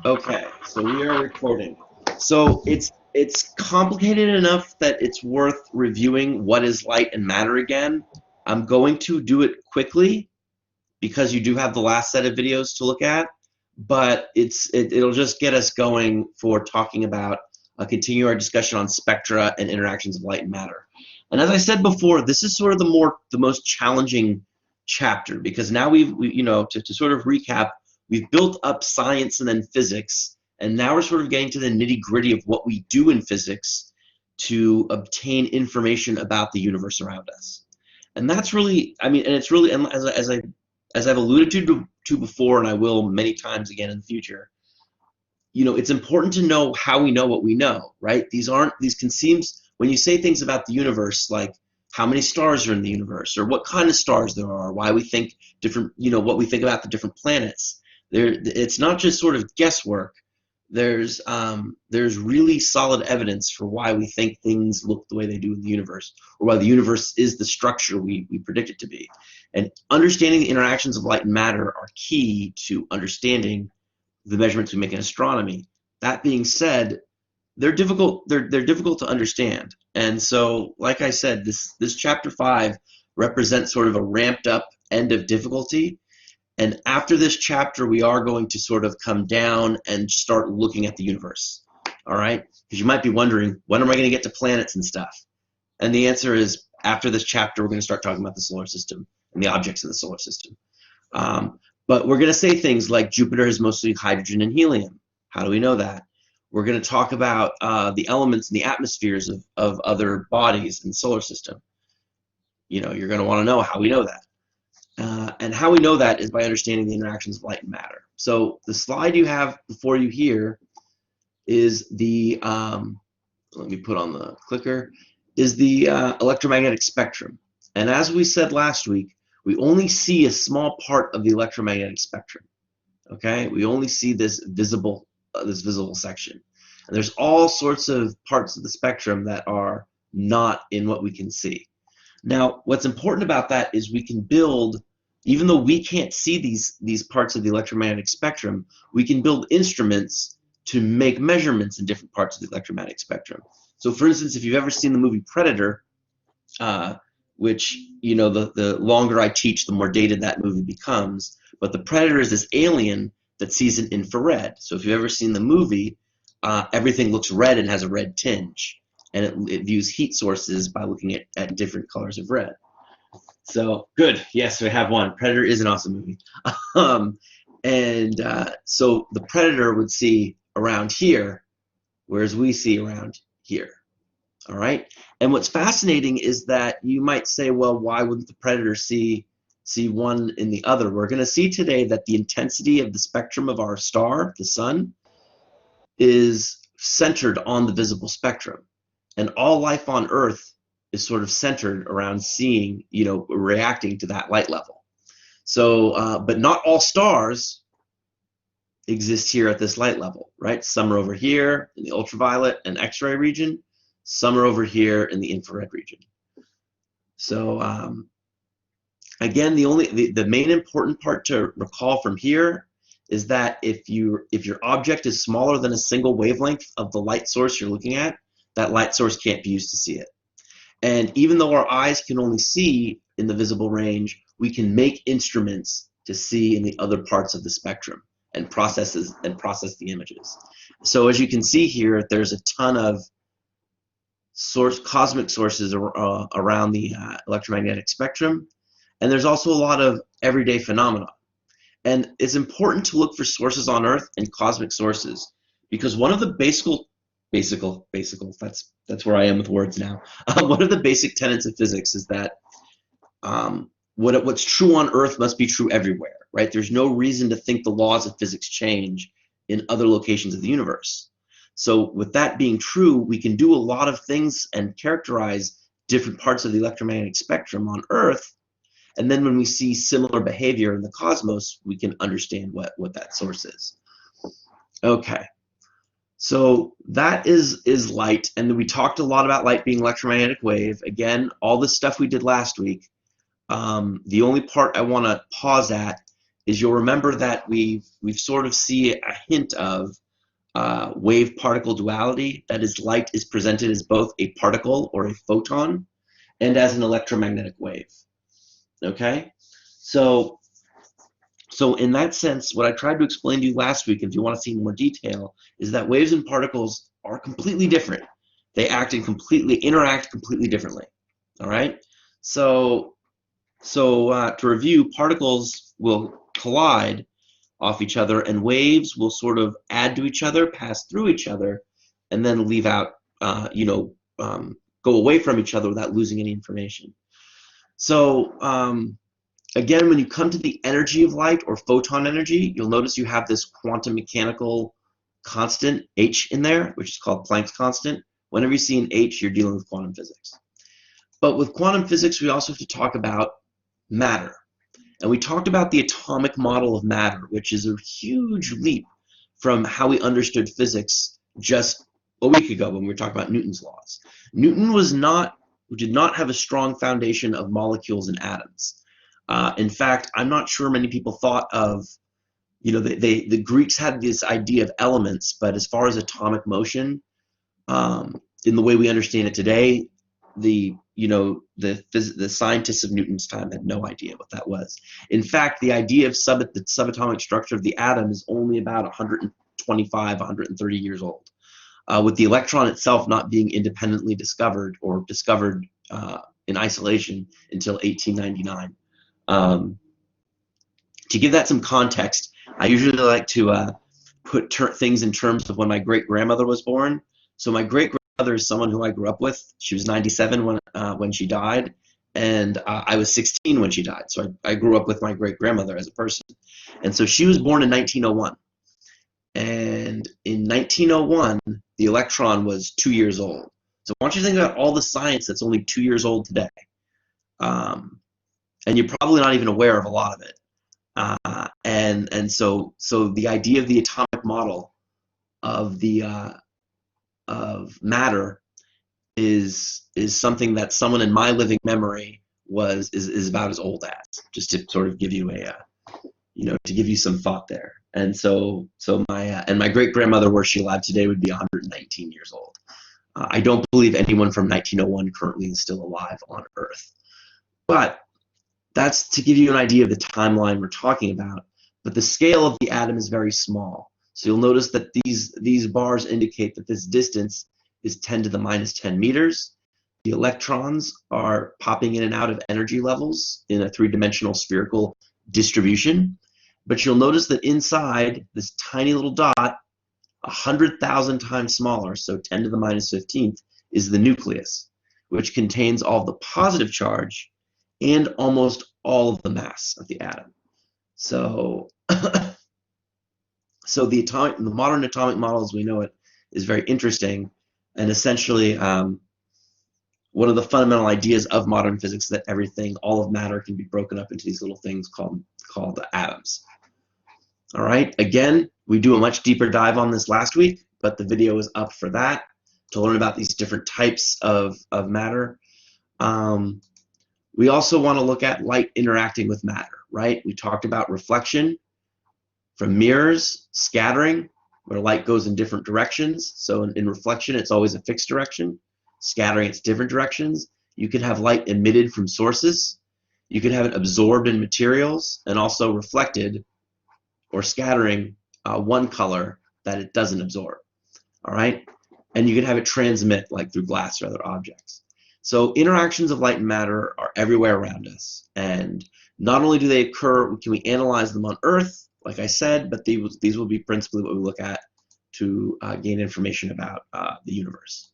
Okay, so we are recording. So it's complicated enough that it's worth reviewing what is light and matter again. I'm going to do it quickly because you do have the last set of videos to look at, but it'll just get us going for talking about continue our discussion on spectra and interactions of light and matter. And as I said before, this is sort of the most challenging chapter because now to sort of recap, we've built up science and then physics, and now we're sort of getting to the nitty-gritty of what we do in physics to obtain information about the universe around us. And that's really, I mean, and it's really, and as I've alluded to before, and I will many times again in the future, it's important to know how we know what we know, right? These can seem, when you say things about the universe, like how many stars are in the universe, or what kind of stars there are, why we think different, what we think about the different planets. It's not just sort of guesswork. There's really solid evidence for why we think things look the way they do in the universe, or why the universe is the structure we predict it to be. And understanding the interactions of light and matter are key to understanding the measurements we make in astronomy. That being said, they're difficult. They're difficult to understand. And so, like I said, this chapter 5 represents sort of a ramped up end of difficulty. And after this chapter, we are going to sort of come down and start looking at the universe. All right? Because you might be wondering, when am I going to get to planets and stuff? And the answer is, after this chapter, we're going to start talking about the solar system and the objects in the solar system. But we're going to say things like Jupiter is mostly hydrogen and helium. How do we know that? We're going to talk about the elements and the atmospheres of other bodies in the solar system. You're going to want to know how we know that. And how we know that is by understanding the interactions of light and matter. So the slide you have before you here is the, let me put on the clicker, is the electromagnetic spectrum. And as we said last week, we only see a small part of the electromagnetic spectrum. Okay, we only see this visible section. And there's all sorts of parts of the spectrum that are not in what we can see. Now, what's important about that is we can build, even though we can't see these parts of the electromagnetic spectrum, we can build instruments to make measurements in different parts of the electromagnetic spectrum. So, for instance, if you've ever seen the movie Predator, which, the longer I teach, the more dated that movie becomes, but the Predator is this alien that sees in infrared. So if you've ever seen the movie, everything looks red and has a red tinge. And it views heat sources by looking at different colors of red. So, good. Yes, we have one. Predator is an awesome movie. So the Predator would see around here, whereas we see around here. All right? And what's fascinating is that you might say, well, why wouldn't the Predator see one in the other? We're going to see today that the intensity of the spectrum of our star, the sun, is centered on the visible spectrum. And all life on Earth is sort of centered around seeing, reacting to that light level. So, but not all stars exist here at this light level, right? Some are over here in the ultraviolet and X-ray region. Some are over here in the infrared region. So, again, the main important part to recall from here is that if your object is smaller than a single wavelength of the light source you're looking at, that light source can't be used to see it. And even though our eyes can only see in the visible range, we can make instruments to see in the other parts of the spectrum and process the images. So as you can see here, there's a ton of cosmic sources around the electromagnetic spectrum, and there's also a lot of everyday phenomena. And it's important to look for sources on Earth and cosmic sources, because one of the that's where I am with words now. One of the basic tenets of physics is that what's true on Earth must be true everywhere, right? There's no reason to think the laws of physics change in other locations of the universe. So with that being true, we can do a lot of things and characterize different parts of the electromagnetic spectrum on Earth, and then when we see similar behavior in the cosmos, we can understand what that source is. Okay. So that is light, and we talked a lot about light being electromagnetic wave. Again, all the stuff we did last week. The only part I want to pause at is you'll remember that we've sort of see a hint of wave-particle duality. That is, light is presented as both a particle or a photon and as an electromagnetic wave. Okay? So in that sense, what I tried to explain to you last week, if you want to see more detail, is that waves and particles are completely different. They interact completely differently. All right? So to review, particles will collide off each other, and waves will sort of add to each other, pass through each other, and then leave out, go away from each other without losing any information. So again, when you come to the energy of light, or photon energy, you'll notice you have this quantum mechanical constant h in there, which is called Planck's constant. Whenever you see an h, you're dealing with quantum physics. But with quantum physics, we also have to talk about matter. And we talked about the atomic model of matter, which is a huge leap from how we understood physics just a week ago when we were talking about Newton's laws. Newton did not have a strong foundation of molecules and atoms. In fact, I'm not sure many people thought of, the Greeks had this idea of elements, but as far as atomic motion, in the way we understand it today, the scientists of Newton's time had no idea what that was. In fact, the idea of the subatomic structure of the atom is only about 125, 130 years old, with the electron itself not being independently discovered or discovered in isolation until 1899. To give that some context, I usually like to put things in terms of when my great-grandmother was born. So my great-grandmother is someone who I grew up with. She was 97 when she died, and I was 16 when she died. So I grew up with my great-grandmother as a person. And so she was born in 1901. And in 1901, the electron was 2 years old. So I want you to think about all the science that's only 2 years old today. And you're probably not even aware of a lot of it. And so the idea of the atomic model of of matter is something that someone in my living memory is about as old as, just to sort of give you to give you some thought there. And so my great grandmother, were she alive today, would be 119 years old. I don't believe anyone from 1901 currently is still alive on Earth, but that's to give you an idea of the timeline we're talking about. But the scale of the atom is very small. So you'll notice that these bars indicate that this distance is 10 to the minus 10 meters. The electrons are popping in and out of energy levels in a three-dimensional spherical distribution. But you'll notice that inside this tiny little dot, 100,000 times smaller, so 10 to the minus 15th, is the nucleus, which contains all the positive charge and almost all of the mass of the atom. So, the modern atomic model as we know it is very interesting, and essentially one of the fundamental ideas of modern physics is that all of matter, can be broken up into these little things called atoms. All right, again, we do a much deeper dive on this last week, but the video is up for that, to learn about these different types of matter. We also want to look at light interacting with matter, right? We talked about reflection from mirrors, scattering, where light goes in different directions. So in reflection, it's always a fixed direction. Scattering, it's different directions. You can have light emitted from sources. You can have it absorbed in materials, and also reflected or scattering one color that it doesn't absorb. All right? And you can have it transmit, like through glass or other objects. So interactions of light and matter are everywhere around us, and not only do they occur, can we analyze them on Earth, like I said, but these will be principally what we look at to gain information about the universe.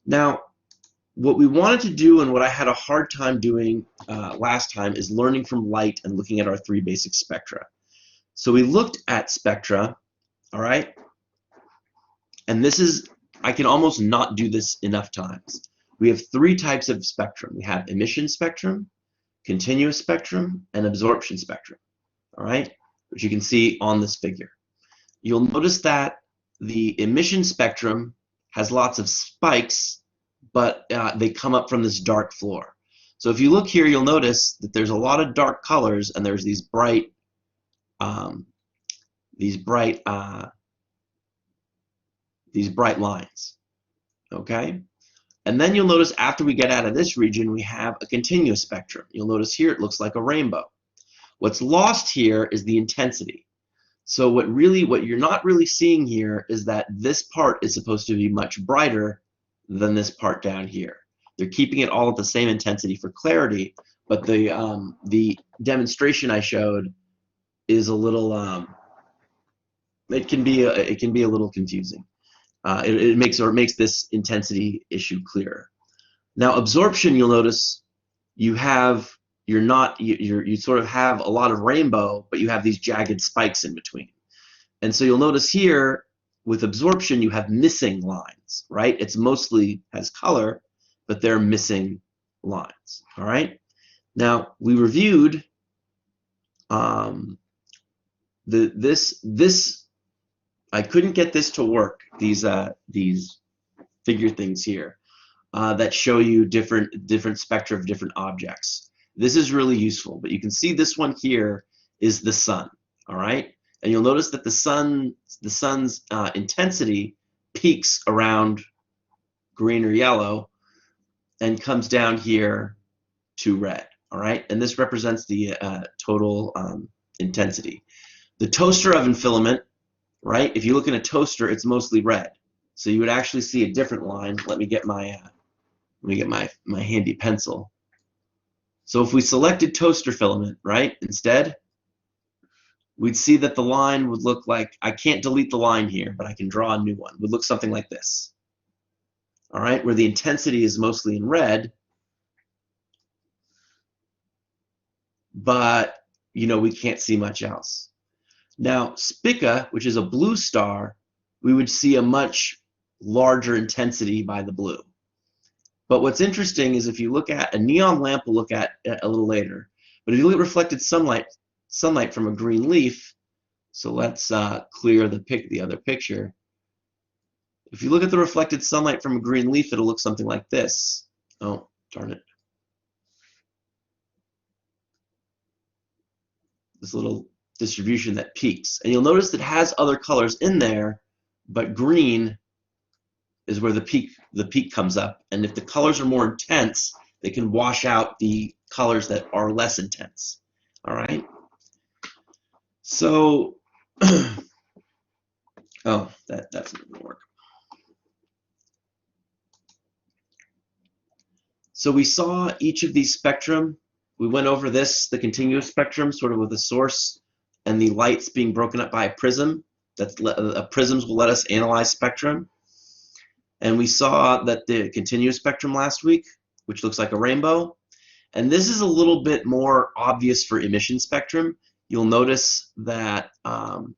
Now, what we wanted to do, and what I had a hard time doing last time, is learning from light and looking at our three basic spectra. So we looked at spectra, all right? And this is, I can almost not do this enough times. We have three types of spectrum. We have emission spectrum, continuous spectrum, and absorption spectrum, all right? Which you can see on this figure. You'll notice that the emission spectrum has lots of spikes, but they come up from this dark floor. So if you look here, you'll notice that there's a lot of dark colors, and there's these bright lines. Okay? And then you'll notice after we get out of this region, we have a continuous spectrum. You'll notice here it looks like a rainbow. What's lost here is the intensity. So what you're not really seeing here is that this part is supposed to be much brighter than this part down here. They're keeping it all at the same intensity for clarity, but the demonstration I showed is a little it can be a little confusing. It makes this intensity issue clearer. Now absorption, you'll notice you sort of have a lot of rainbow, but you have these jagged spikes in between. And so you'll notice here with absorption you have missing lines, right? It's mostly has color, but they're missing lines. All right. Now we reviewed this. I couldn't get this to work. These figure things here that show you different spectra of different objects. This is really useful, but you can see this one here is the sun. All right, and you'll notice that the sun's intensity peaks around green or yellow and comes down here to red. All right, and this represents the total intensity. The toaster oven filament, right? If you look in a toaster, it's mostly red. So you would actually see a different line. Let me get my handy pencil. So if we selected toaster filament, right, instead, we'd see that the line would look like, I can't delete the line here, but I can draw a new one. It would look something like this. All right, where the intensity is mostly in red, but we can't see much else. Now, Spica, which is a blue star, we would see a much larger intensity by the blue. But what's interesting is if you look at a neon lamp, we'll look at a little later. But if you look at reflected sunlight from a green leaf, so let's clear the other picture. If you look at the reflected sunlight from a green leaf, it'll look something like this. Oh, darn it. This little distribution that peaks. And you'll notice it has other colors in there, but green is where the peak comes up. And if the colors are more intense, they can wash out the colors that are less intense. All right? So, oh, that's not going to work. So we saw each of these spectrum. We went over this, the continuous spectrum, sort of with the source and the lights being broken up by a prism. Prisms will let us analyze spectrum. And we saw that the continuous spectrum last week, which looks like a rainbow. And this is a little bit more obvious for emission spectrum. You'll notice that the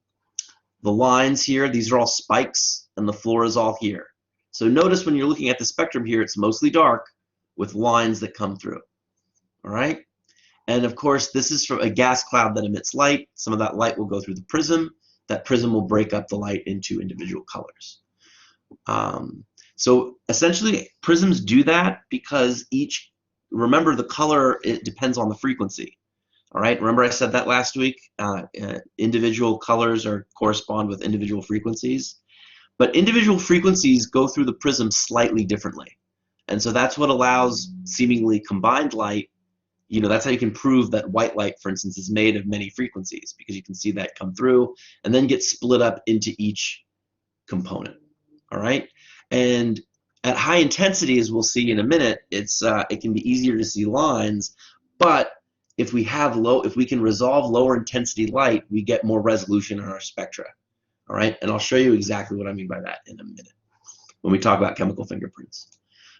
lines here, these are all spikes, and the floor is all here. So notice when you're looking at the spectrum here, it's mostly dark with lines that come through. All right? And of course, this is from a gas cloud that emits light. Some of that light will go through the prism. That prism will break up the light into individual colors. So essentially, prisms do that because remember the color, it depends on the frequency. All right, remember I said that last week? Individual colors correspond with individual frequencies. But individual frequencies go through the prism slightly differently. And so that's what allows seemingly combined light. That's how you can prove that white light, for instance, is made of many frequencies, because you can see that come through and then get split up into each component. All right, and at high intensity, as we'll see in a minute, it can be easier to see lines. But if we can resolve lower intensity light, we get more resolution in our spectra. All right, and I'll show you exactly what I mean by that in a minute when we talk about chemical fingerprints.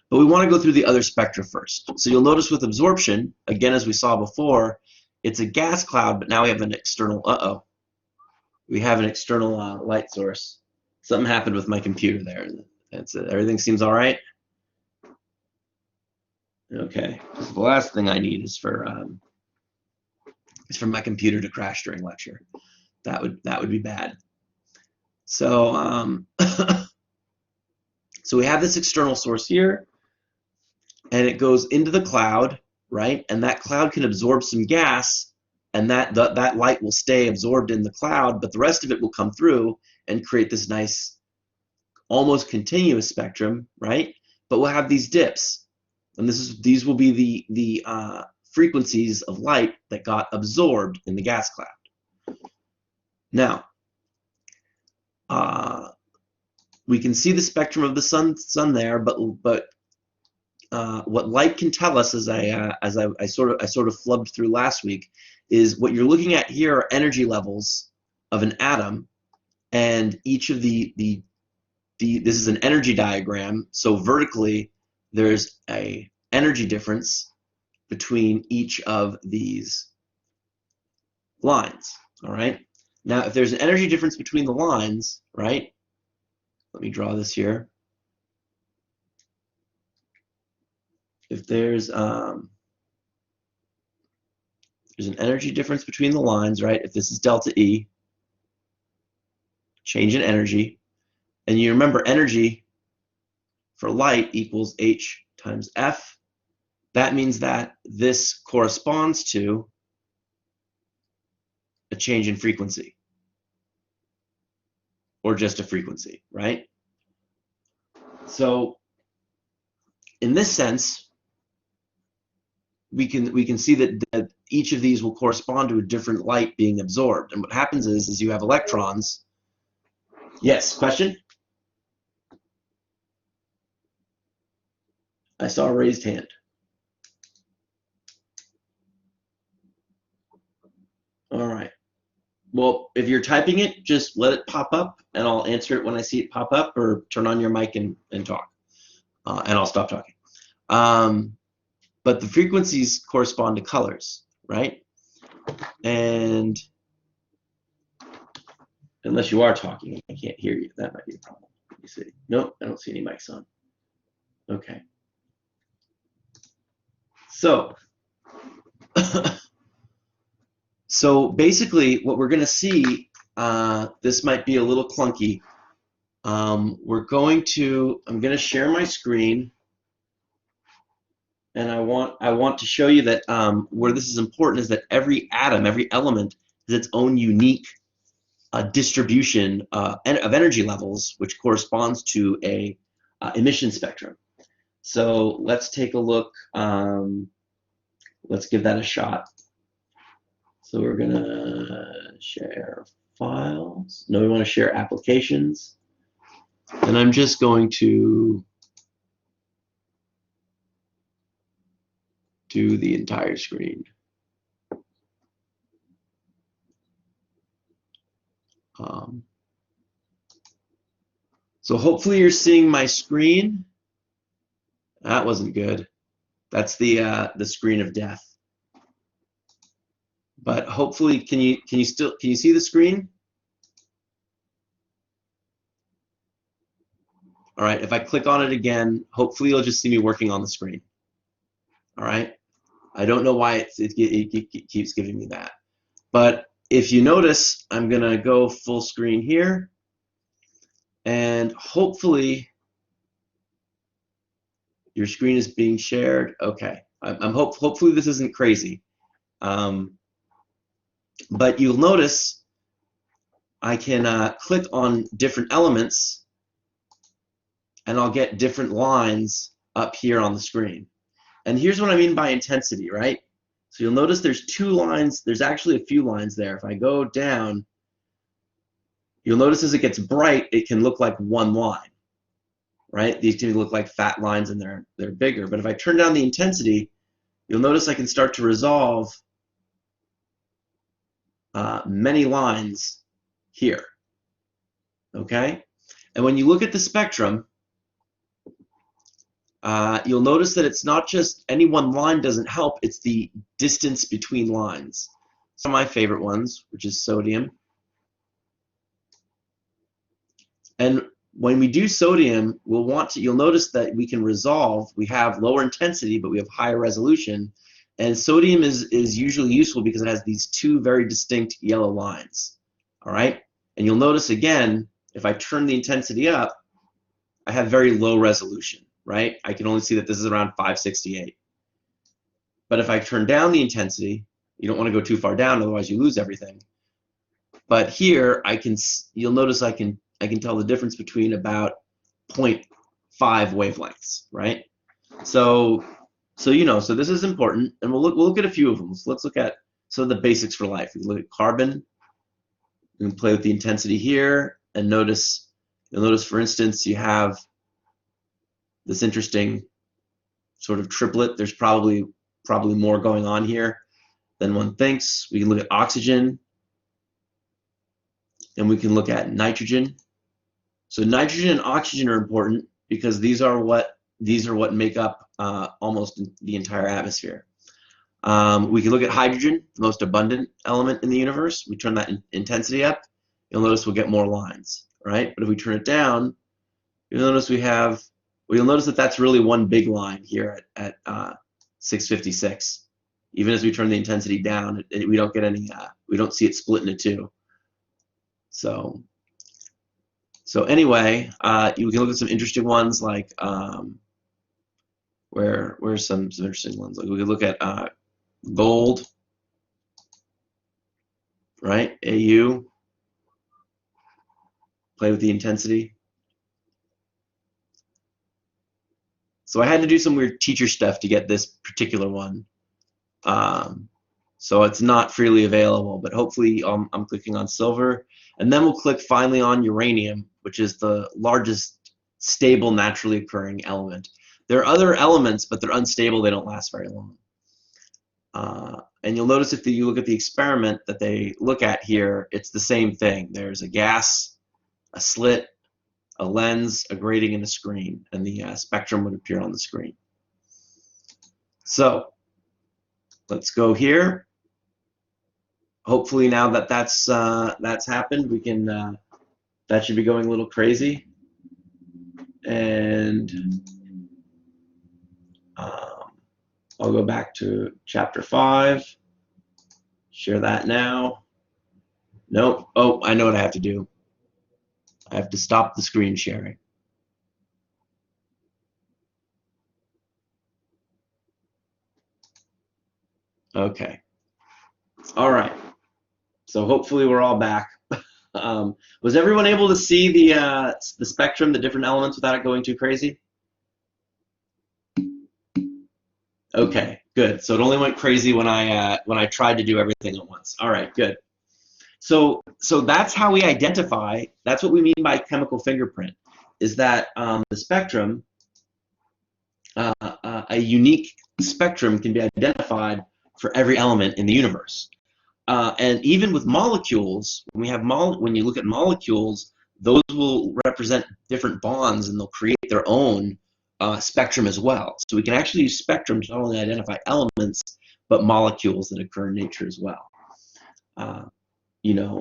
But we want to go through the other spectra first. So you'll notice with absorption, again, as we saw before, it's a gas cloud, but now we have an external, we have an external light source. Something happened with my computer there. Everything seems all right? Okay, the last thing I need is for my computer to crash during lecture. That would be bad. So so we have this external source here, and it goes into the cloud, right? And that cloud can absorb some gas, and that light will stay absorbed in the cloud, but the rest of it will come through and create this nice, almost continuous spectrum, right? But we'll have these dips, and these will be the frequencies of light that got absorbed in the gas cloud. Now, we can see the spectrum of the sun there, but what light can tell us, as I sort of flubbed through last week, is what you're looking at here are energy levels of an atom, and each of this is an energy diagram. So vertically, there's a energy difference between each of these lines. All right. Now, if there's an energy difference between the lines, right? Let me draw this here. If there's an energy difference between the lines, right? If this is delta E, change in energy, and you remember energy for light equals H times F. That means that this corresponds to a change in frequency, or just a frequency, right? So in this sense, we can see that each of these will correspond to a different light being absorbed. And what happens is you have electrons. Yes, question? I saw a raised hand. All right. Well, if you're typing it, just let it pop up, and I'll answer it when I see it pop up, or turn on your mic and talk, and I'll stop talking. But the frequencies correspond to colors, right? And unless you are talking, I can't hear you. That might be a problem. Let me see. Nope, I don't see any mics on. Okay. So, so basically, what we're going to see, this might be a little clunky. I'm going to share my screen, and I want to show you that where this is important is that every atom, every element, has its own unique distribution of energy levels, which corresponds to a emission spectrum. So let's take a look. Let's give that a shot. So we're gonna share files. No, we want to share applications. And I'm just going to do the entire screen. So hopefully you're seeing my screen. That wasn't good. That's the screen of death. But hopefully, can you see the screen? All right, if I click on it again, hopefully you'll just see me working on the screen. All right, I don't know why it keeps giving me that. But if you notice, I'm gonna go full screen here, and hopefully your screen is being shared. Okay, hopefully this isn't crazy. But you'll notice I can click on different elements, and I'll get different lines up here on the screen. And here's what I mean by intensity, right? So you'll notice there's two lines. There's actually a few lines there. If I go down, you'll notice as it gets bright, it can look like one line, right? These can look like fat lines, and they're bigger. But if I turn down the intensity, you'll notice I can start to resolve many lines here, okay? And when you look at the spectrum, you'll notice that it's not just any one line doesn't help, it's the distance between lines. Some of my favorite ones, which is sodium. And when we do sodium, you'll notice that we can resolve, we have lower intensity, but we have higher resolution. And sodium is usually useful because it has these two very distinct yellow lines, all right? And you'll notice again, if I turn the intensity up, I have very low resolution, right? I can only see that this is around 568. But if I turn down the intensity, you don't want to go too far down, otherwise you lose everything. But here, you'll notice I can tell the difference between about 0.5 wavelengths, right? So this is important, and we'll look at a few of them. So let's look at some of the basics for life. We look at carbon. We can play with the intensity here, and you'll notice, for instance, you have this interesting sort of triplet. There's probably more going on here than one thinks. We can look at oxygen, and we can look at nitrogen. So nitrogen and oxygen are important because these are what make up almost the entire atmosphere. We can look at hydrogen, the most abundant element in the universe. We turn that intensity up, you'll notice we'll get more lines, right? But if we turn it down, you'll notice you'll notice that that's really one big line here at 656. Even as we turn the intensity down, we don't get any. We don't see it split into two. So anyway, you can look at some interesting ones like where's some interesting ones. Like we could look at gold, right? AU. Play with the intensity. So I had to do some weird teacher stuff to get this particular one. So it's not freely available, but hopefully I'm clicking on silver. And then we'll click finally on uranium, which is the largest stable naturally occurring element. There are other elements, but they're unstable. They don't last very long. And you'll notice if you look at the experiment that they look at here, it's the same thing. There's a gas, a slit, a lens, a grating, and a screen, and the spectrum would appear on the screen. So let's go here. Hopefully now that that's happened, we can that should be going a little crazy. And I'll go back to chapter 5. Share that now. Nope. Oh, I know what I have to do. I have to stop the screen sharing. Okay. All right. So hopefully we're all back. Was everyone able to see the spectrum, the different elements, without it going too crazy? Okay, good. So it only went crazy when I tried to do everything at once. All right, good. So that's how we identify. That's what we mean by chemical fingerprint. Is that the spectrum, a unique spectrum, can be identified for every element in the universe. And even with molecules, when you look at molecules, those will represent different bonds, and they'll create their own spectrum as well. So we can actually use spectrum to not only identify elements, but molecules that occur in nature as well.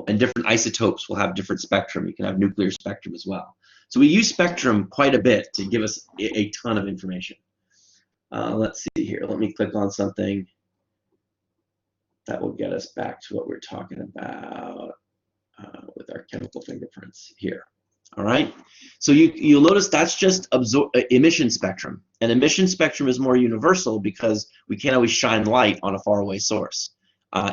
And different isotopes will have different spectrum. You can have nuclear spectrum as well. So we use spectrum quite a bit to give us a ton of information. Let's see here. Let me click on something that will get us back to what we're talking about with our chemical fingerprints here. All right. So you'll notice that's just emission spectrum. And emission spectrum is more universal because we can't always shine light on a faraway source.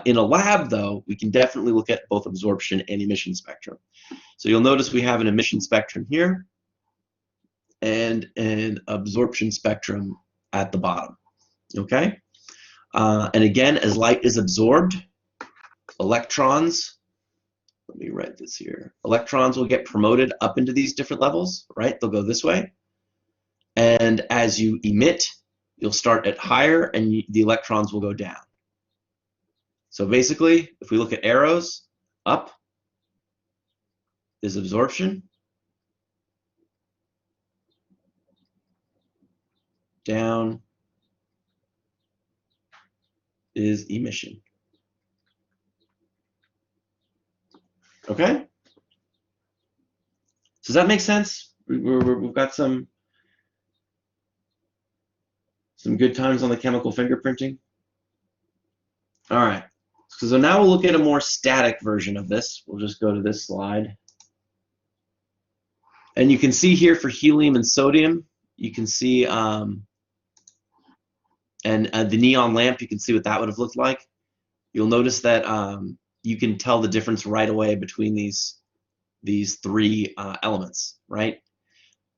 In a lab, though, we can definitely look at both absorption and emission spectrum. So you'll notice we have an emission spectrum here and an absorption spectrum at the bottom. Okay? And again, as light is absorbed, electrons, let me write this here, electrons will get promoted up into these different levels, right? They'll go this way. And as you emit, you'll start at higher, and the electrons will go down. So basically, if we look at arrows, up is absorption, down is emission. Okay? Does that make sense? We've got some good times on the chemical fingerprinting. All right. So now we'll look at a more static version of this. We'll just go to this slide. And you can see here for helium and sodium, you can see And the neon lamp, you can see what that would have looked like. You'll notice that you can tell the difference right away between these three elements, right?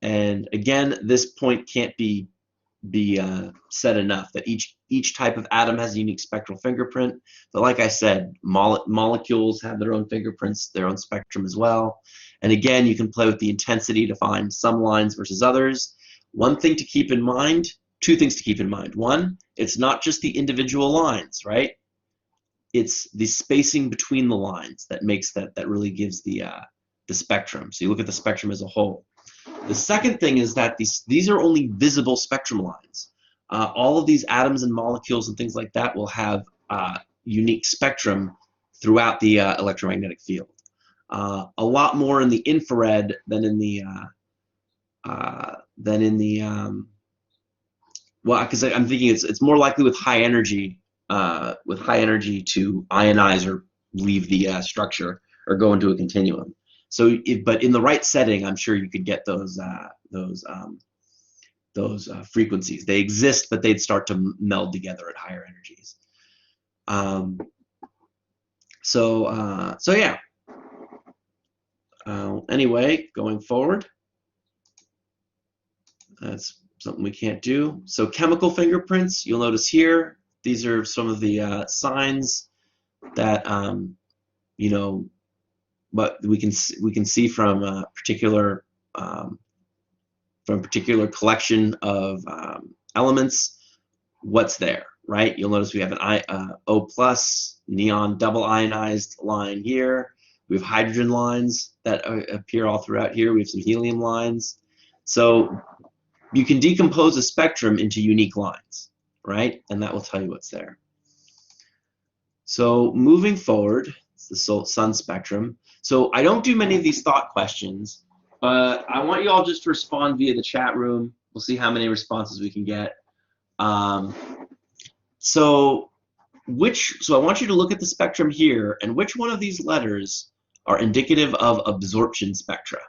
And again, this point can't be said enough, that each type of atom has a unique spectral fingerprint. But like I said, molecules have their own fingerprints, their own spectrum as well. And again, you can play with the intensity to find some lines versus others. One thing to keep in mind, two things to keep in mind. One, it's not just the individual lines, right? It's the spacing between the lines that makes that really gives the spectrum. So you look at the spectrum as a whole. The second thing is that these are only visible spectrum lines. All of these atoms and molecules and things like that will have unique spectrum throughout the electromagnetic field. A lot more in the infrared than in the well, because I'm thinking it's more likely with high energy to ionize or leave the structure or go into a continuum. So, but in the right setting, I'm sure you could get those frequencies. They exist, but they'd start to meld together at higher energies. So yeah. Anyway, going forward, that's something we can't do. So chemical fingerprints, you'll notice here, these are some of the signs that you know, but we can see from a particular collection of elements what's there, right? You'll notice we have an O plus neon double ionized line here. We have hydrogen lines that appear all throughout here. We have some helium lines. So you can decompose a spectrum into unique lines, right? And that will tell you what's there. So moving forward, it's the sun spectrum. So I don't do many of these thought questions, but I want you all just to respond via the chat room. We'll see how many responses we can get. So I want you to look at the spectrum here, and which one of these letters are indicative of absorption spectra?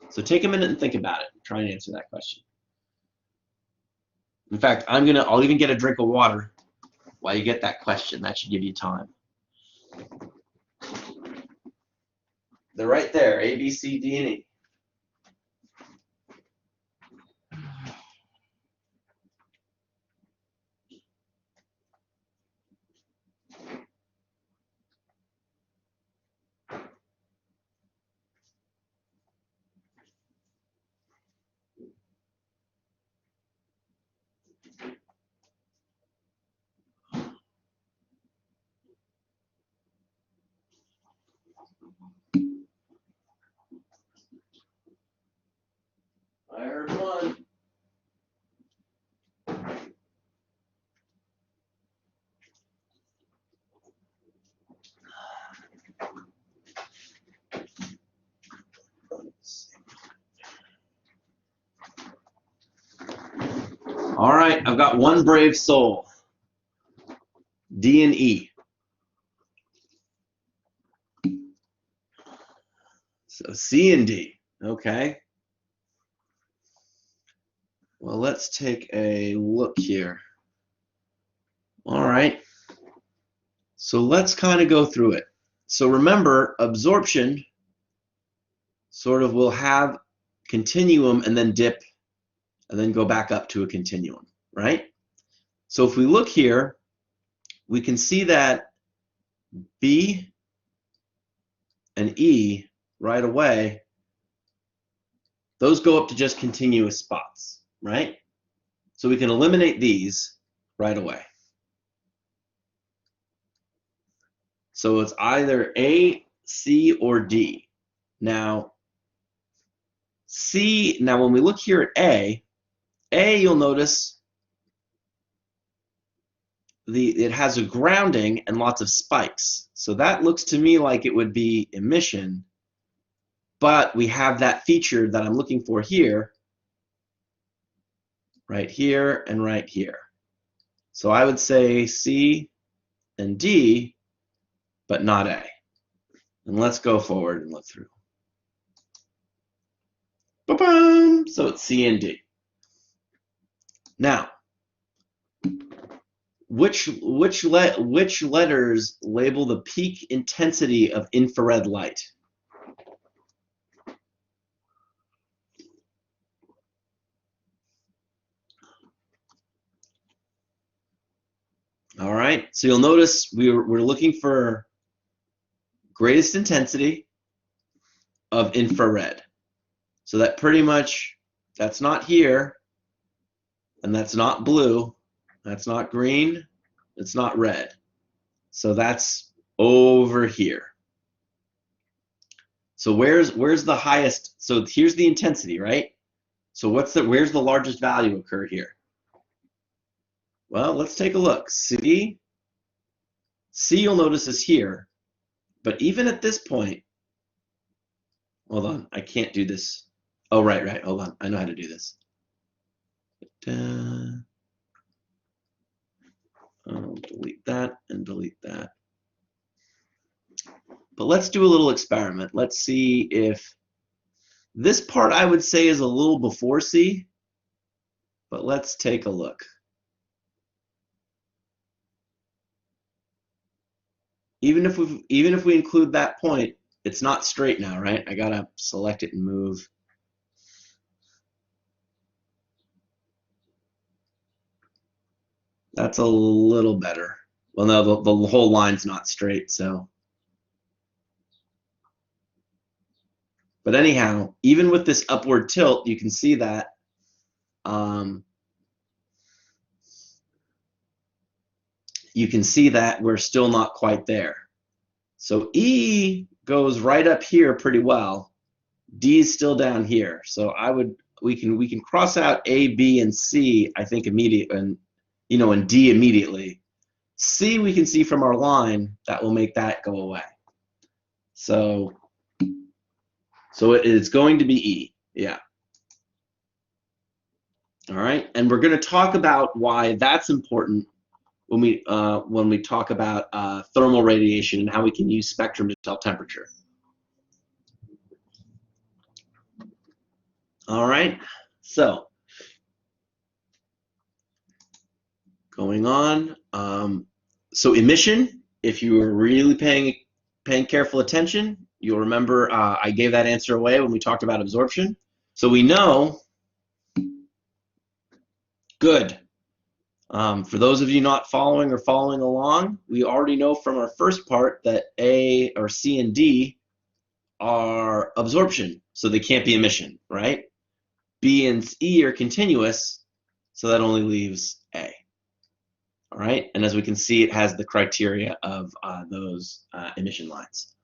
So take a minute and think about it. Try and answer that question. In fact, I'll even get a drink of water while you get that question. That should give you time. They're right there, A, B, C, D, and E. I heard one. All right, I've got one brave soul. D and E. So C and D. Okay. Well, let's take a look here. All right. So let's kind of go through it. So remember, absorption sort of will have continuum and then dip and then go back up to a continuum, right? So if we look here, we can see that B and E right away, those go up to just continuous spots, right? So we can eliminate these right away. So it's either A, C, or D. Now, when we look here at A, you'll notice it has a grounding and lots of spikes. So that looks to me like it would be emission, but we have that feature that I'm looking for here, right here and right here. So I would say C and D, but not A. And let's go forward and look through. Ba-boom! So it's C and D. Now, which letters label the peak intensity of infrared light? All right, so you'll notice we're looking for greatest intensity of infrared. So that pretty much, that's not here, and that's not blue, that's not green, it's not red. So that's over here. So where's the highest? So here's the intensity, right? So where's the largest value occur here? Well, let's take a look. C you'll notice is here, but even at this point, hold on, I can't do this. Oh, right, hold on, I know how to do this. I'll delete that and delete that. But let's do a little experiment. Let's see if this part I would say is a little before C, but let's take a look. Even if we include that point, it's not straight now, right? I gotta select it and move. That's a little better. Well, no, the whole line's not straight, so. But anyhow, even with this upward tilt, you can see that we're still not quite there. So E goes right up here pretty well. D is still down here. So we can cross out A, B, and C, I think, and D immediately. C we can see from our line that will make that go away. So it's going to be E, yeah. All right, and we're going to talk about why that's important when we talk about thermal radiation and how we can use spectrum to tell temperature. All right, so going on. So emission, if you were really paying careful attention, you'll remember I gave that answer away when we talked about absorption. So we know, good. For those of you not following or following along, we already know from our first part that A or C and D are absorption, so they can't be emission, right? B and E are continuous, so that only leaves A. All right, and as we can see, it has the criteria of those emission lines.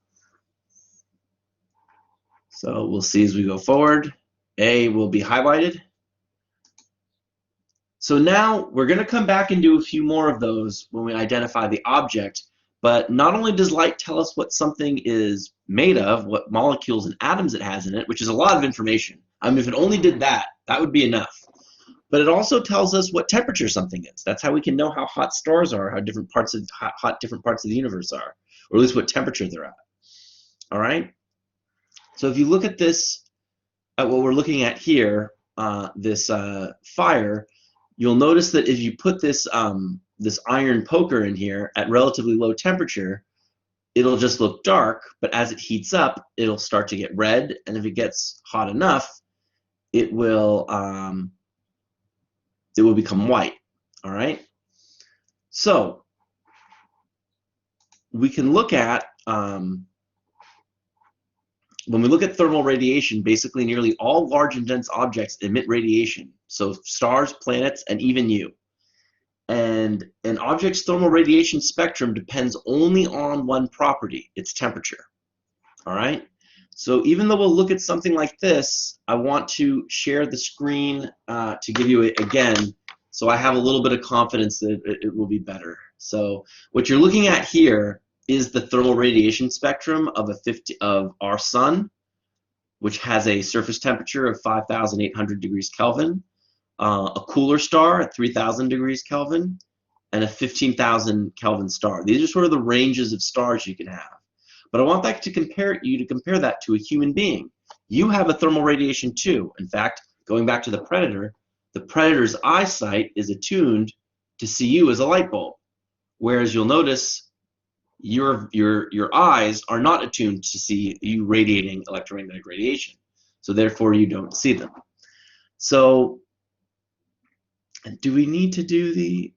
So we'll see as we go forward. A will be highlighted. So now we're going to come back and do a few more of those when we identify the object, but not only does light tell us what something is made of, what molecules and atoms it has in it, which is a lot of information. I mean, if it only did that, that would be enough. But it also tells us what temperature something is. That's how we can know how hot stars are, how different parts of different parts of the universe are, or at least what temperature they're at. All right. So if you look at this, at what we're looking at here, this fire, you'll notice that if you put this this iron poker in here at relatively low temperature, it'll just look dark. But as it heats up, it'll start to get red, and if it gets hot enough, it will become white. All right. So we can look at when we look at thermal radiation, basically nearly all large and dense objects emit radiation. So stars, planets, and even you. And an object's thermal radiation spectrum depends only on one property, its temperature. All right. So even though we'll look at something like this, I want to share the screen to give you it again, so I have a little bit of confidence that it will be better. So what you're looking at here is the thermal radiation spectrum of our sun, which has a surface temperature of 5,800 degrees Kelvin, a cooler star at 3,000 degrees Kelvin, and a 15,000 Kelvin star. These are sort of the ranges of stars you can have. But I want that to compare that to a human being. You have a thermal radiation too. In fact, going back to the predator's eyesight is attuned to see you as a light bulb. whereas you'll notice your eyes are not attuned to see you radiating electromagnetic radiation, so therefore you don't see them. So do we need to do the...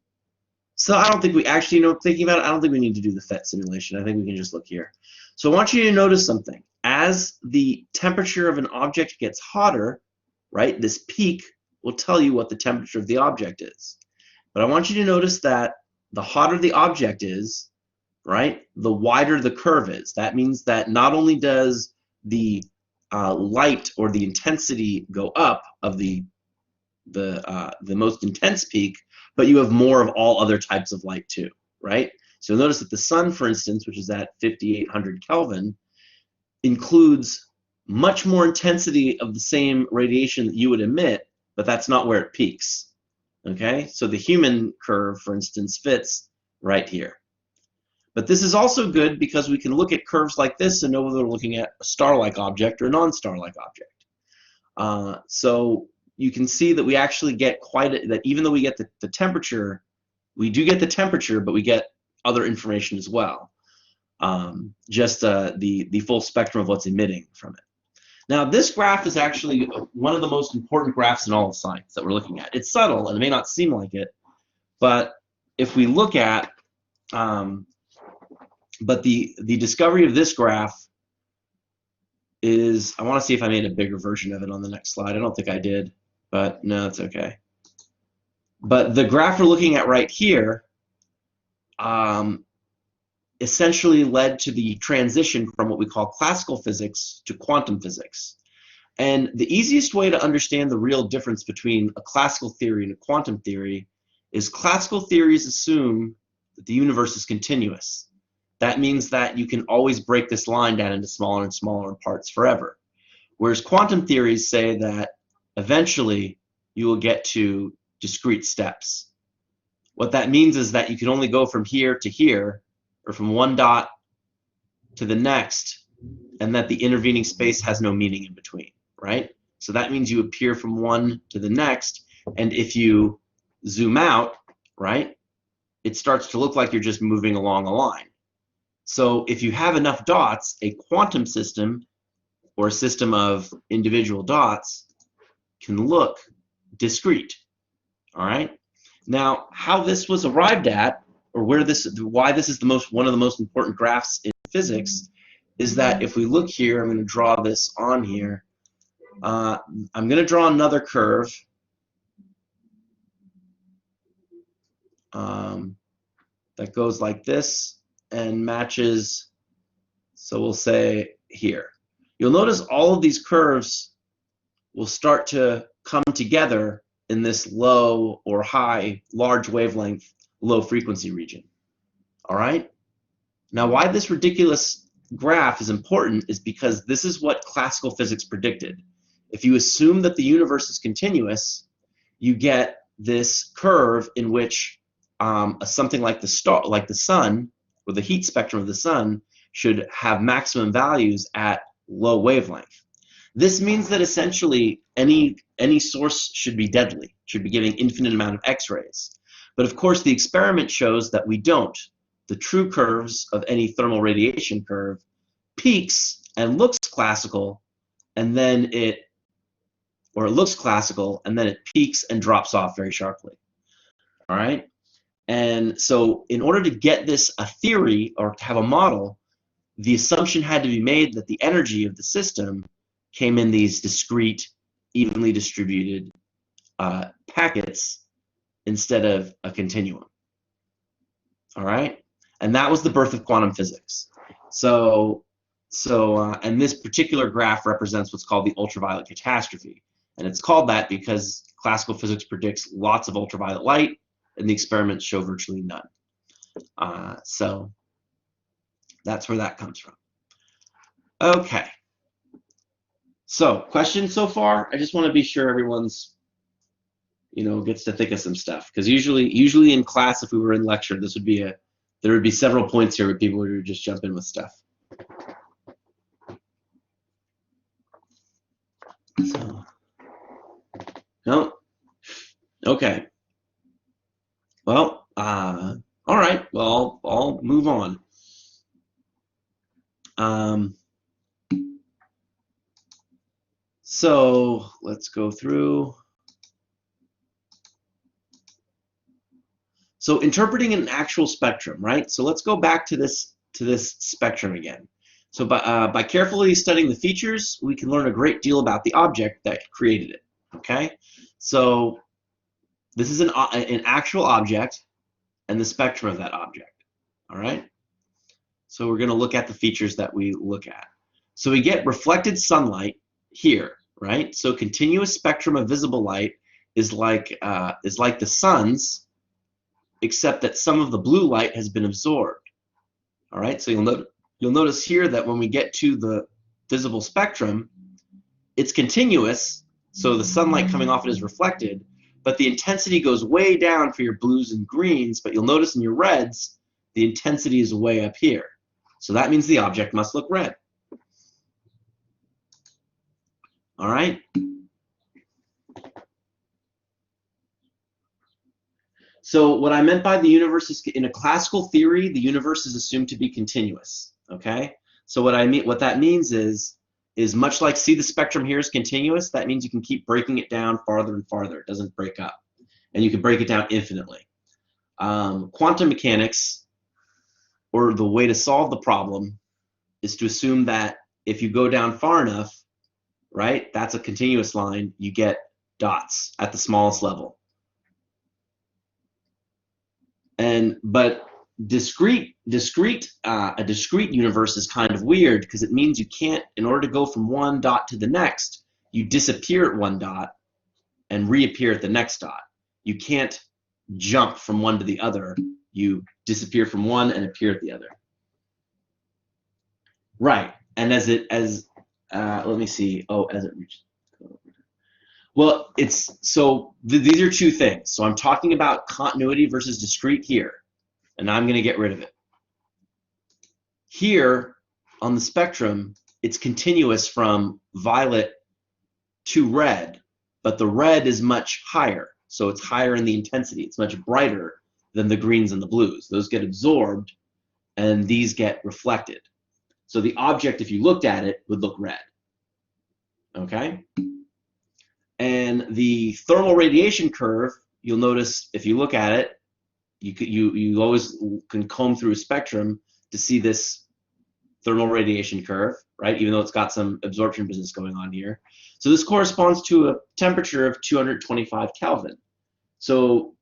So I don't think we actually, thinking about it, I don't think we need to do the PhET simulation. I think we can just look here. So I want you to notice something. As the temperature of an object gets hotter, right, this peak will tell you what the temperature of the object is. But I want you to notice that the hotter the object is, right, the wider the curve is. That means that not only does the light or the intensity go up of the most intense peak, but you have more of all other types of light too, right? So you'll notice that the sun, for instance, which is at 5,800 Kelvin, includes much more intensity of the same radiation that you would emit, but that's not where it peaks, okay? So the human curve, for instance, fits right here. But this is also good because we can look at curves like this and know whether we're looking at a star-like object or a non-star-like object. So you can see that we actually get that even though we get the temperature, we do get the temperature, but we get other information as well. Just the full spectrum of what's emitting from it. Now, this graph is actually one of the most important graphs in all of science that we're looking at. It's subtle, and it may not seem like it, but if we look at, but the discovery of this graph is, I want to see if I made a bigger version of it on the next slide. I don't think I did, but no, it's okay. But the graph we're looking at right here essentially led to the transition from what we call classical physics to quantum physics. And the easiest way to understand the real difference between a classical theory and a quantum theory is classical theories assume that the universe is continuous. That means that you can always break this line down into smaller and smaller parts forever. Whereas quantum theories say that eventually you will get to discrete steps. What that means is that you can only go from here to here, or from one dot to the next, and that the intervening space has no meaning in between, right? So that means you appear from one to the next, and if you zoom out, right, it starts to look like you're just moving along a line. So if you have enough dots, a quantum system, or a system of individual dots, can look discrete, all right? Now, how this was arrived at, or why this is one of the most important graphs in physics, is that if we look here, I'm going to draw this on here. I'm going to draw another curve that goes like this and matches, so we'll say here. You'll notice all of these curves will start to come together in this low or high, large wavelength, low frequency region. All right? Now, why this ridiculous graph is important is because this is what classical physics predicted. If you assume that the universe is continuous, you get this curve in which something like the sun, or the heat spectrum of the sun, should have maximum values at low wavelength. This means that essentially any source should be deadly, should be giving infinite amount of X-rays. But of course, the experiment shows that we don't. The true curves of any thermal radiation curve peaks and looks classical, and then it peaks and drops off very sharply. All right? And so in order to get this a theory or to have a model, the assumption had to be made that the energy of the system came in these discrete, evenly distributed packets instead of a continuum. All right? And that was the birth of quantum physics. And this particular graph represents what's called the ultraviolet catastrophe. And it's called that because classical physics predicts lots of ultraviolet light, and the experiments show virtually none. So that's where that comes from. Okay. So, questions so far? I just want to be sure everyone's, gets to think of some stuff, because usually in class, if we were in lecture, there would be several points here where people would just jump in with stuff. So, no. Okay. Well, all right. Well, move on. So let's go through. So interpreting an actual spectrum, right? So let's go back to this spectrum again. So by carefully studying the features, we can learn a great deal about the object that created it. Okay, so this is an actual object and the spectrum of that object. All right. So we're going to look at the features that we look at. So we get reflected sunlight here, right? So continuous spectrum of visible light is like the sun's, except that some of the blue light has been absorbed. All right, so you'll notice here that when we get to the visible spectrum, it's continuous, so the sunlight coming off it is reflected, but the intensity goes way down for your blues and greens, but you'll notice in your reds, the intensity is way up here. So that means the object must look red. All right? So what I meant by the universe is, in a classical theory, the universe is assumed to be continuous. Okay? So what that means is much like, see, the spectrum here is continuous. That means you can keep breaking it down farther and farther. It doesn't break up. And you can break it down infinitely. Quantum mechanics, or the way to solve the problem, is to assume that if you go down far enough, right, that's a continuous line, you get dots at the smallest level. But a discrete universe is kind of weird, because it means you can't, in order to go from one dot to the next, you disappear at one dot and reappear at the next dot. You can't jump from one to the other. You disappear from one and appear at the other. Right. And let me see. Oh, as it reaches. Well, these are two things. So I'm talking about continuity versus discrete here, and I'm going to get rid of it. Here on the spectrum, it's continuous from violet to red, but the red is much higher. So it's higher in the intensity. It's much brighter than the greens and the blues. Those get absorbed, and these get reflected. So the object, if you looked at it, would look red. Okay? And the thermal radiation curve, you'll notice if you look at it, you always can comb through a spectrum to see this thermal radiation curve, right? Even though it's got some absorption business going on here. So this corresponds to a temperature of 225 Kelvin. So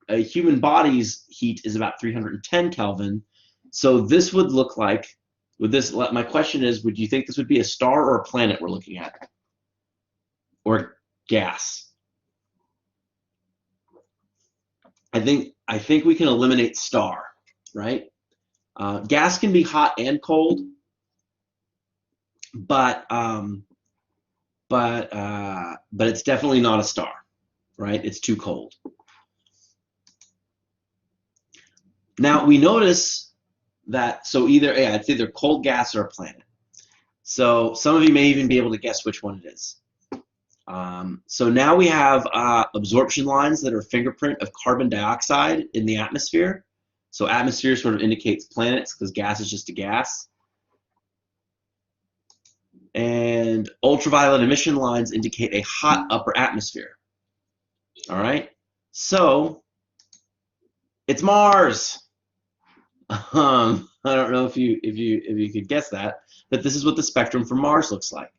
a human body's heat is about 310 Kelvin. So this would look like, my question is, would you think this would be a star or a planet we're looking at? Or gas? I think we can eliminate star, right? Gas can be hot and cold, but it's definitely not a star, right? It's too cold. Now we notice that, so it's either cold gas or a planet. So some of you may even be able to guess which one it is. So now we have absorption lines that are fingerprint of carbon dioxide in the atmosphere. So atmosphere sort of indicates planets, because gas is just a gas. And ultraviolet emission lines indicate a hot upper atmosphere. All right, so it's Mars. I don't know if you could guess that, but this is what the spectrum for Mars looks like.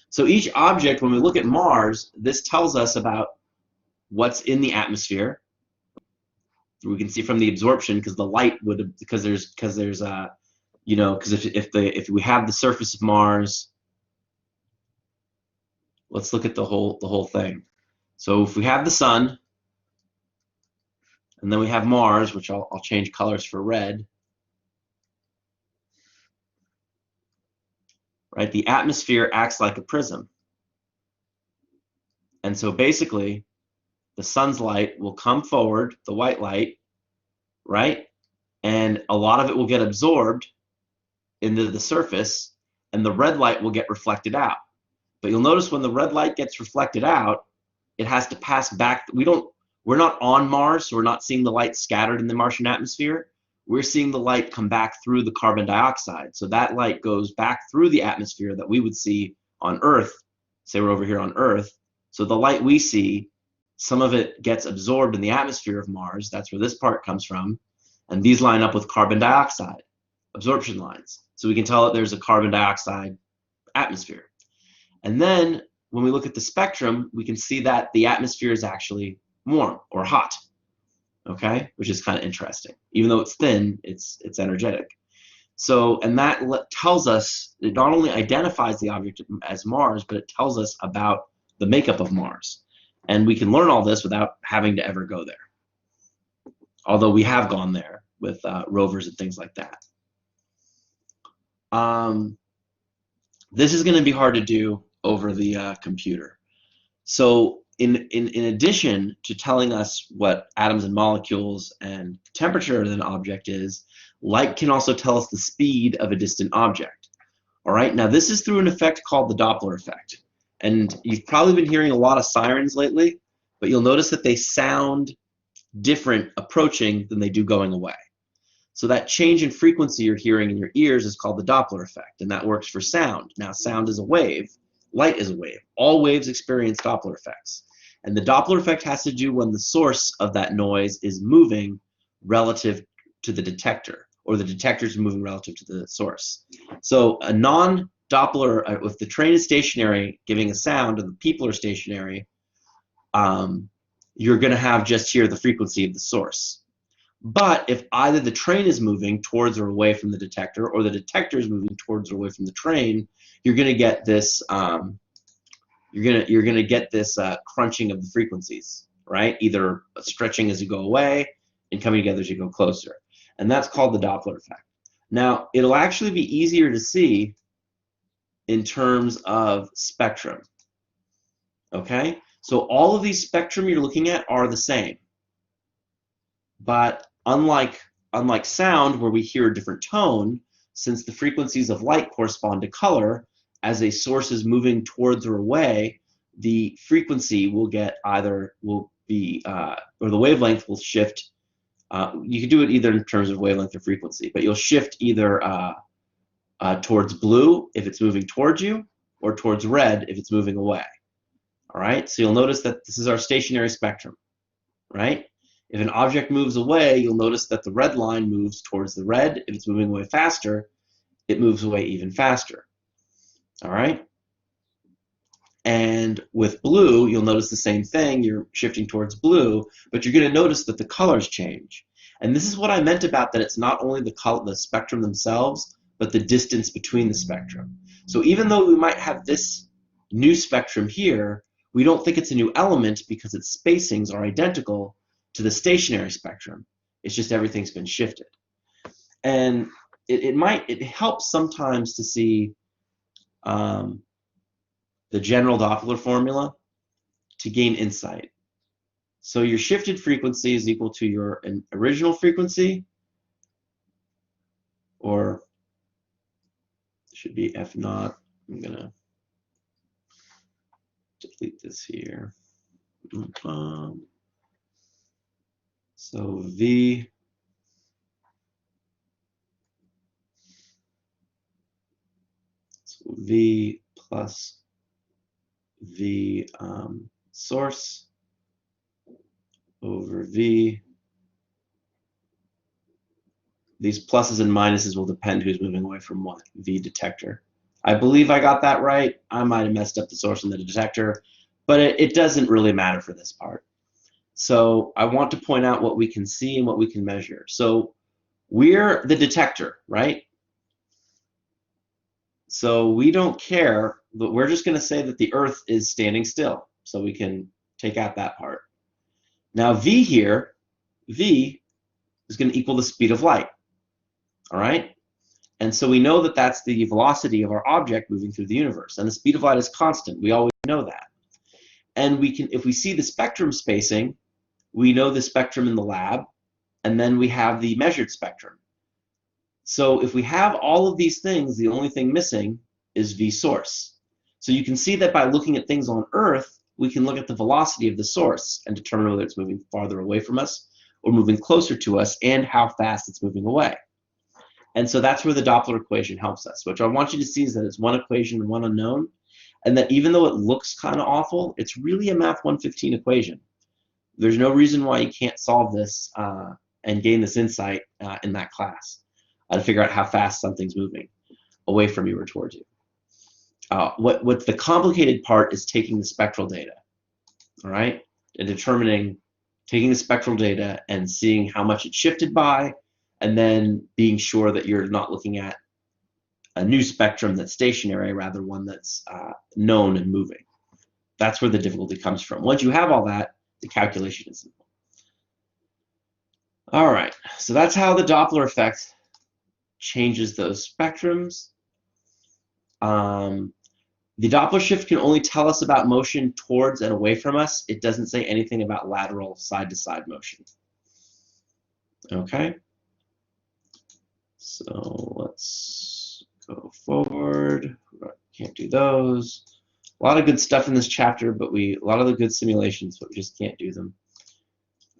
So each object, when we look at Mars, this tells us about what's in the atmosphere. We can see from the absorption, because the light would, because if we have the surface of Mars, let's look at the whole thing. So if we have the sun, and then we have Mars, which I'll change colors for red. Right, the atmosphere acts like a prism. And so basically, the sun's light will come forward, the white light, right? And a lot of it will get absorbed into the surface, and the red light will get reflected out. But you'll notice when the red light gets reflected out, it has to pass back. We're not on Mars, so we're not seeing the light scattered in the Martian atmosphere. we're seeing the light come back through the carbon dioxide. So that light goes back through the atmosphere that we would see on Earth. Say we're over here on Earth. So the light we see, some of it gets absorbed in the atmosphere of Mars. That's where this part comes from. And these line up with carbon dioxide absorption lines. So we can tell that there's a carbon dioxide atmosphere. And then when we look at the spectrum, we can see that the atmosphere is actually warm or hot, okay, which is kind of interesting. Even though it's thin, it's energetic. So, and that tells us, it not only identifies the object as Mars, but it tells us about the makeup of Mars. And we can learn all this without having to ever go there. Although we have gone there with rovers and things like that. This is going to be hard to do over the computer. So in addition to telling us what atoms and molecules and temperature of an object is, light can also tell us the speed of a distant object. All right, now this is through an effect called the Doppler effect. And you've probably been hearing a lot of sirens lately, but you'll notice that they sound different approaching than they do going away. So that change in frequency you're hearing in your ears is called the Doppler effect, and that works for sound. Now, sound is a wave, light is a wave. All waves experience Doppler effects. And the Doppler effect has to do when the source of that noise is moving relative to the detector, or the detector is moving relative to the source. So a non-Doppler, if the train is stationary giving a sound and the people are stationary, you're going to have just here the frequency of the source. But if either the train is moving towards or away from the detector, or the detector is moving towards or away from the train, you're going to get this. You're going to get this crunching of the frequencies, right? Either stretching as you go away and coming together as you go closer, and that's called the Doppler effect. Now, it'll actually be easier to see in terms of spectrum. Okay, so all of these spectrum you're looking at are the same, but unlike sound, where we hear a different tone, since the frequencies of light correspond to color, as a source is moving towards or away, the frequency will get or the wavelength will shift. You can do it either in terms of wavelength or frequency, but you'll shift either towards blue if it's moving towards you, or towards red if it's moving away. All right, so you'll notice that this is our stationary spectrum, right? If an object moves away, you'll notice that the red line moves towards the red. If it's moving away faster, it moves away even faster. All right? And with blue, you'll notice the same thing. You're shifting towards blue, but you're going to notice that the colors change. And this is what I meant about that it's not only the spectrum themselves, but the distance between the spectrum. So even though we might have this new spectrum here, we don't think it's a new element because its spacings are identical to the stationary spectrum. It's just everything's been shifted. And it helps sometimes to see the general Doppler formula to gain insight. So your shifted frequency is equal to your original frequency, or it should be F naught. I'm gonna delete this here. So V plus V source over V. These pluses and minuses will depend who's moving away from what, V detector. I believe I got that right. I might have messed up the source and the detector, but it doesn't really matter for this part. So I want to point out what we can see and what we can measure. So we're the detector, right? So we don't care, but we're just going to say that the Earth is standing still. So we can take out that part. Now V here, V is going to equal the speed of light. All right? And so we know that that's the velocity of our object moving through the universe. And the speed of light is constant. We always know that. And we can, if we see the spectrum spacing, we know the spectrum in the lab, and then we have the measured spectrum. So if we have all of these things, the only thing missing is V source. So you can see that by looking at things on Earth, we can look at the velocity of the source and determine whether it's moving farther away from us or moving closer to us, and how fast it's moving away. And so that's where the Doppler equation helps us. What I want you to see is that it's one equation and one unknown, and that even though it looks kind of awful, it's really a Math 115 equation. There's no reason why you can't solve this and gain this insight in that class to figure out how fast something's moving away from you or towards you. What the complicated part is taking the spectral data, all right, and taking the spectral data and seeing how much it shifted by, and then being sure that you're not looking at a new spectrum that's stationary, rather one that's known and moving. That's where the difficulty comes from. Once you have all that, the calculation is simple. All right, so that's how the Doppler effect changes those spectrums. The Doppler shift can only tell us about motion towards and away from us. It doesn't say anything about lateral side-to-side motion. Okay, so let's go forward. Can't do those. A lot of good stuff in this chapter, but a lot of the good simulations, but we just can't do them.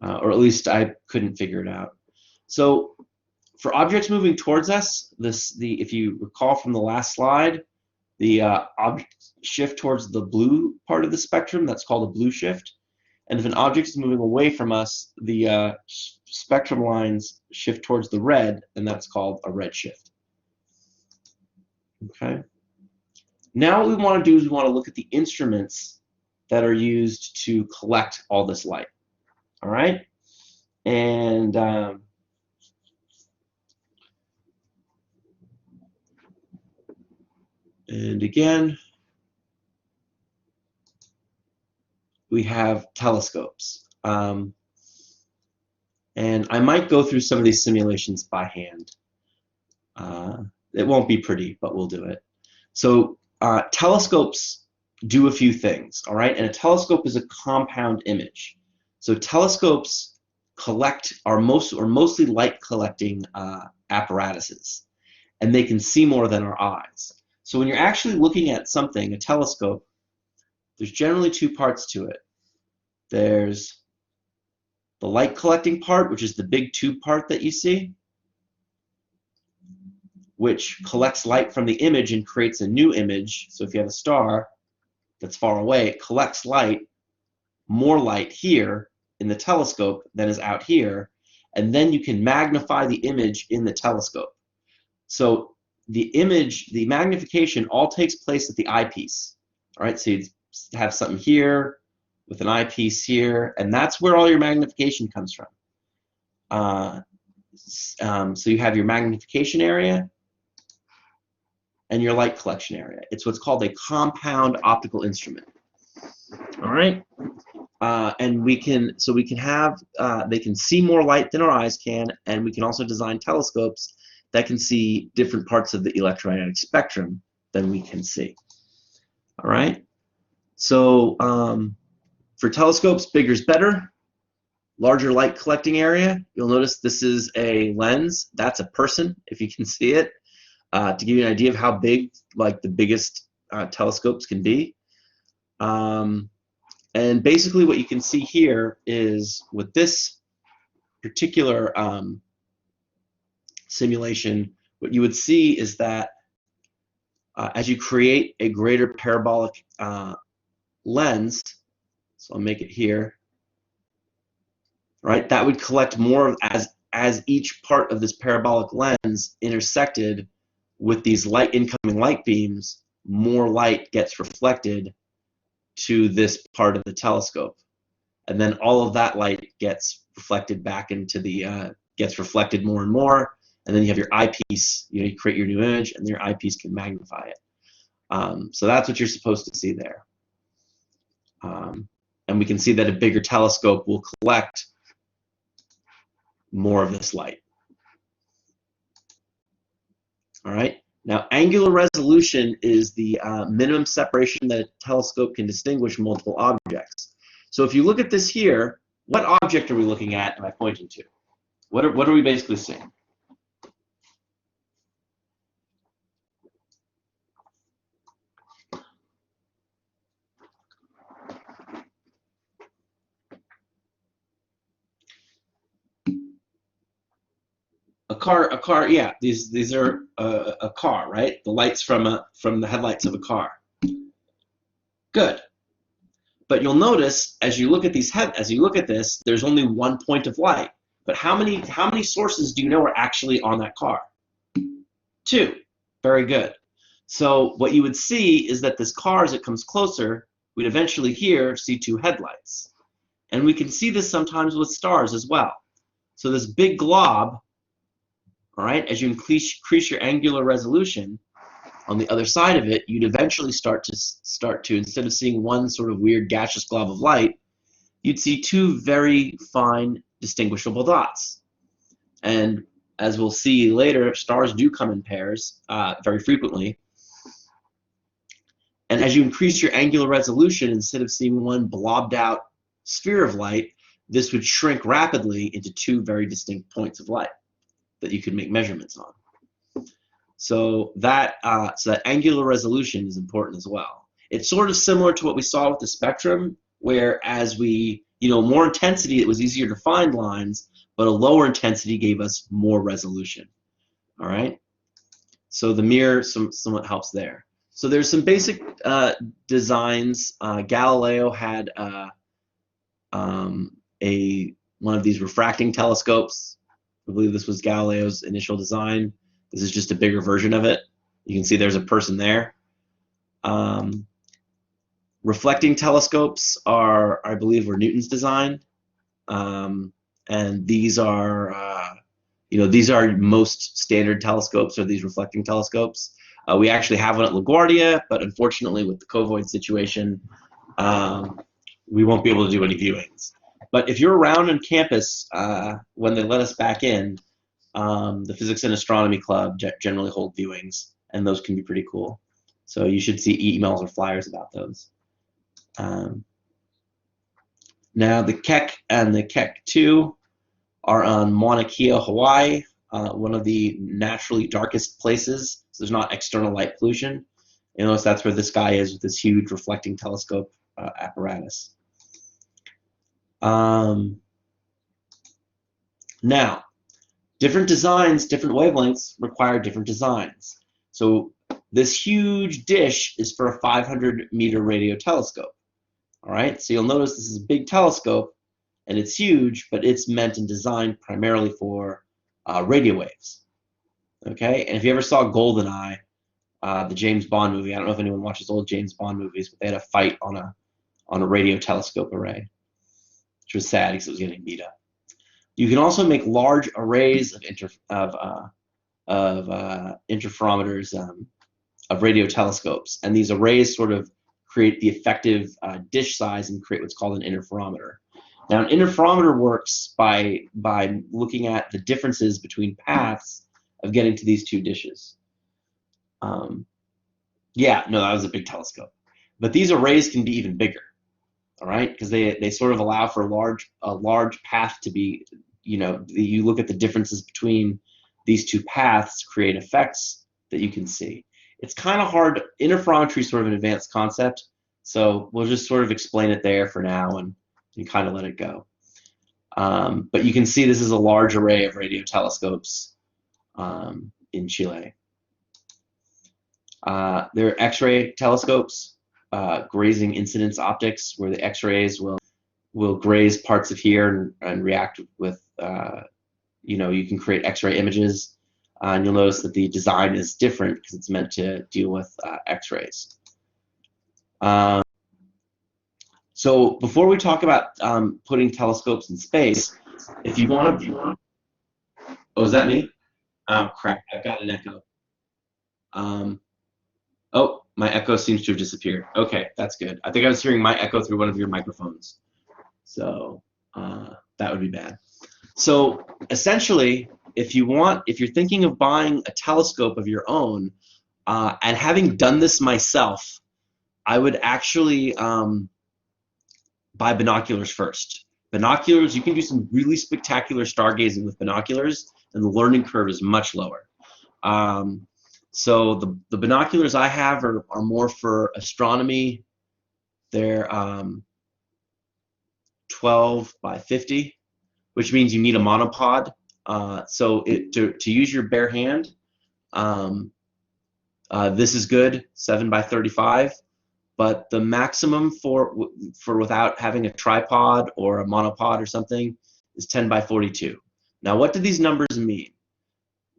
Or at least I couldn't figure it out. So for objects moving towards us, if you recall from the last slide, the objects shift towards the blue part of the spectrum. That's called a blue shift. And if an object is moving away from us, the spectrum lines shift towards the red, and that's called a red shift. Okay. Now what we want to do is we want to look at the instruments that are used to collect all this light. All right. And again, we have telescopes. And I might go through some of these simulations by hand. It won't be pretty, but we'll do it. So telescopes do a few things, all right? And a telescope is a compound image. So telescopes are mostly light collecting apparatuses, and they can see more than our eyes. So when you're actually looking at something, a telescope, there's generally two parts to it. There's the light collecting part, which is the big tube part that you see, which collects light from the image and creates a new image. So if you have a star that's far away, it collects more light here in the telescope than is out here, and then you can magnify the image in the telescope. So the magnification all takes place at the eyepiece. All right, so you have something here with an eyepiece here, and that's where all your magnification comes from. So you have your magnification area and your light collection area. It's what's called a compound optical instrument. All right, and they can see more light than our eyes can, and we can also design telescopes that can see different parts of the electromagnetic spectrum than we can see. All right, so for telescopes, bigger is better. Larger light collecting area. You'll notice this is a lens. That's a person, if you can see it. To give you an idea of how big, like the biggest telescopes can be. And basically what you can see here is with this particular simulation, what you would see is that as you create a greater parabolic lens, so I'll make it here, right? That would collect more as each part of this parabolic lens intersected with these incoming light beams, more light gets reflected to this part of the telescope. And then all of that light gets reflected back into gets reflected more and more. And then you have your eyepiece, you create your new image, and your eyepiece can magnify it. So that's what you're supposed to see there. And we can see that a bigger telescope will collect more of this light. All right. Now, angular resolution is the minimum separation that a telescope can distinguish multiple objects. So if you look at this here, what object are we looking at? Am I pointing to? What are we basically seeing? A car. Yeah, these are a car, right? The lights from the headlights of a car. Good. But you'll notice as you look at this, there's only one point of light. But how many sources do you know are actually on that car? Two. Very good. So what you would see is that this car, as it comes closer, we'd eventually see two headlights. And we can see this sometimes with stars as well. So this big glob, all right, as you increase your angular resolution, on the other side of it, you'd eventually start to instead of seeing one sort of weird gaseous glob of light, you'd see two very fine distinguishable dots. And as we'll see later, stars do come in pairs very frequently. And as you increase your angular resolution, instead of seeing one blobbed out sphere of light, this would shrink rapidly into two very distinct points of light that you could make measurements on. So that angular resolution is important as well. It's sort of similar to what we saw with the spectrum, where as more intensity, it was easier to find lines, but a lower intensity gave us more resolution. All right. So the mirror somewhat helps there. So there's some basic designs. Galileo had one of these refracting telescopes. I believe this was Galileo's initial design. This is just a bigger version of it. You can see there's a person there. Reflecting telescopes I believe, were Newton's design, and these are, these are most standard telescopes, are these reflecting telescopes. We actually have one at LaGuardia, but unfortunately, with the COVID situation, we won't be able to do any viewings. But if you're around on campus when they let us back in, the Physics and Astronomy Club generally hold viewings, and those can be pretty cool. So you should see emails or flyers about those. Now the Keck and the Keck 2 are on Mauna Kea, Hawaii, one of the naturally darkest places. So there's not external light pollution. You notice that's where this guy is with this huge reflecting telescope apparatus. Now, different designs, different wavelengths require different designs. So this huge dish is for a 500-meter radio telescope. All right, so you'll notice this is a big telescope, and it's huge, but it's meant and designed primarily for radio waves. Okay, and if you ever saw GoldenEye, the James Bond movie, I don't know if anyone watches old James Bond movies, but they had a fight on a radio telescope array, which was sad because it was getting beat up. You can also make large arrays of interferometers of radio telescopes, and these arrays sort of create the effective dish size and create what's called an interferometer. Now, an interferometer works by looking at the differences between paths of getting to these two dishes. Yeah, no, that was a big telescope. But these arrays can be even bigger, all right? Because they sort of allow for a large path to be, you look at the differences between these two paths, create effects that you can see. It's kind of hard. Interferometry is sort of an advanced concept, so we'll just sort of explain it there for now and kind of let it go. But you can see this is a large array of radio telescopes in Chile. There are X-ray telescopes, grazing incidence optics, where the X-rays will graze parts of here and react with, you can create X-ray images. And you'll notice that the design is different because it's meant to deal with X-rays. So before we talk about putting telescopes in space, if you want to... Oh, is that me? Oh, crap, I've got an echo. Oh, my echo seems to have disappeared. Okay, that's good. I think I was hearing my echo through one of your microphones. So that would be bad. So essentially, if you're thinking of buying a telescope of your own, and having done this myself, I would actually buy binoculars first. Binoculars, you can do some really spectacular stargazing with binoculars, and the learning curve is much lower. So the binoculars I have are more for astronomy. They're 12 by 50, which means you need a monopod. So to use your bare hand, this is good, 7 by 35. But the maximum for without having a tripod or a monopod or something is 10 by 42. Now, what do these numbers mean?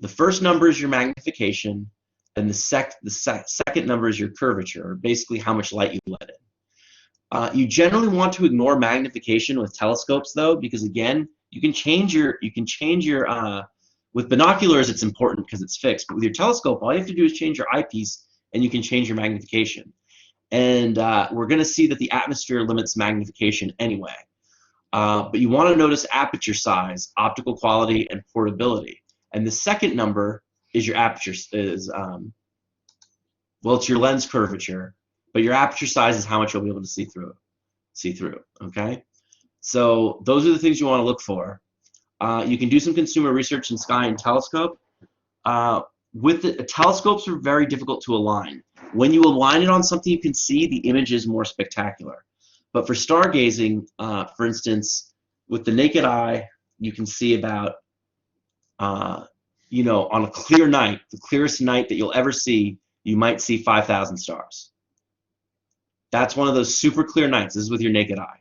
The first number is your magnification, and the second number is your curvature, or basically how much light you let in. You generally want to ignore magnification with telescopes, though, because again, you can change your with binoculars, it's important because it's fixed. But with your telescope, all you have to do is change your eyepiece, and you can change your magnification. And we're going to see that the atmosphere limits magnification anyway. But you want to notice aperture size, optical quality, and portability. And the second number is your aperture, well, it's your lens curvature, but your aperture size is how much you'll be able to see through. Okay? So those are the things you want to look for. You can do some consumer research in sky and telescope. Telescopes are very difficult to align. When you align it on something you can see, the image is more spectacular. But for stargazing, for instance, with the naked eye, you can see about, on a clear night, the clearest night that you'll ever see, you might see 5,000 stars. That's one of those super clear nights. This is with your naked eye.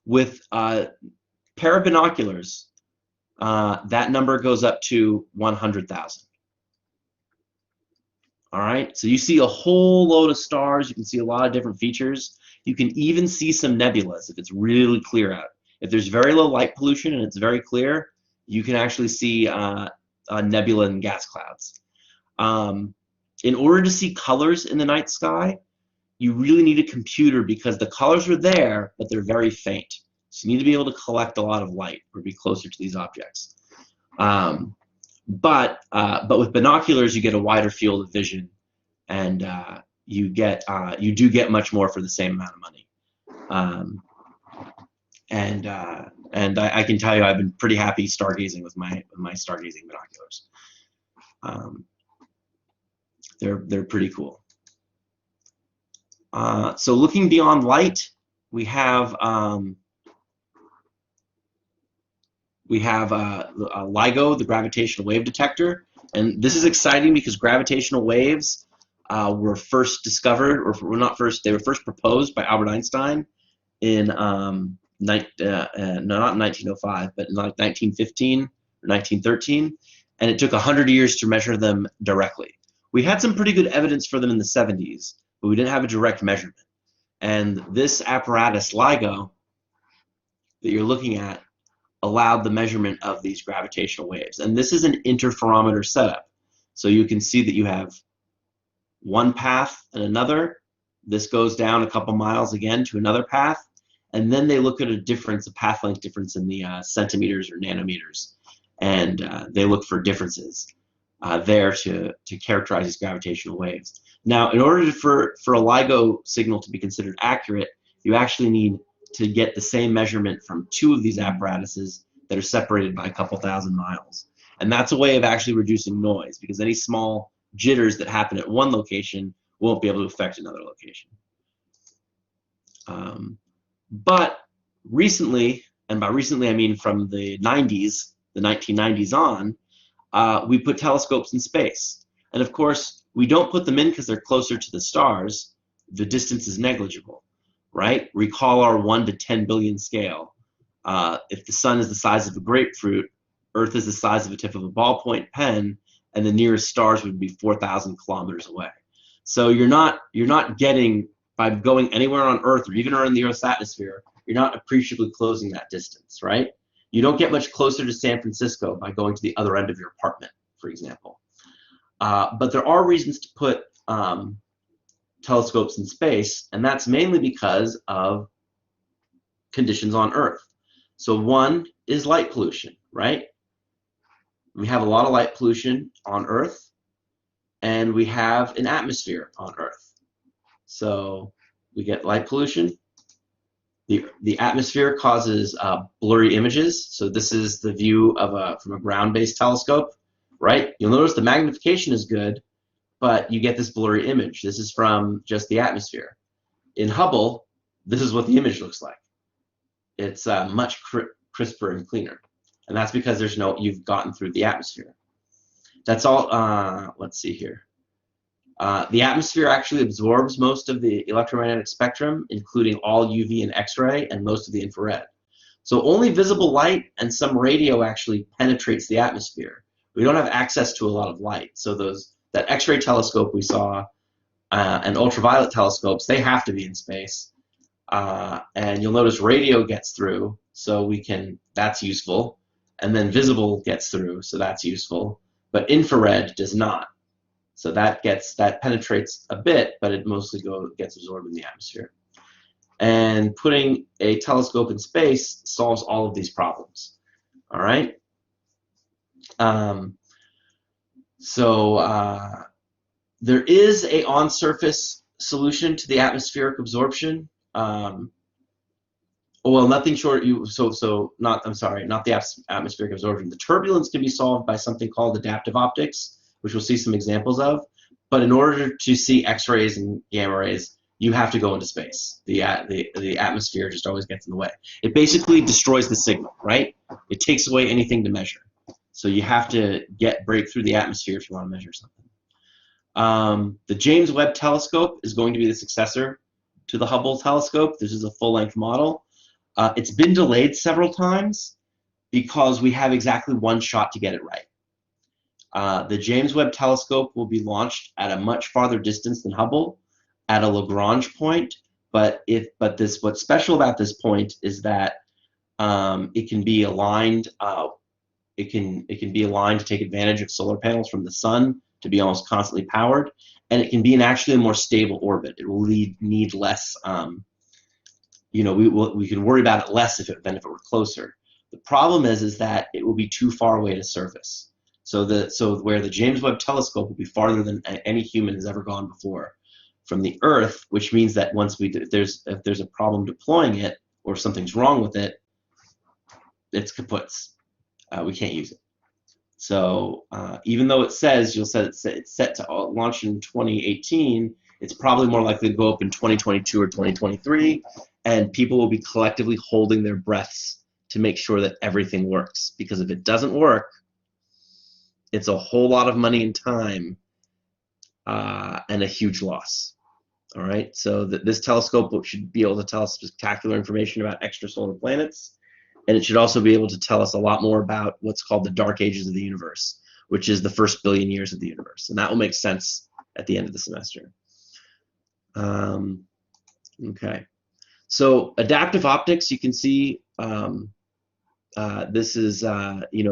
With pair of binoculars, that number goes up to 100,000. All right, so you see a whole load of stars. You can see a lot of different features. You can even see some nebulas if it's really clear out. If there's very low light pollution and it's very clear, you can actually see a nebula and gas clouds. In order to see colors in the night sky, you really need a computer because the colors are there, but they're very faint. So you need to be able to collect a lot of light or be closer to these objects. But with binoculars, you get a wider field of vision, and you do get much more for the same amount of money. And I can tell you, I've been pretty happy stargazing with my stargazing binoculars. They're pretty cool. So looking beyond light, we have LIGO, the gravitational wave detector, and this is exciting because gravitational waves were first discovered, or were not first, they were first proposed by Albert Einstein in not in 1905, but in like 1915 or 1913, and it took 100 years to measure them directly. We had some pretty good evidence for them in the 70s, but we didn't have a direct measurement. And this apparatus, LIGO, that you're looking at, allowed the measurement of these gravitational waves. And this is an interferometer setup. So you can see that you have one path and another. This goes down a couple miles again to another path. And then they look at a difference, a path length difference in the centimeters or nanometers. And they look for differences there to characterize these gravitational waves. Now, in order for a LIGO signal to be considered accurate, you actually need to get the same measurement from two of these apparatuses that are separated by a couple thousand miles. And that's a way of actually reducing noise, because any small jitters that happen at one location won't be able to affect another location. But recently, and by recently I mean from the 90s, the 1990s on, we put telescopes in space. And of course, we don't put them in because they're closer to the stars. The distance is negligible, right? Recall our 1 to 10 billion scale. If the sun is the size of a grapefruit, Earth is the size of a tip of a ballpoint pen, and the nearest stars would be 4,000 kilometers away. So you're not getting, by going anywhere on Earth or even around the Earth's atmosphere, you're not appreciably closing that distance, right? You don't get much closer to San Francisco by going to the other end of your apartment, for example. But there are reasons to put telescopes in space, and that's mainly because of conditions on Earth. So one is light pollution, right? We have a lot of light pollution on Earth, and we have an atmosphere on Earth. So we get light pollution. The atmosphere causes blurry images. So this is the view of from a ground-based telescope, right? You'll notice the magnification is good, but you get this blurry image. This is from just the atmosphere. In Hubble, this is what the image looks like. It's much crisper and cleaner. and that's because there's no, you've gotten through the atmosphere. That's all. Let's see here. The atmosphere actually absorbs most of the electromagnetic spectrum, including all UV and X-ray and most of the infrared. So only visible light and some radio actually penetrates the atmosphere. We don't have access to a lot of light. So that X-ray telescope we saw and ultraviolet telescopes, they have to be in space. And you'll notice radio gets through, so that's useful. And then visible gets through, so that's useful. But infrared does not. So that penetrates a bit, but it mostly gets absorbed in the atmosphere. And putting a telescope in space solves all of these problems. All right. There is a on-surface solution to the atmospheric absorption. Well, nothing short. I'm sorry, not the atmospheric absorption. The turbulence can be solved by something called adaptive optics, which we'll see some examples of. But in order to see X-rays and gamma rays, you have to go into space. The atmosphere just always gets in the way. It basically destroys the signal, right? It takes away anything to measure. So you have to break through the atmosphere if you want to measure something. The James Webb Telescope is going to be the successor to the Hubble telescope. This is a full-length model. It's been delayed several times because we have exactly one shot to get it right. The James Webb Telescope will be launched at a much farther distance than Hubble, at a Lagrange point. But what's special about this point is that it can be aligned. It can be aligned to take advantage of solar panels from the sun to be almost constantly powered, and it can be in actually a more stable orbit. It will need less. We can worry about it less than if it were closer. The problem is that it will be too far away to surface. So where the James Webb Telescope will be farther than any human has ever gone before from the Earth, which means that if there's a problem deploying it or something's wrong with it, it's kaputs. We can't use it. So even though it says it's set to launch in 2018, it's probably more likely to go up in 2022 or 2023, and people will be collectively holding their breaths to make sure that everything works. Because if it doesn't work, it's a whole lot of money and time and a huge loss. All right, so this telescope should be able to tell us spectacular information about extrasolar planets, and it should also be able to tell us a lot more about what's called the dark ages of the universe, which is the first billion years of the universe, and that will make sense at the end of the semester. Okay, so adaptive optics, you can see this is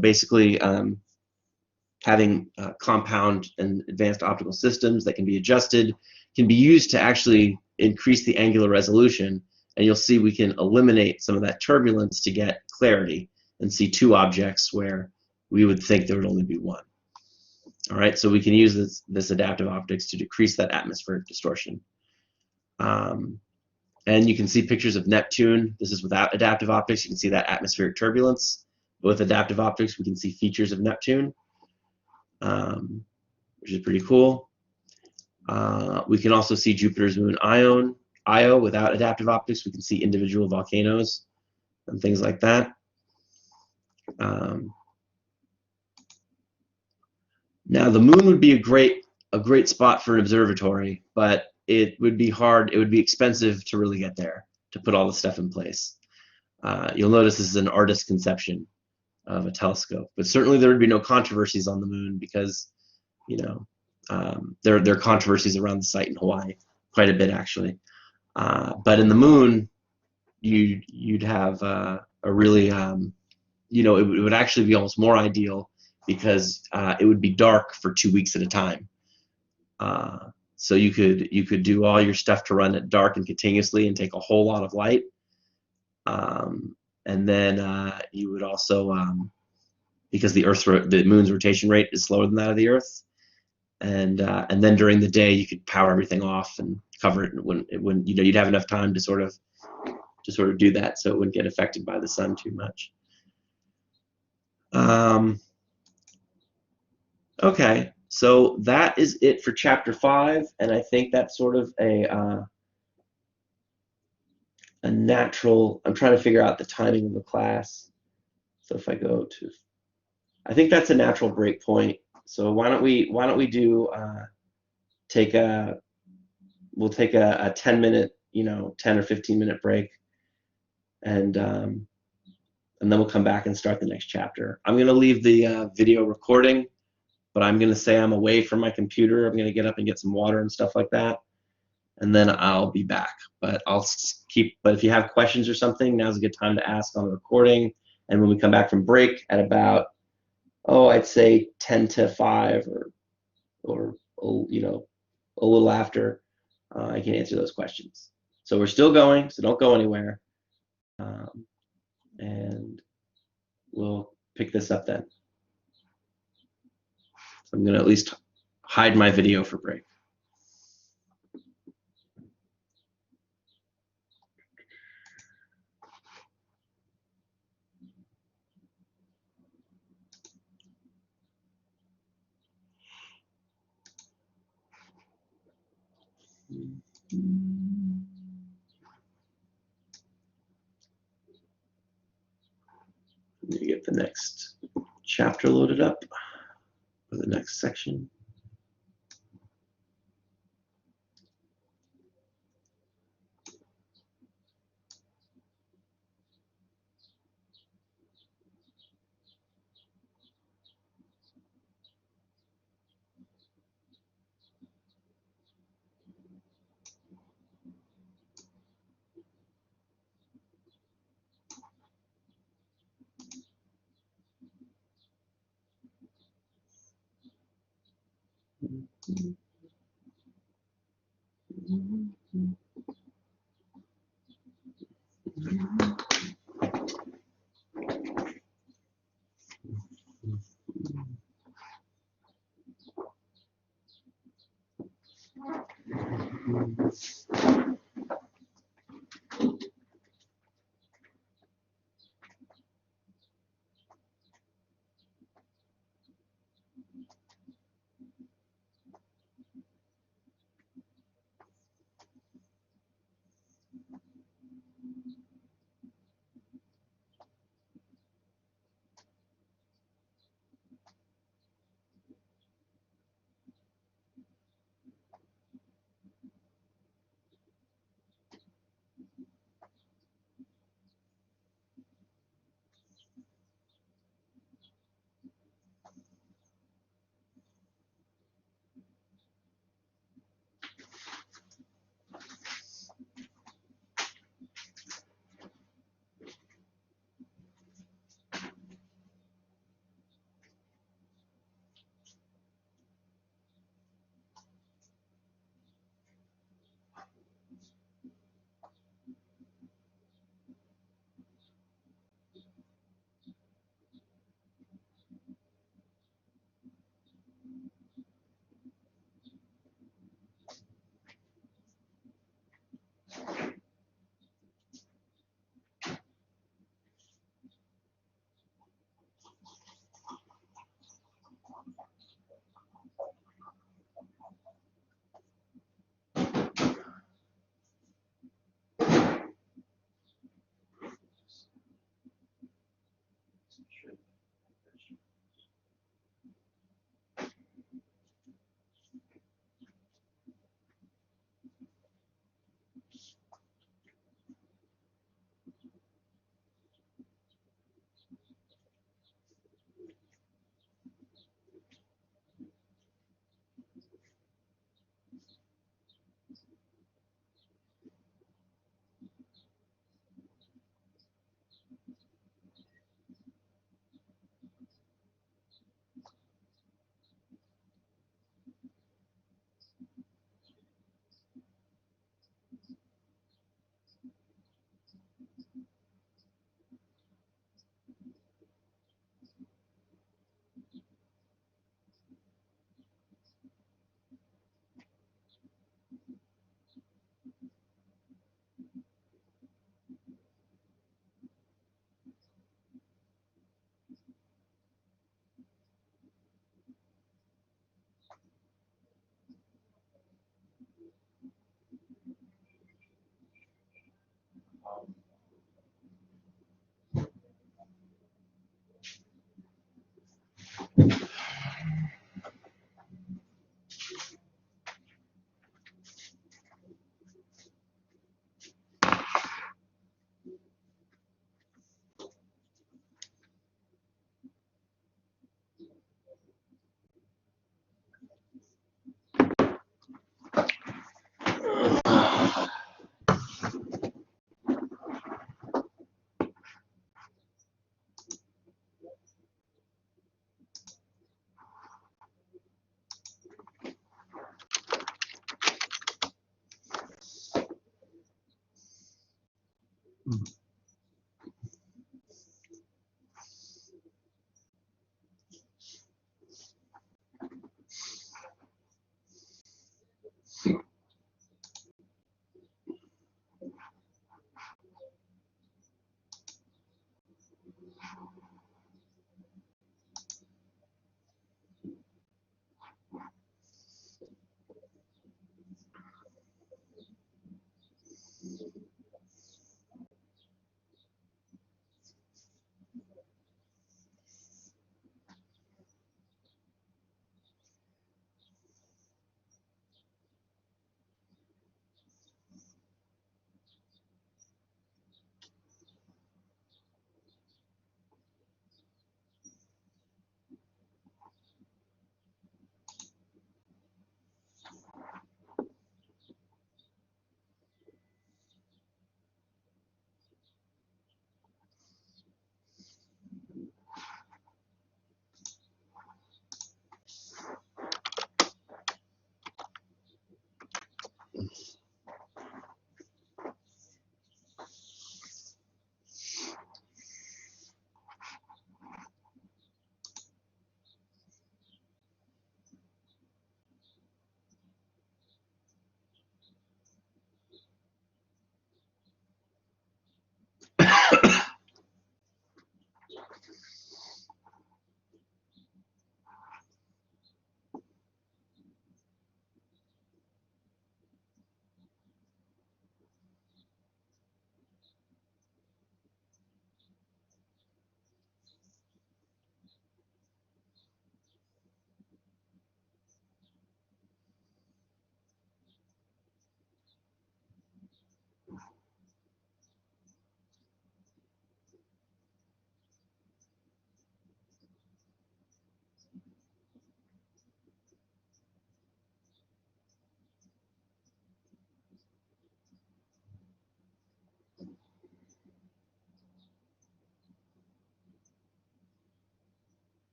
basically having compound and advanced optical systems that can be adjusted, can be used to actually increase the angular resolution, and you'll see we can eliminate some of that turbulence to get clarity and see two objects where we would think there would only be one. All right, so we can use this adaptive optics to decrease that atmospheric distortion. And you can see pictures of Neptune. This is without adaptive optics. You can see that atmospheric turbulence. With adaptive optics, we can see features of Neptune, which is pretty cool. We can also see Jupiter's moon Io without adaptive optics. We can see individual volcanoes and things like that. Now the moon would be a great spot for an observatory, but it would be hard. It would be expensive to really get there, to put all the stuff in place. You'll notice this is an artist's conception of a telescope, but certainly there would be no controversies on the moon because, there are controversies around the site in Hawaii, quite a bit actually. But in the moon, you'd have a really, it would actually be almost more ideal because it would be dark for 2 weeks at a time. So you could do all your stuff to run at dark and continuously and take a whole lot of light. And then you would also, because the moon's rotation rate is slower than that of the Earth, and then during the day you could power everything off and cover it when you'd have enough time to sort of do that, so it wouldn't get affected by the sun too much. Okay, so that is it for chapter 5, and I think that's sort of a natural. I'm trying to figure out the timing of the class. So if I go to, I think that's a natural break point. So why don't we do we'll take a 10-minute, 10 or 15-minute break, and then we'll come back and start the next chapter. I'm going to leave the video recording, but I'm going to say I'm away from my computer. I'm going to get up and get some water and stuff like that, and then I'll be back. But but if you have questions or something, now's a good time to ask on the recording. And when we come back from break at about, I'd say 10 to 5 or a little after, I can answer those questions. So we're still going, so don't go anywhere. And we'll pick this up then. So I'm going to at least hide my video for break. Let me get the next chapter loaded up for the next section.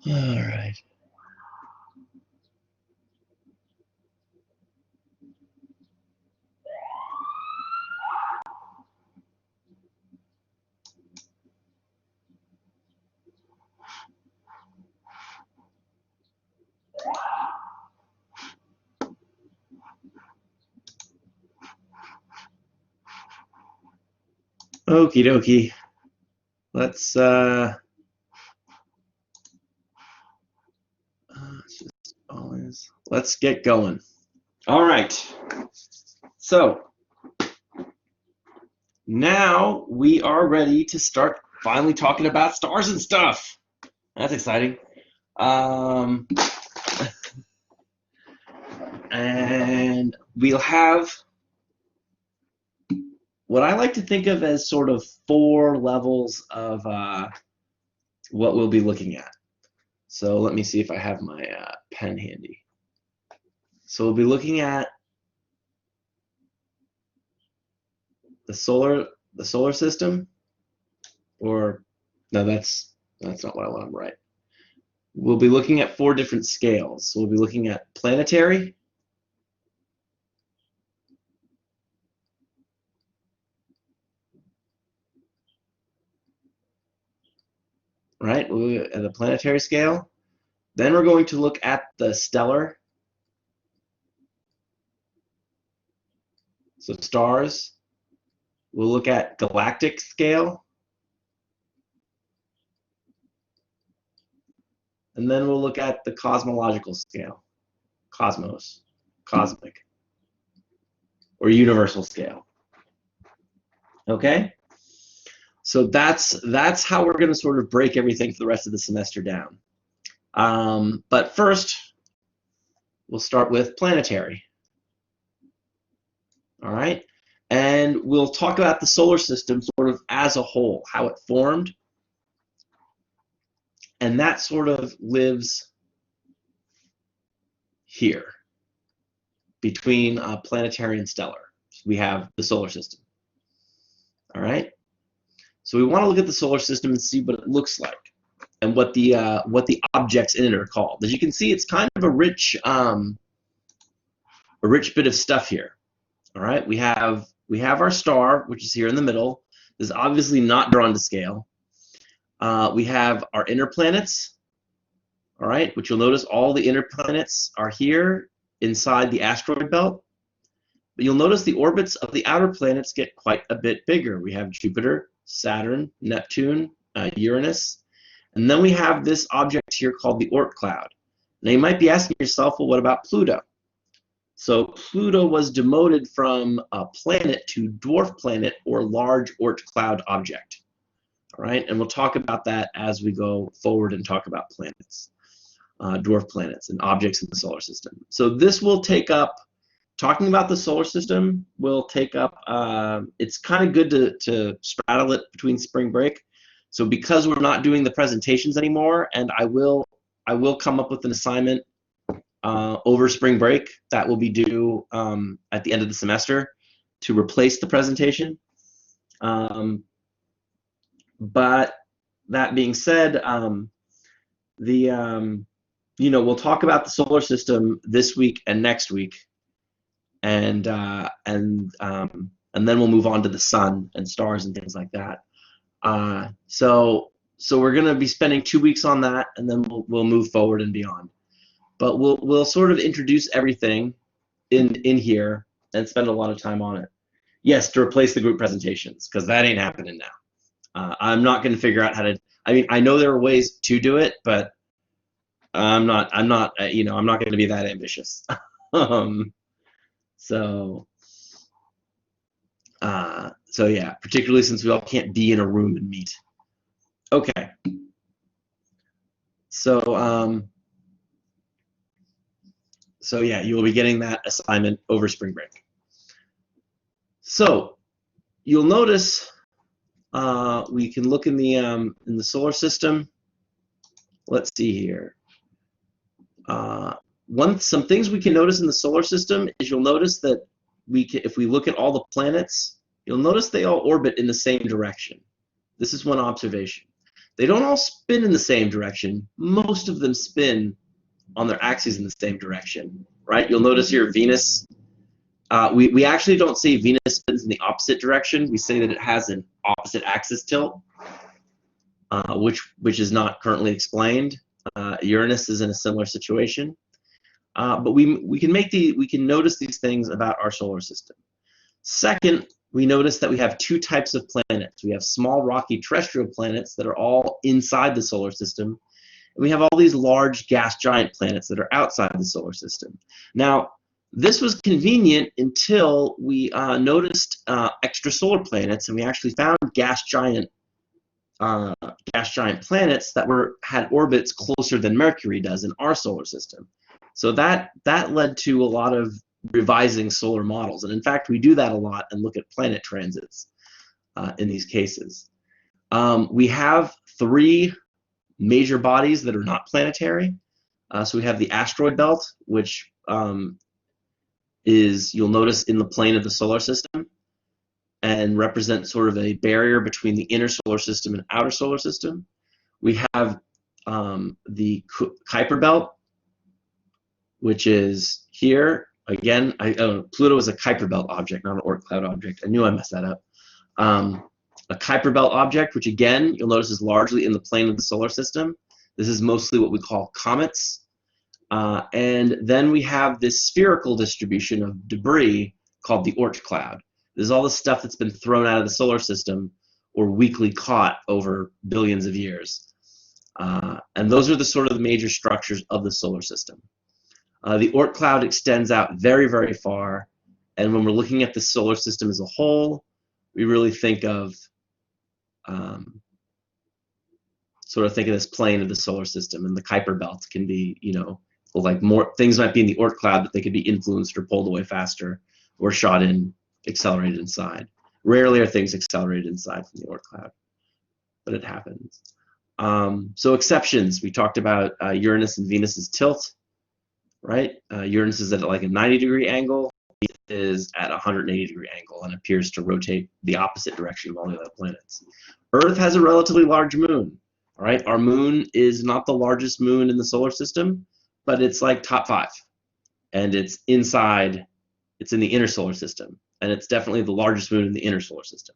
All right. Okie dokie. Let's let's get going. All right. So now we are ready to start finally talking about stars and stuff. That's exciting. And we'll have what I like to think of as sort of 4 levels of what we'll be looking at. So let me see if I have my pen handy. So we'll be looking at the solar system, or no, that's not what I want to write. We'll be looking at 4 different scales. So we'll be looking at planetary, right? We'll at the planetary scale. Then we're going to look at the stellar, so stars. We'll look at galactic scale. And then we'll look at the cosmological scale, cosmos, cosmic, or universal scale. Okay? So that's how we're going to sort of break everything for the rest of the semester down. But first, we'll start with planetary. All right? And we'll talk about the solar system sort of as a whole, how it formed. And that sort of lives here between planetary and stellar. We have the solar system. All right. So we want to look at the solar system and see what it looks like and what the objects in it are called. As you can see, it's kind of a rich bit of stuff here. All right. We have our star, which is here in the middle. This is obviously not drawn to scale. We have our inner planets. All right, which you'll notice all the inner planets are here inside the asteroid belt. But you'll notice the orbits of the outer planets get quite a bit bigger. We have Jupiter, Saturn, Neptune, Uranus, and then we have this object here called the Oort cloud. Now you might be asking yourself, well, what about Pluto? So Pluto was demoted from a planet to dwarf planet or large Oort cloud object. All right, and we'll talk about that as we go forward and talk about planets, dwarf planets and objects in the solar system. So this will take up, talking about the solar system will take up, it's kind of good to straddle it between spring break. So because we're not doing the presentations anymore, and I will come up with an assignment over spring break that will be due at the end of the semester to replace the presentation. But that being said, we'll talk about the solar system this week and next week, and then we'll move on to the sun and stars and things like that. So we're going to be spending 2 weeks on that, and then we'll move forward and beyond. But we'll sort of introduce everything in here and spend a lot of time on it. Yes, to replace the group presentations, because that ain't happening now. I'm not going to figure out how to. I mean, I know there are ways to do it, but I'm not going to be that ambitious. So yeah, particularly since we all can't be in a room and meet. Okay. So yeah, you will be getting that assignment over spring break. So you'll notice we can look in the solar system. Let's see here. Some things we can notice in the solar system is you'll notice that if we look at all the planets, you'll notice they all orbit in the same direction. This is one observation. They don't all spin in the same direction. Most of them spin on their axes in the same direction, right? You'll notice here Venus. We actually don't say Venus spins in the opposite direction. We say that it has an opposite axis tilt, which is not currently explained. Uranus is in a similar situation, but we can notice these things about our solar system. Second, we notice that we have two types of planets. We have small rocky terrestrial planets that are all inside the solar system, and we have all these large gas giant planets that are outside the solar system. Now, this was convenient until we noticed extrasolar planets, and we actually found gas giant planets that had orbits closer than Mercury does in our solar system. So that led to a lot of revising solar models, and in fact we do that a lot and look at planet transits in these cases. We have 3 major bodies that are not planetary. So we have the asteroid belt, which you'll notice in the plane of the solar system and represent sort of a barrier between the inner solar system and outer solar system. We have the Kuiper belt, which is here. Again, Pluto is a Kuiper belt object, not an Oort cloud object. I knew I messed that up. A Kuiper belt object, which again, you'll notice is largely in the plane of the solar system. This is mostly what we call comets. And then we have this spherical distribution of debris called the Oort cloud. This is all the stuff that's been thrown out of the solar system or weakly caught over billions of years. And those are the sort of the major structures of the solar system. The Oort cloud extends out very, very far. And when we're looking at the solar system as a whole, we really think of this plane of the solar system, and the Kuiper belt can be, like more things might be in the Oort cloud, but they could be influenced or pulled away faster or shot in, accelerated inside. Rarely are things accelerated inside from the Oort cloud, but it happens. So exceptions, we talked about Uranus and Venus's tilt. right? Uranus is at like a 90-degree angle, is at a 180-degree angle and appears to rotate the opposite direction of all the other planets. Earth has a relatively large moon. All right, our moon is not the largest moon in the solar system, but it's like top 5, and it's inside. It's in the inner solar system, and it's definitely the largest moon in the inner solar system.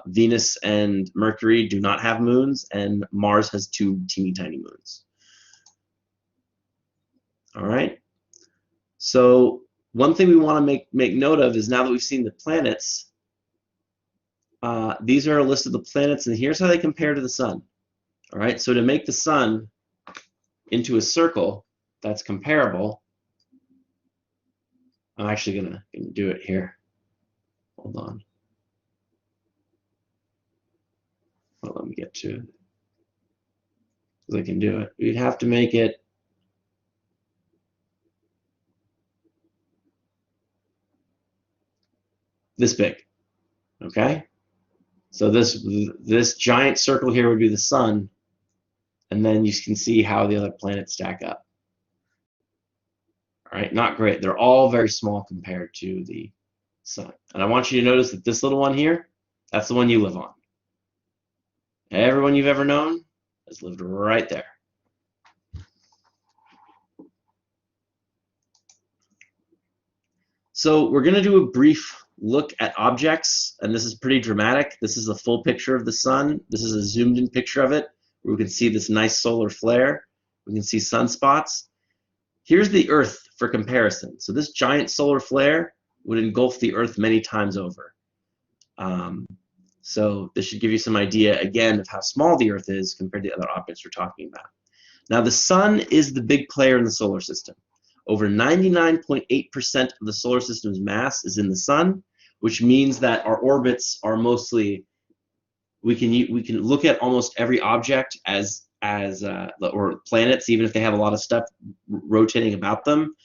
Venus and Mercury do not have moons, and Mars has 2 teeny tiny moons. All right. So one thing we want to make note of is now that we've seen the planets, these are a list of the planets, and here's how they compare to the sun. All right, so to make the sun into a circle that's comparable, I'm actually gonna do it here. Hold on. Well, let me get to it. I can do it. We'd have to make it this big. Okay. So this giant circle here would be the sun, and then you can see how the other planets stack up. All right, not great. They're all very small compared to the sun. And I want you to notice that this little one here, that's the one you live on. Everyone you've ever known has lived right there. So we're going to do a brief look at objects, and this is pretty dramatic. This is a full picture of the sun. This is a zoomed in picture of it, where we can see this nice solar flare. We can see sunspots. Here's the Earth for comparison. So this giant solar flare would engulf the Earth many times over. So this should give you some idea, again, of how small the Earth is compared to the other objects we're talking about. Now, the sun is the big player in the solar system. Over 99.8% of the solar system's mass is in the sun, which means that our orbits are mostly, we can look at almost every object or planets, even if they have a lot of stuff rotating about them,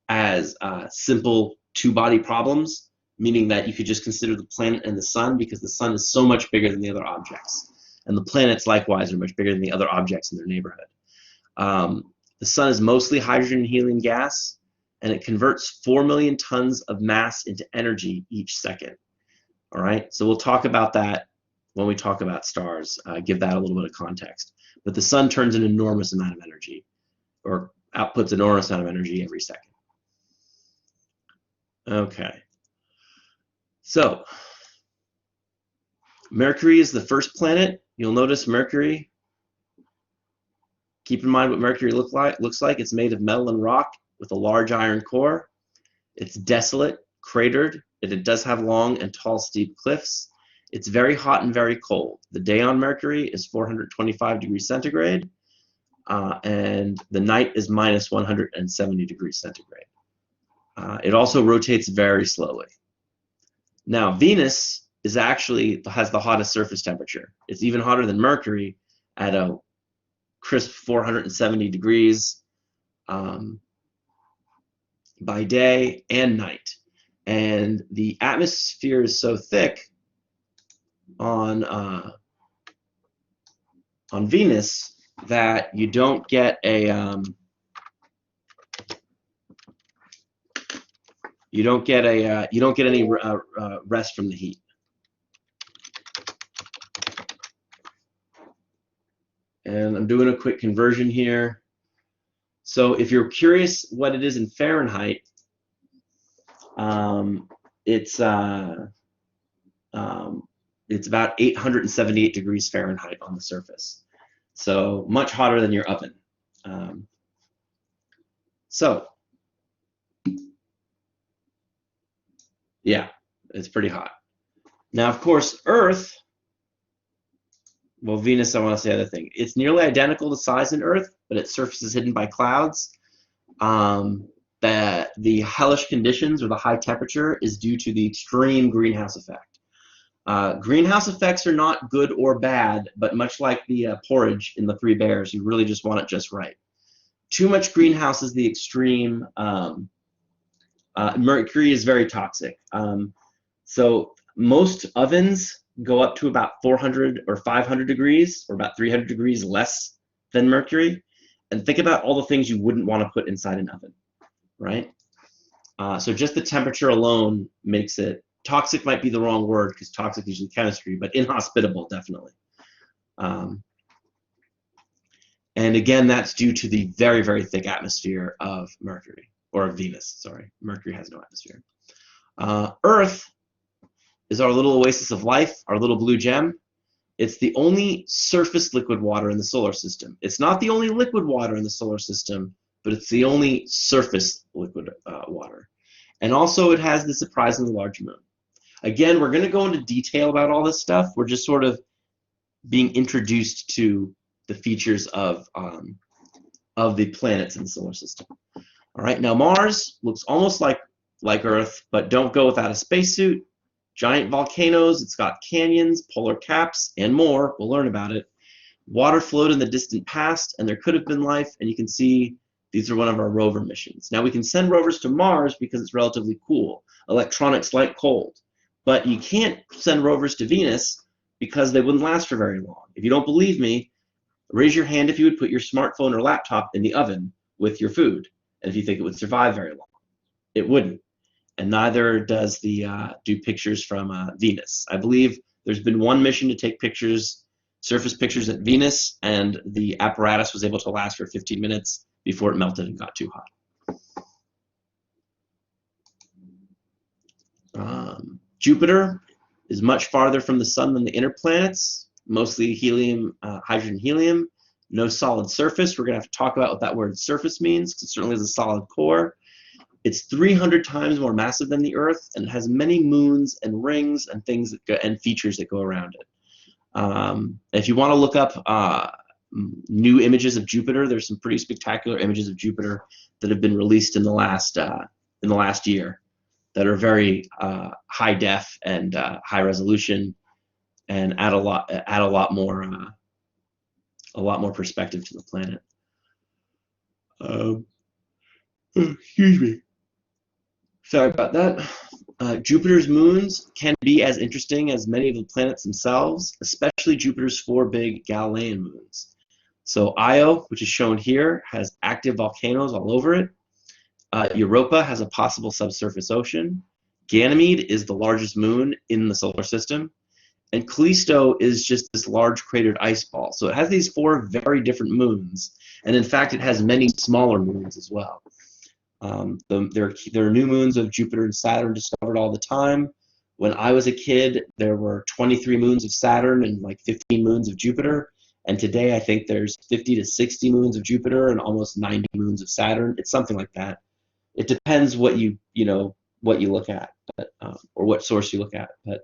as simple two-body problems, meaning that you could just consider the planet and the sun, because the sun is so much bigger than the other objects. And the planets, likewise, are much bigger than the other objects in their neighborhood. The sun is mostly hydrogen and helium gas, and it converts 4 million tons of mass into energy each second. All right, so we'll talk about that when we talk about stars, give that a little bit of context. But the sun turns an enormous amount of energy, or outputs an enormous amount of energy every second. Okay, so Mercury is the first planet. You'll notice Mercury. Keep in mind what Mercury looks like. It's made of metal and rock with a large iron core. It's desolate, cratered. It does have long and tall, steep cliffs. It's very hot and very cold. The day on Mercury is 425 degrees centigrade, and the night is minus 170 degrees centigrade. It also rotates very slowly. Now, Venus is actually has the hottest surface temperature. It's even hotter than Mercury at a crisp 470 degrees by day and night. And the atmosphere is so thick on Venus that you don't get a you don't get any rest from the heat. And I'm doing a quick conversion here. So if you're curious what it is in Fahrenheit, it's about 878 degrees Fahrenheit on the surface. So much hotter than your oven. So yeah, it's pretty hot. Now, of course, Earth, well, Venus, I want to say the other thing. It's nearly identical to size in Earth, but its surface is hidden by clouds. The hellish conditions, or the high temperature, is due to the extreme greenhouse effect. Greenhouse effects are not good or bad, but much like the porridge in the Three Bears, you really just want it just right. Too much greenhouse is the extreme. Mercury is very toxic. So most ovens go up to about 400 or 500 degrees, or about 300 degrees less than Mercury. And think about all the things you wouldn't want to put inside an oven, right? So just the temperature alone makes it, toxic might be the wrong word because toxic is usually chemistry, but inhospitable, definitely. And again, that's due to the very, very thick atmosphere of Mercury, or of Venus, sorry. Mercury has no atmosphere. Earth is our little oasis of life, our little blue gem. It's the only surface liquid water in the solar system. It's not the only liquid water in the solar system, but it's the only surface liquid water. And also it has the surprisingly large moon. Again, we're going to go into detail about all this stuff. We're just sort of being introduced to the features of the planets in the solar system. All right, now Mars looks almost like Earth, but don't go without a spacesuit. Giant volcanoes, it's got canyons, polar caps, and more. We'll learn about it. Water flowed in the distant past, and there could have been life, and you can see these are one of our rover missions. Now, we can send rovers to Mars because it's relatively cool. Electronics like cold. But you can't send rovers to Venus because they wouldn't last for very long. If you don't believe me, raise your hand if you would put your smartphone or laptop in the oven with your food, and if you think it would survive very long. It wouldn't. And neither does the do pictures from Venus. I believe there's been one mission to take pictures, surface pictures at Venus, and the apparatus was able to last for 15 minutes before it melted and got too hot. Jupiter is much farther from the sun than the inner planets, mostly helium, hydrogen, helium. No solid surface. We're going to have to talk about what that word surface means, because it certainly has a solid core. It's 300 times more massive than the Earth, and it has many moons and rings and things that go, and features that go around it. If you want to look up new images of Jupiter, there's some pretty spectacular images of Jupiter that have been released in the last year that are very high def and high resolution, and add a lot more perspective to the planet. Excuse me. Sorry about that. Jupiter's moons can be as interesting as many of the planets themselves, especially Jupiter's 4 big Galilean moons. So Io, which is shown here, has active volcanoes all over it. Europa has a possible subsurface ocean. Ganymede is the largest moon in the solar system. And Callisto is just this large cratered ice ball. So it has these 4 very different moons. And in fact, it has many smaller moons as well. There are new moons of Jupiter and Saturn discovered all the time. When I was a kid, there were 23 moons of Saturn and like 15 moons of Jupiter. And today, I think there's 50 to 60 moons of Jupiter and almost 90 moons of Saturn. It's something like that. It depends what you look at, but, or what source you look at. But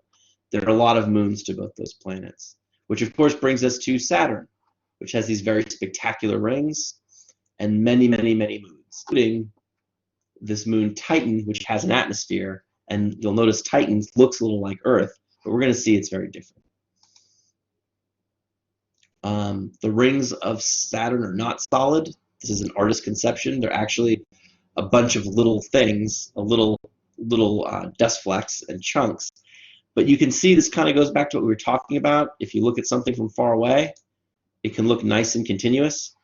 there are a lot of moons to both those planets, which of course brings us to Saturn, which has these very spectacular rings and many, many, many moons, including this moon Titan, which has an atmosphere. And you'll notice Titan looks a little like Earth, but we're going to see it's very different. The rings of Saturn are not solid. This is an artist's conception. They're actually a bunch of little things, little dust flecks and chunks. But you can see this kind of goes back to what we were talking about. If you look at something from far away, it can look nice and continuous.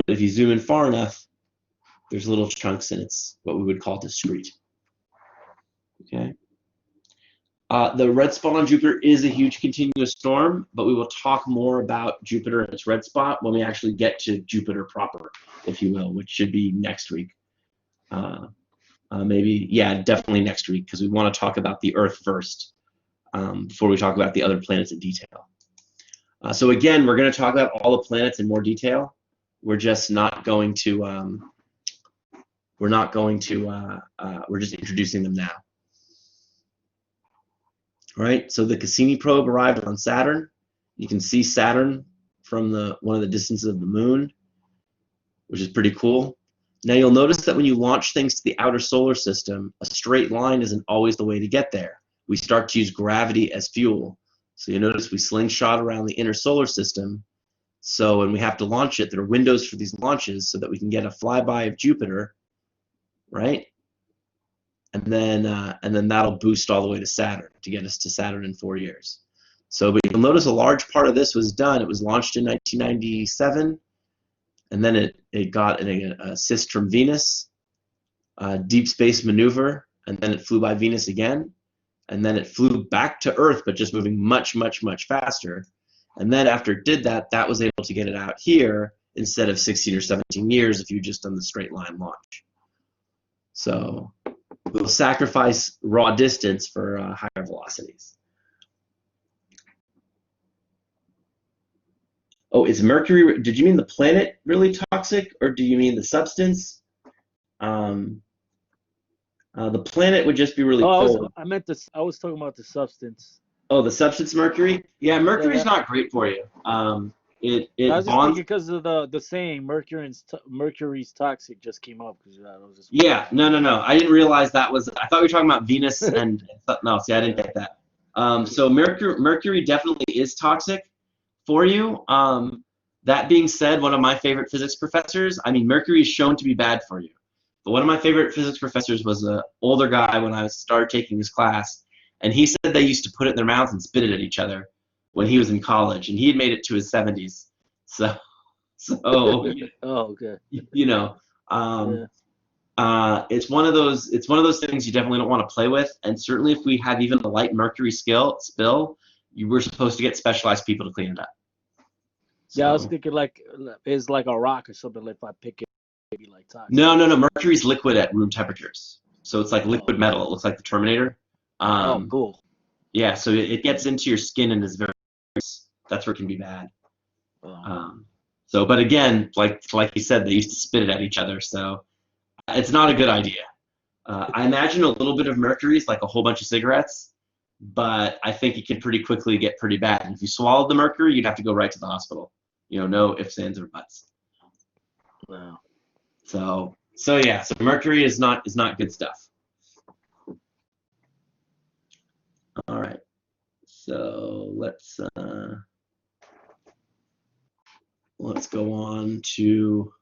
But if you zoom in far enough, there's little chunks and it's what we would call discrete. Okay. The red spot on Jupiter is a huge continuous storm, but we will talk more about Jupiter and its red spot when we actually get to Jupiter proper, if you will, which should be next week. Maybe, yeah, definitely next week, because we want to talk about the Earth first before we talk about the other planets in detail. So again, we're going to talk about all the planets in more detail. We're just not going to. We're just introducing them now. All right. So the Cassini probe arrived on Saturn. You can see Saturn from one of the distances of the moon, which is pretty cool. Now you'll notice that when you launch things to the outer solar system, a straight line isn't always the way to get there. We start to use gravity as fuel. So you notice we slingshot around the inner solar system. So when we have to launch it, there are windows for these launches so that we can get a flyby of Jupiter, right? And then that'll boost all the way to Saturn to get us to Saturn in 4 years. So, but you'll notice a large part of this was done. It was launched in 1997, and then it got a System Venus, deep space maneuver, and then it flew by Venus again, and then it flew back to Earth, but just moving much, much, much faster. And then after it did that, that was able to get it out here instead of 16 or 17 years if you just done the straight line launch. So we'll sacrifice raw distance for higher velocities. Oh, is Mercury, did you mean the planet really toxic, or do you mean the substance? The planet would just be really cold. I meant this. I was talking about the substance. Oh, the substance Mercury? Yeah, Mercury's Yeah, not great for you. I It was just bonds. thinking because of the saying Mercury's toxic just came up because I was just Yeah, no. I didn't realize that was. I thought we were talking about Venus and no. See, I didn't yeah. get that. So Mercury definitely is toxic for you. That being said, one of my favorite physics professors. I mean, Mercury is shown to be bad for you, but one of my favorite physics professors was an older guy when I started taking his class, and he said they used to put it in their mouths and spit it at each other when he was in college, and he had made it to his 70s. So Oh, okay. you know. Um, Yeah. it's one of those things you definitely don't want to play with, and certainly if we have even a light mercury spill, you were supposed to get specialized people to clean it up. Yeah, I was So thinking like it's like a rock or something. Like if I pick it, maybe like toxic. no, mercury's liquid at room temperatures, so it's like Oh, liquid metal. It looks like the Terminator. oh, cool. Yeah, so it gets into your skin and is very, that's where it can be bad. Oh. So but again, like you said, they used to spit it at each other, so it's not a good idea. I imagine a little bit of mercury is like a whole bunch of cigarettes, but I think it can pretty quickly get pretty bad. And if you swallowed the mercury, you'd have to go right to the hospital. No ifs, ands, or buts. Wow. So yeah, so mercury is not good stuff. All right, so let's go on to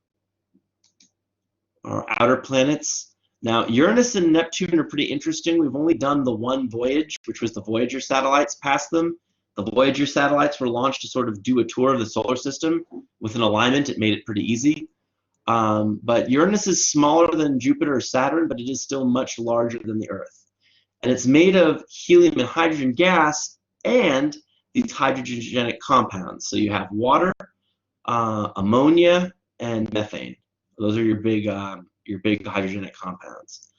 our outer planets. Now, Uranus and Neptune are pretty interesting. We've only done the one voyage, which was the Voyager satellites past them. The Voyager satellites were launched to sort of do a tour of the solar system. With an alignment, it made it pretty easy. But Uranus is smaller than Jupiter or Saturn, but it is still much larger than the Earth. And it's made of helium and hydrogen gas and these hydrogenic compounds. So you have water, ammonia, and methane. Those are your big hydrogenic compounds.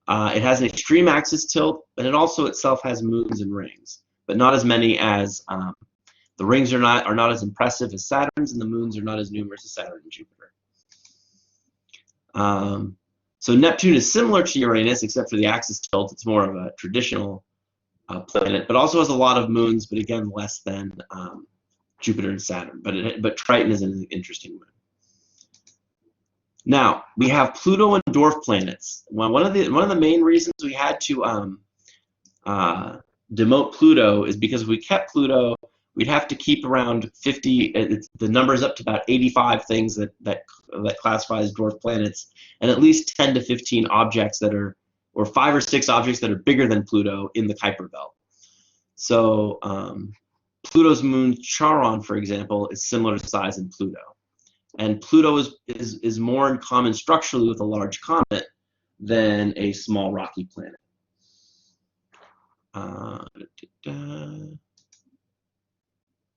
It has an extreme axis tilt, but it also itself has moons and rings, but not as many as the rings are not as impressive as Saturn's, and the moons are not as numerous as Saturn and Jupiter. So Neptune is similar to Uranus, except for the axis tilt. It's more of a traditional planet, but also has a lot of moons, but again less than Jupiter and Saturn. But Triton is an interesting moon. Now we have Pluto and dwarf planets. Well, one of the main reasons we had to demote Pluto is because if we kept Pluto, we'd have to keep around 50. The number's up to about 85 things that classify as dwarf planets, and at least 10 to 15 objects that are, or 5 or 6 objects that are bigger than Pluto in the Kuiper Belt. So Pluto's moon Charon, for example, is similar to size in Pluto. And Pluto is more in common structurally with a large comet than a small rocky planet.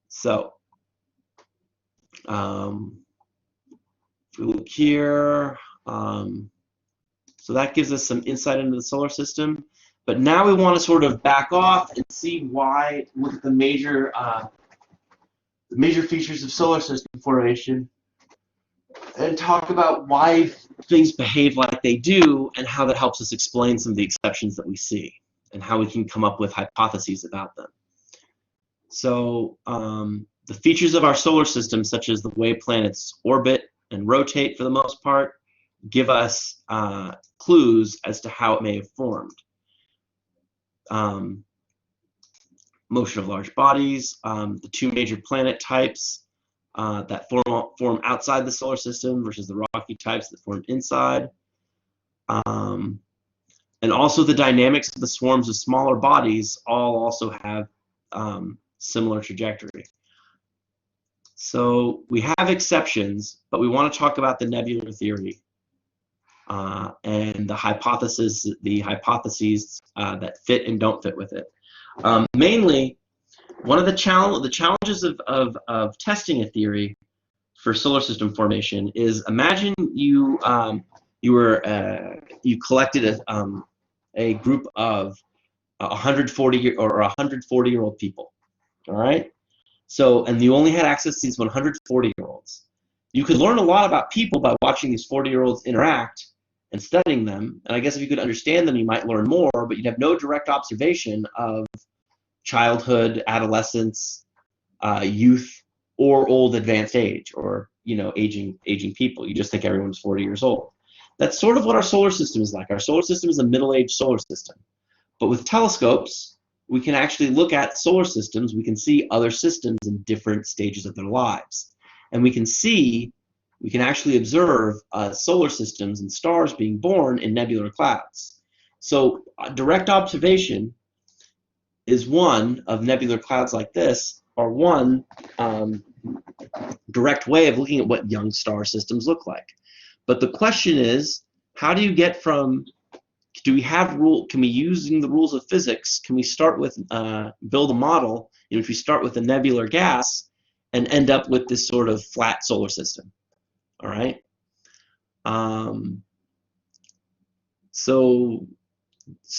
So if we look here, so that gives us some insight into the solar system. But now we want to sort of back off and see why, look at the major features of solar system formation, and talk about why things behave like they do and how that helps us explain some of the exceptions that we see and how we can come up with hypotheses about them. So the features of our solar system, such as the way planets orbit and rotate for the most part, give us clues as to how it may have formed. Motion of large bodies, the 2 major planet types that form outside the solar system versus the rocky types that form inside, and also the dynamics of the swarms of smaller bodies all also have similar trajectory. So we have exceptions, but we want to talk about the nebular theory and the hypotheses that fit and don't fit with it. Mainly, one of the challenges of testing a theory for solar system formation is, imagine you collected a group of 140-year-old people, all right? So, and you only had access to these 140-year-olds. You could learn a lot about people by watching these 40-year-olds interact and studying them. And I guess if you could understand them, you might learn more, but you'd have no direct observation of childhood, adolescence, youth, or old advanced age, or aging people. You just think everyone's 40 years old. That's sort of what our solar system is like. Our solar system is a middle-aged solar system. But with telescopes, we can actually look at solar systems. We can see other systems in different stages of their lives. And we can actually observe solar systems and stars being born in nebular clouds. So direct observation is one of nebular clouds like this, or one direct way of looking at what young star systems look like. But the question is, how do you get from, can we, using the rules of physics, can we start with, build a model in which we start with a nebular gas and end up with this sort of flat solar system, all right? So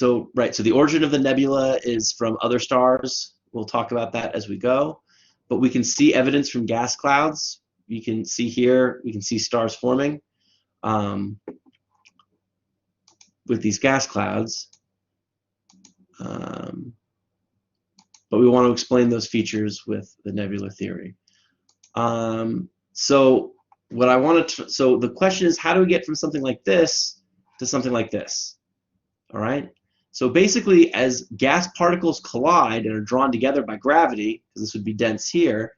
the origin of the nebula is from other stars. We'll talk about that as we go. But we can see evidence from gas clouds. You can see here, we can see stars forming with these gas clouds. But we want to explain those features with the nebular theory. So the question is, how do we get from something like this to something like this? All right. So basically, as gas particles collide and are drawn together by gravity, because this would be dense here,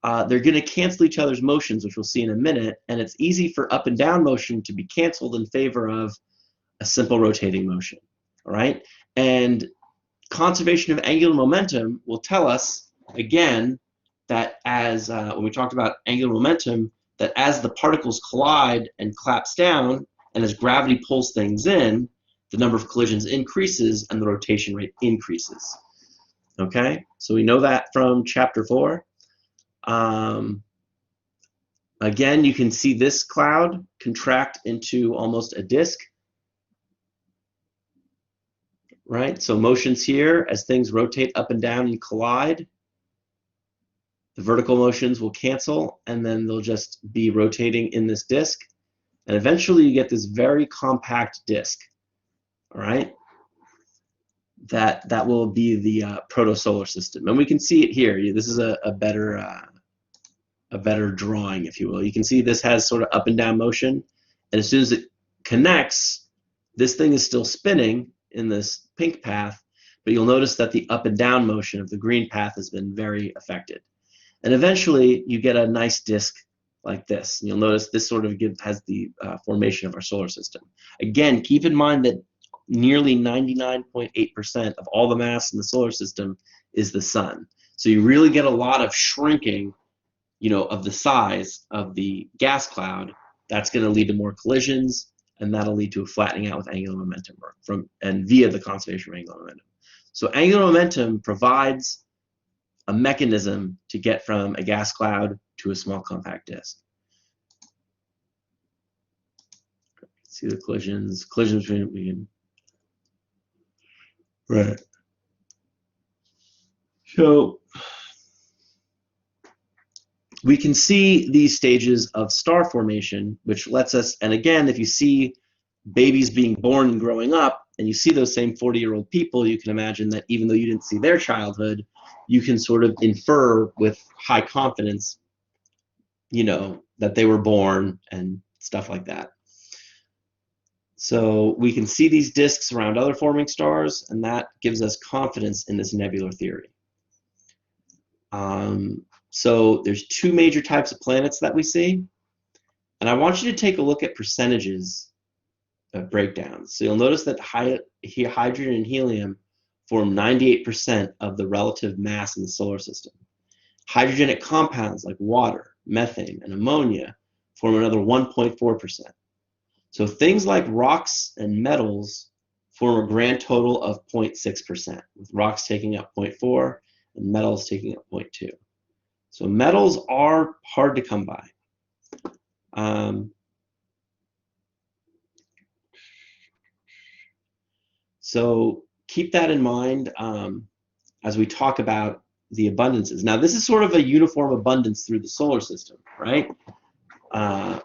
they're going to cancel each other's motions, which we'll see in a minute. And it's easy for up and down motion to be canceled in favor of a simple rotating motion. All right. And conservation of angular momentum will tell us, again, that as when we talked about angular momentum, that as the particles collide and collapse down, and as gravity pulls things in, the number of collisions increases and the rotation rate increases. Okay, so we know that from chapter 4. Again, you can see this cloud contract into almost a disk. Right, so motions here as things rotate up and down and collide. The vertical motions will cancel, and then they'll just be rotating in this disk. And eventually you get this very compact disk. All right, that will be the proto-solar system, and we can see it here. This is a better drawing, if you will. You can see this has sort of up and down motion, and as soon as it connects, this thing is still spinning in this pink path, but you'll notice that the up and down motion of the green path has been very affected, and eventually you get a nice disk like this. And you'll notice this sort of has the formation of our solar system. Again, keep in mind that nearly 99.8% of all the mass in the solar system is the sun. So you really get a lot of shrinking, of the size of the gas cloud. That's going to lead to more collisions, and that'll lead to a flattening out with angular momentum via the conservation of angular momentum. So angular momentum provides a mechanism to get from a gas cloud to a small compact disk. See the collisions between. Right. So we can see these stages of star formation, which lets us, and again, if you see babies being born and growing up, and you see those same 40-year-old people, you can imagine that even though you didn't see their childhood, you can sort of infer with high confidence, that they were born and stuff like that. So we can see these disks around other forming stars, and that gives us confidence in this nebular theory. So there's two major types of planets that we see, and I want you to take a look at percentages of breakdowns. So you'll notice that hydrogen and helium form 98% of the relative mass in the solar system. Hydrogenic compounds like water, methane, and ammonia form another 1.4%. So things like rocks and metals form a grand total of 0.6%, with rocks taking up 0.4 and metals taking up 0.2. So metals are hard to come by. So keep that in mind as we talk about the abundances. Now, this is sort of a uniform abundance through the solar system, right?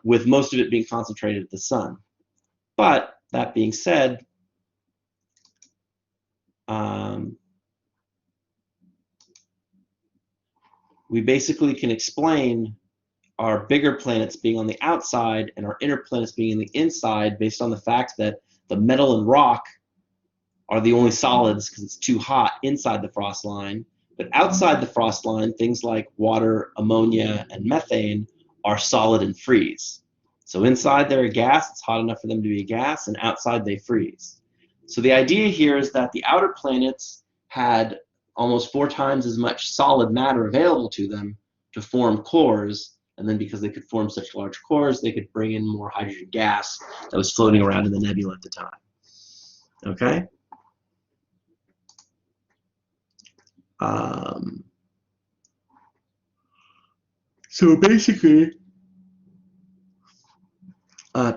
With most of it being concentrated at the sun. But that being said, we basically can explain our bigger planets being on the outside and our inner planets being in the inside based on the fact that the metal and rock are the only solids because it's too hot inside the frost line. But outside the frost line, things like water, ammonia, and methane are solid and freeze. So inside they're a gas, it's hot enough for them to be a gas, and outside they freeze. So the idea here is that the outer planets had almost 4 times as much solid matter available to them to form cores, and then because they could form such large cores, they could bring in more hydrogen gas that was floating around in the nebula at the time. Okay? So basically,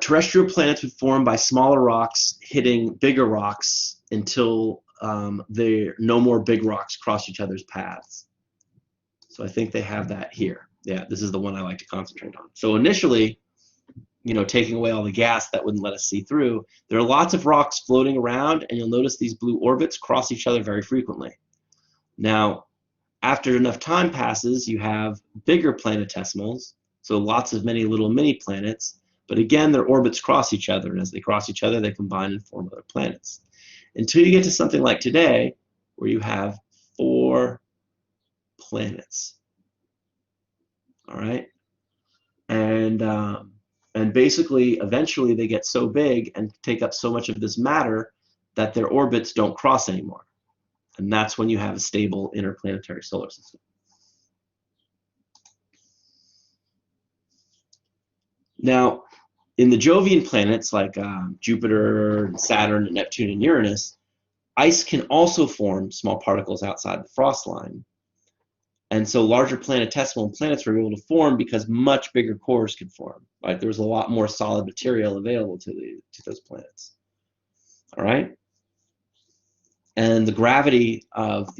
terrestrial planets would form by smaller rocks hitting bigger rocks until no more big rocks cross each other's paths. So I think they have that here. Yeah, this is the one I like to concentrate on. So initially, you know, taking away all the gas that wouldn't let us see through, there are lots of rocks floating around, and you'll notice these blue orbits cross each other very frequently. Now, after enough time passes, you have bigger planetesimals, so lots of many little mini planets, but again, their orbits cross each other, and as they cross each other, they combine and form other planets. Until you get to something like today, where you have 4 planets. All right? And basically, eventually, they get so big and take up so much of this matter that their orbits don't cross anymore. And that's when you have a stable interplanetary solar system. Now, in the Jovian planets like Jupiter, Saturn, Neptune, and Uranus, ice can also form small particles outside the frost line. And so larger planetesimal planets were able to form because much bigger cores could form. Right? There was a lot more solid material available to those planets. All right? And the gravity of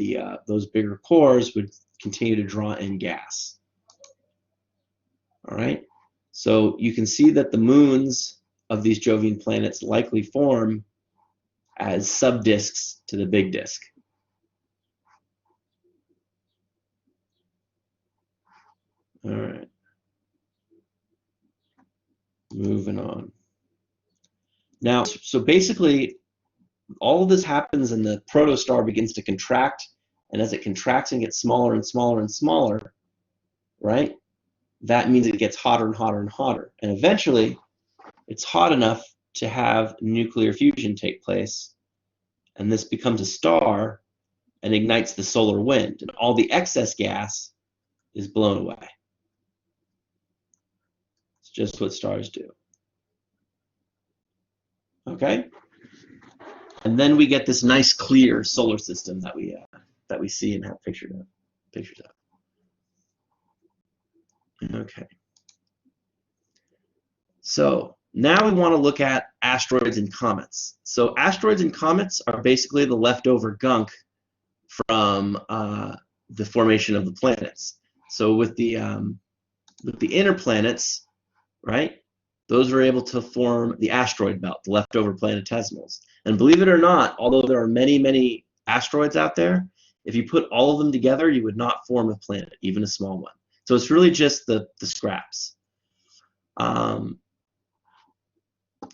those bigger cores would continue to draw in gas. All right? So you can see that the moons of these Jovian planets likely form as subdisks to the big disk. All right. Moving on. Now, so basically, all of this happens and the protostar begins to contract, and as it contracts and gets smaller and smaller and smaller, right, that means it gets hotter and hotter and hotter. And eventually, it's hot enough to have nuclear fusion take place, and this becomes a star and ignites the solar wind, and all the excess gas is blown away. It's just what stars do. Okay? And then we get this nice clear solar system that we see and have pictures of. Okay. So now we want to look at asteroids and comets. So asteroids and comets are basically the leftover gunk from the formation of the planets. So with the inner planets, right? Those were able to form the asteroid belt, the leftover planetesimals. And believe it or not, although there are many, many asteroids out there, if you put all of them together, you would not form a planet, even a small one. So it's really just the scraps. In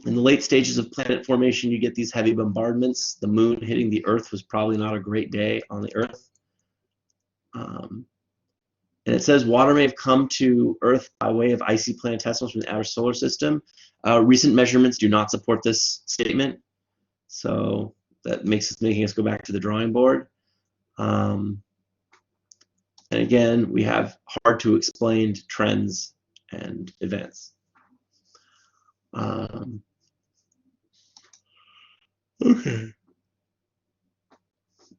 the late stages of planet formation, you get these heavy bombardments. The moon hitting the Earth was probably not a great day on the Earth. And it says water may have come to Earth by way of icy planetesimals from the outer solar system. Recent measurements do not support this statement, so that making us go back to the drawing board. And again, we have hard to explain trends and events. Okay.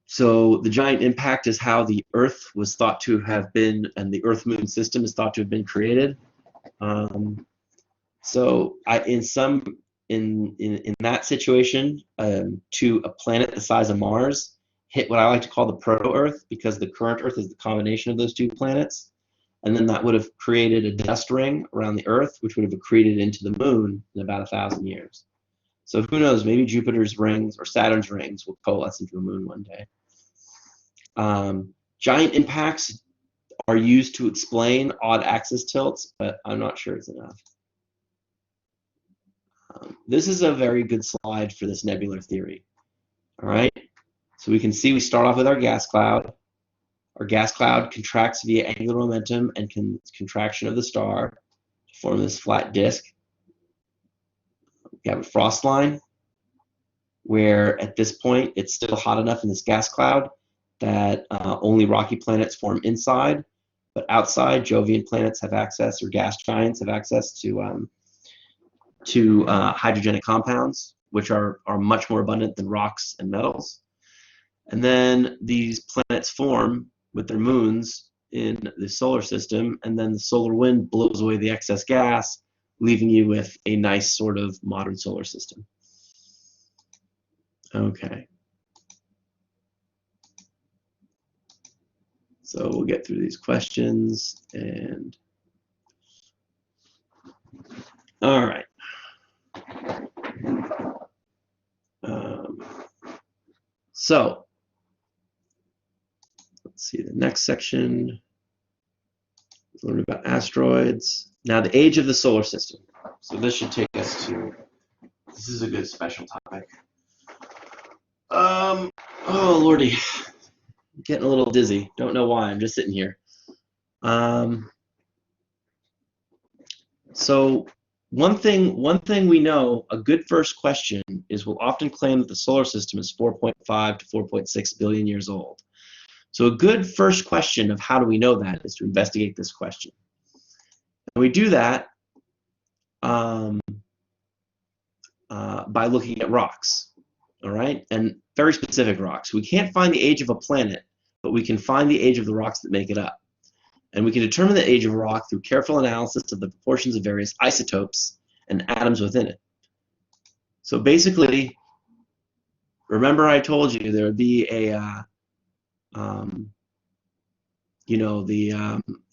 So the giant impact is how the Earth was thought to have been, and the Earth-Moon system is thought to have been created. So in that situation, to a planet the size of Mars hit what I like to call the proto-Earth, because the current Earth is the combination of those two planets, and then that would have created a dust ring around the Earth, which would have accreted into the Moon in about 1,000 years. So who knows? Maybe Jupiter's rings or Saturn's rings will coalesce into a moon one day. Giant impacts are used to explain odd axis tilts, but I'm not sure it's enough. This is a very good slide for this nebular theory. All right, so we can see we start off with our gas cloud. Our gas cloud contracts via angular momentum and contraction of the star to form this flat disk. We have a frost line where at this point it's still hot enough in this gas cloud that only rocky planets form inside, but outside Jovian planets have access, or gas giants have access to hydrogenic compounds, which are much more abundant than rocks and metals. And then these planets form with their moons in the solar system, and then the solar wind blows away the excess gas, leaving you with a nice sort of modern solar system. Okay. So we'll get through these questions, and all right. So let's see the next section. Learn about asteroids. Now the age of the solar system. So this should take us to, this is a good special topic. Oh lordy, I'm getting a little dizzy. Don't know why. I'm just sitting here. So one thing we know, a good first question is we'll often claim that the solar system is 4.5 to 4.6 billion years old. So a good first question of how do we know that is to investigate this question. And we do that by looking at rocks, all right? And very specific rocks. We can't find the age of a planet, but we can find the age of the rocks that make it up. And we can determine the age of a rock through careful analysis of the proportions of various isotopes and atoms within it. So basically, remember I told you there would be a, you know,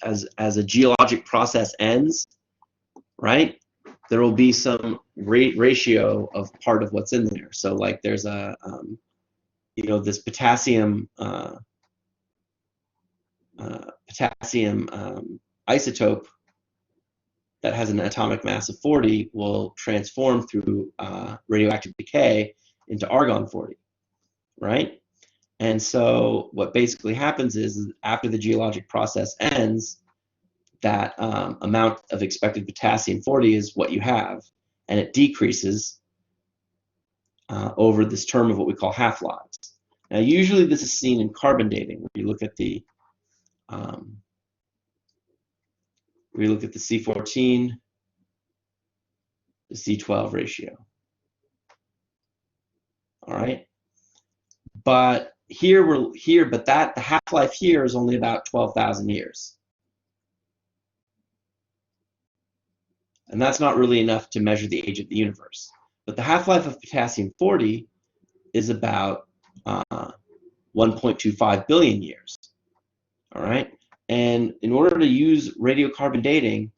as a geologic process ends, right? There will be some ratio of part of what's in there. So like there's a, you know, this potassium isotope that has an atomic mass of 40 will transform through radioactive decay into argon-40, right? And so what basically happens is after the geologic process ends, that amount of expected potassium-40 is what you have, and it decreases over this term of what we call half-lives. Now, usually this is seen in carbon dating, where you look at the C14 to C12 ratio. All right, but the half-life here is only about 12,000 years. And that's not really enough to measure the age of the universe. But the half-life of potassium-40 is about 1.25 billion years. All right? And in order to use radiocarbon dating,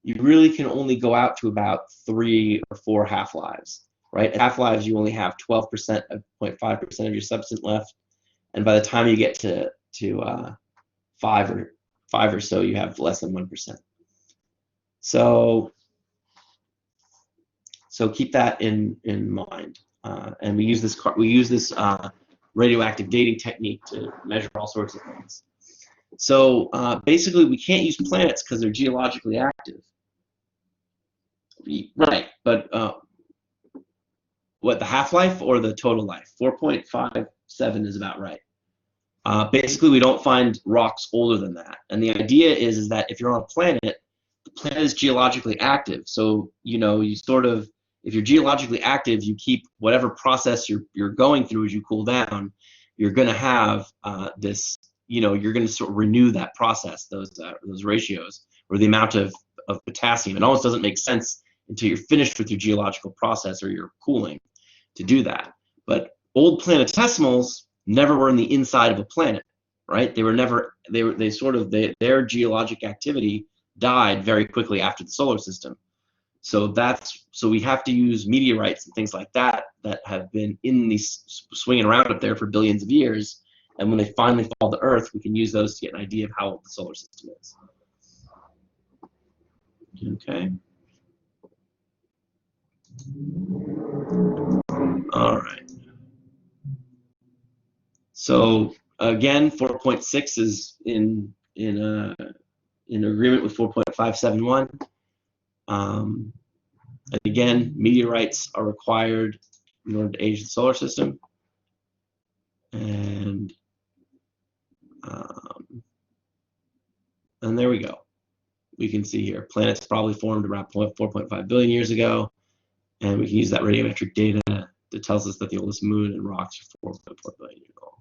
you really can only go out to about 3 or 4 half-lives. Right? At half-lives, you only have 12% of 0.5% of your substance left. And by the time you get to 5 or so, you have less than 1%. So keep that in mind, and we use this radioactive dating technique to measure all sorts of things. So basically, we can't use planets because they're geologically active, right? But what, the half-life or the total life? 4.57 is about right. Basically, we don't find rocks older than that. And the idea is that if you're on a planet, the planet is geologically active. So, you sort of, if you're geologically active, you keep whatever process you're going through as you cool down, you're going to have this, you're going to sort of renew that process, those ratios, or the amount of potassium. It almost doesn't make sense until you're finished with your geological process or your cooling to do that. But old planetesimals never were in the inside of a planet, right? They were never, their geologic activity died very quickly after the solar system. So we have to use meteorites and things like that have been in these, swinging around up there for billions of years. And when they finally fall to Earth, we can use those to get an idea of how old the solar system is. Okay. All right. So again, 4.6 is in agreement with 4.571. And again, meteorites are required in order to age the solar system. And there we go. We can see here, planets probably formed around 4.5 billion years ago. And we can use that radiometric data that tells us that the oldest moon and rocks are 4.4 billion years old.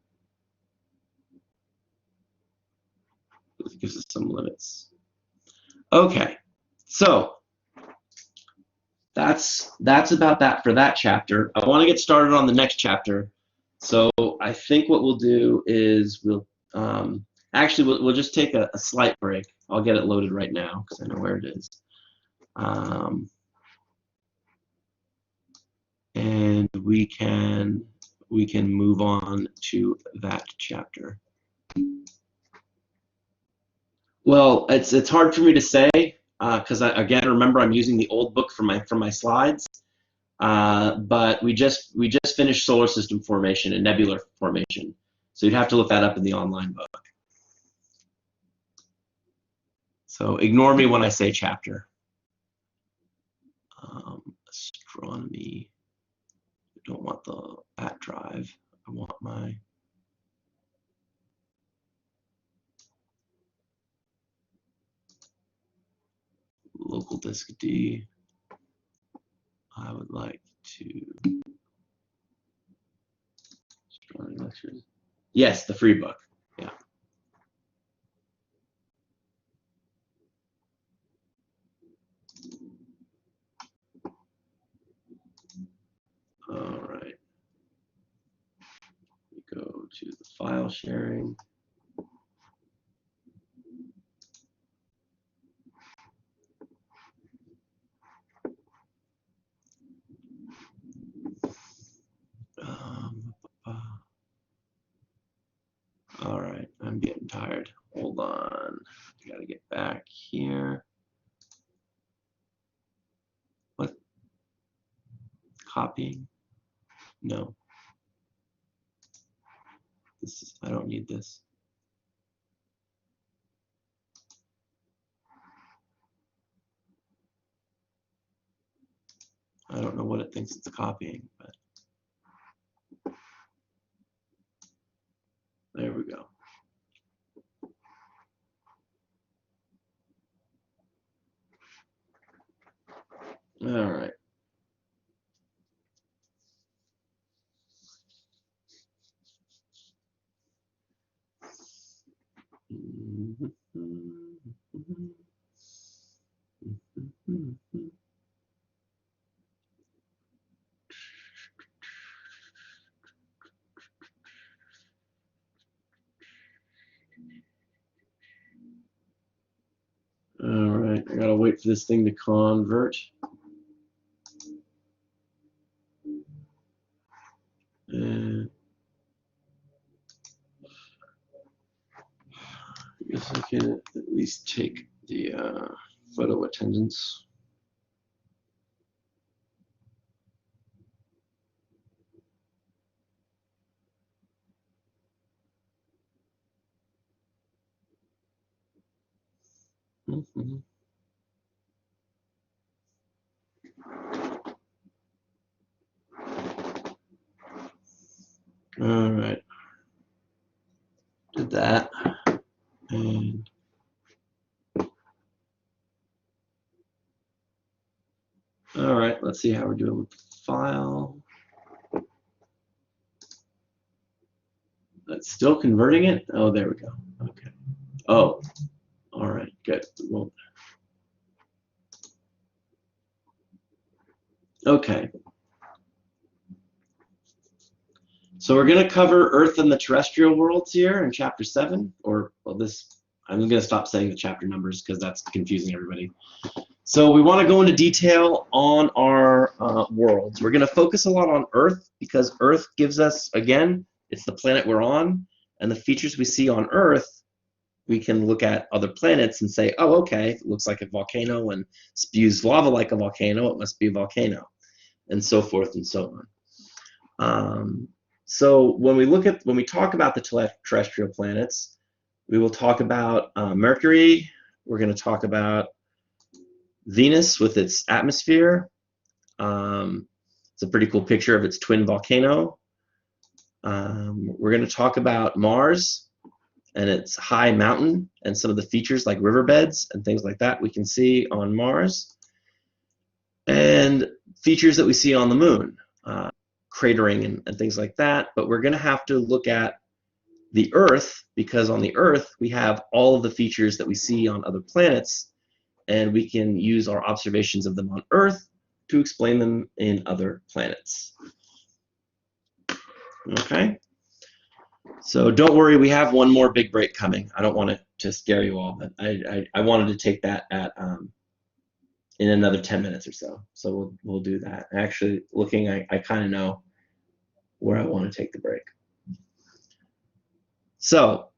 This gives us some limits. Okay, so that's about that for that chapter. I want to get started on the next chapter. So I think what we'll do is we'll just take a slight break. I'll get it loaded right now because I know where it is. And we can move on to that chapter. Well, it's hard for me to say because again, remember, I'm using the old book for my slides. But we just finished solar system formation and nebular formation, so you'd have to look that up in the online book. So ignore me when I say chapter. Astronomy. I don't want that drive. I want my local disk D. I would like to astronomy lectures. Yes, the free book. Yeah. All right. We go to the file sharing. All right, I'm getting tired. Hold on. I gotta get back here. What? Copying? No. I don't need this. I don't know what it thinks it's copying, but there we go. All right. All right, I gotta wait for this thing to convert. I guess I can at least take the photo attendance. All right. let's see how we're doing with the file. It's still converting it. Oh, there we go. Okay. Oh, all right, good. Well, okay. So we're going to cover Earth and the terrestrial worlds here in Chapter 7, or well, this. I'm going to stop saying the chapter numbers because that's confusing everybody. So we want to go into detail on our worlds. We're going to focus a lot on Earth because Earth gives us, again, it's the planet we're on, and the features we see on Earth, we can look at other planets and say, oh, okay, it looks like a volcano and spews lava like a volcano, it must be a volcano, and so forth and so on. So when we talk about the terrestrial planets, we will talk about Mercury. We're going to talk about Venus with its atmosphere. It's a pretty cool picture of its twin volcano. We're going to talk about Mars and its high mountain and some of the features like riverbeds and things like that we can see on Mars. And features that we see on the moon, cratering and things like that. But we're going to have to look at the Earth because on the Earth we have all of the features that we see on other planets, and we can use our observations of them on Earth to explain them in other planets. Okay? So don't worry, we have one more big break coming. I don't want to scare you all, but I wanted to take that at in another 10 minutes or so. So we'll do that. Actually, looking, I kind of know where I want to take the break. So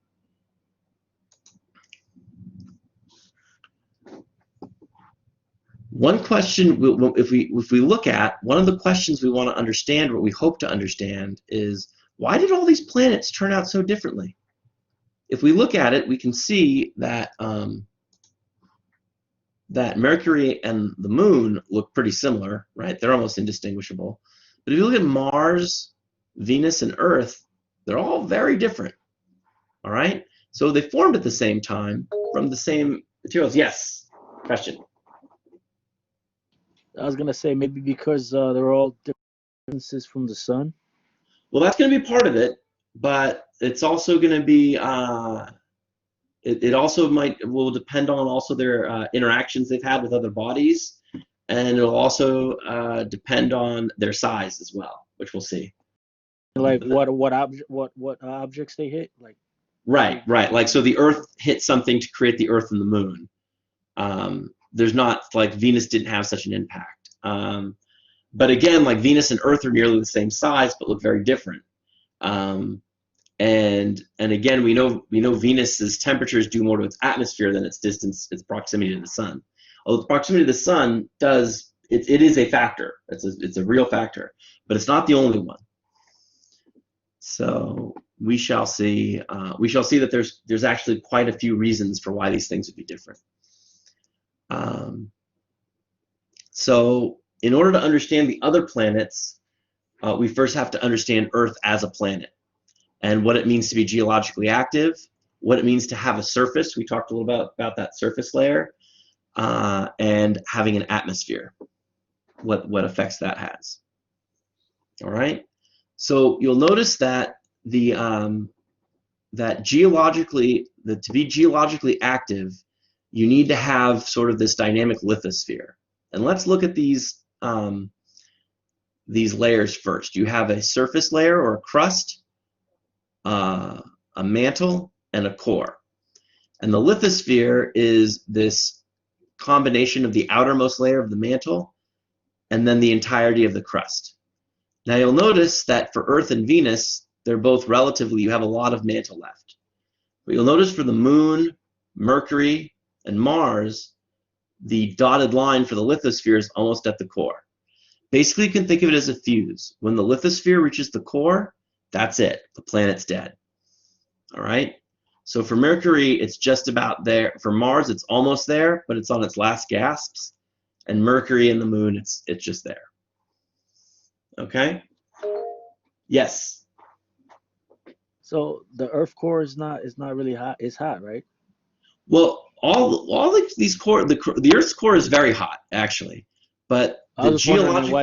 one question, if we look at, one of the questions we want to understand, what we hope to understand, is why did all these planets turn out so differently? If we look at it, we can see that that Mercury and the Moon look pretty similar, right? They're almost indistinguishable. But if you look at Mars, Venus, and Earth, they're all very different. All right? So they formed at the same time from the same materials. Yes? Question? I was gonna say maybe because they're all differences from the sun. Well, that's going to be part of it, but it's also going to be it also will depend on also their interactions they've had with other bodies, and it'll also depend on their size as well, which we'll see. Like what objects they hit, like. Right. Like, so the Earth hit something to create the Earth and the Moon. There's not, like, Venus didn't have such an impact. But again, like, Venus and Earth are nearly the same size, but look very different. And again, we know Venus's temperature is due more to its atmosphere than its distance, its proximity to the sun. Although the proximity to the sun it is a factor. It's a real factor, but it's not the only one. So we shall see. We shall see that there's actually quite a few reasons for why these things would be different. So in order to understand the other planets, we first have to understand Earth as a planet and what it means to be geologically active, what it means to have a surface. We talked a little about that surface layer, and having an atmosphere, what effects that has. All right. So you'll notice that to be geologically active, you need to have sort of this dynamic lithosphere. And let's look at these layers first. You have a surface layer or a crust, a mantle, and a core. And the lithosphere is this combination of the outermost layer of the mantle and then the entirety of the crust. Now you'll notice that for Earth and Venus, they're both relatively, you have a lot of mantle left. But you'll notice for the Moon, Mercury, and Mars, the dotted line for the lithosphere is almost at the core. Basically, you can think of it as a fuse. When the lithosphere reaches the core, that's it. The planet's dead. All right? So for Mercury, it's just about there. For Mars, it's almost there, but it's on its last gasps. And Mercury and the Moon, it's just there. Okay? Yes? So the Earth core is not really hot. It's hot, right? Well, all these core, the Earth's core is very hot, actually. But I the was just wondering then geologic,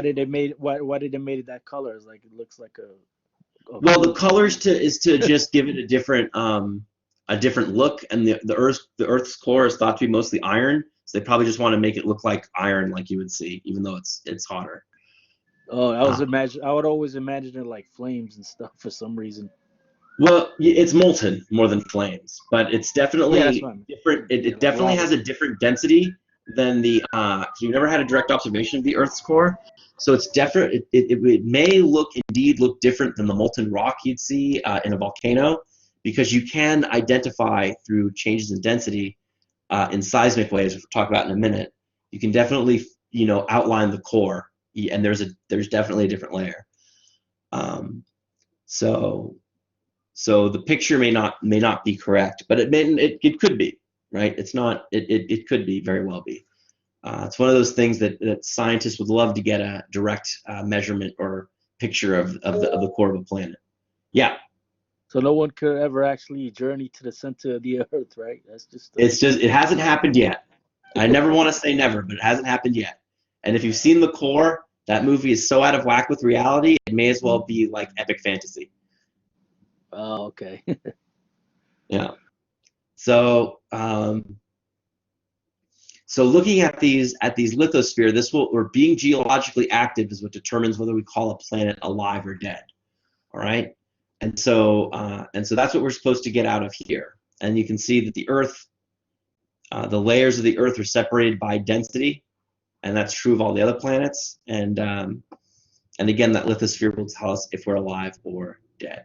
why did they made it that color? It's like it looks like a well, the food. colors is to just give it a different look, and the Earth's core is thought to be mostly iron, so they probably just want to make it look like iron, like you would see, even though it's hotter. Oh, Uh, I would always imagine it like flames and stuff for some reason. well, it's molten more than flames, but it's Yeah, that's definitely what I mean. different. It, Yeah, it like definitely has lava. a different density than the. So you've never had a direct observation of the Earth's core, so it's different. It may indeed look different than the molten rock you'd see in a volcano, because you can identify through changes in density in seismic waves, which we'll talk about in a minute. You can definitely outline the core, and there's definitely a different layer. Um, so so the picture may not be correct, but it could be, right? It's not. It could be very well be. It's one of those things that scientists would love to get a direct measurement or picture of the core of a planet. Yeah, So no one could ever actually journey to the center of the Earth, right? That's just it hasn't happened yet. I never want to say never, but it hasn't happened yet. And if you've seen The Core, that movie is so out of whack with reality, it may as well be like epic fantasy. Oh, okay. Yeah. So So looking at these lithosphere, or being geologically active is what determines whether we call a planet alive or dead. All right, and so that's what we're supposed to get out of here. And you can see that the Earth, the layers of the Earth are separated by density, and that's true of all the other planets. And again, that lithosphere will tell us if we're alive or dead.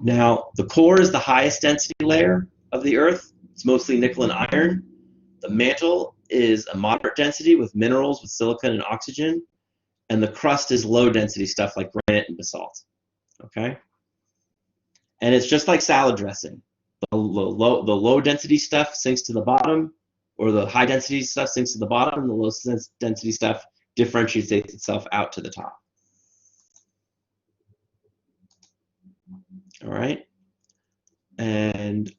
Now, the core is the highest density layer of the Earth. It's mostly nickel and iron. The mantle is a moderate density with minerals with silicon and oxygen, and the crust is low density stuff like granite and basalt. Okay? And it's just like salad dressing. The low density stuff sinks to the bottom, or the high density stuff sinks to the bottom, and the low density stuff differentiates itself out to the top. All right? And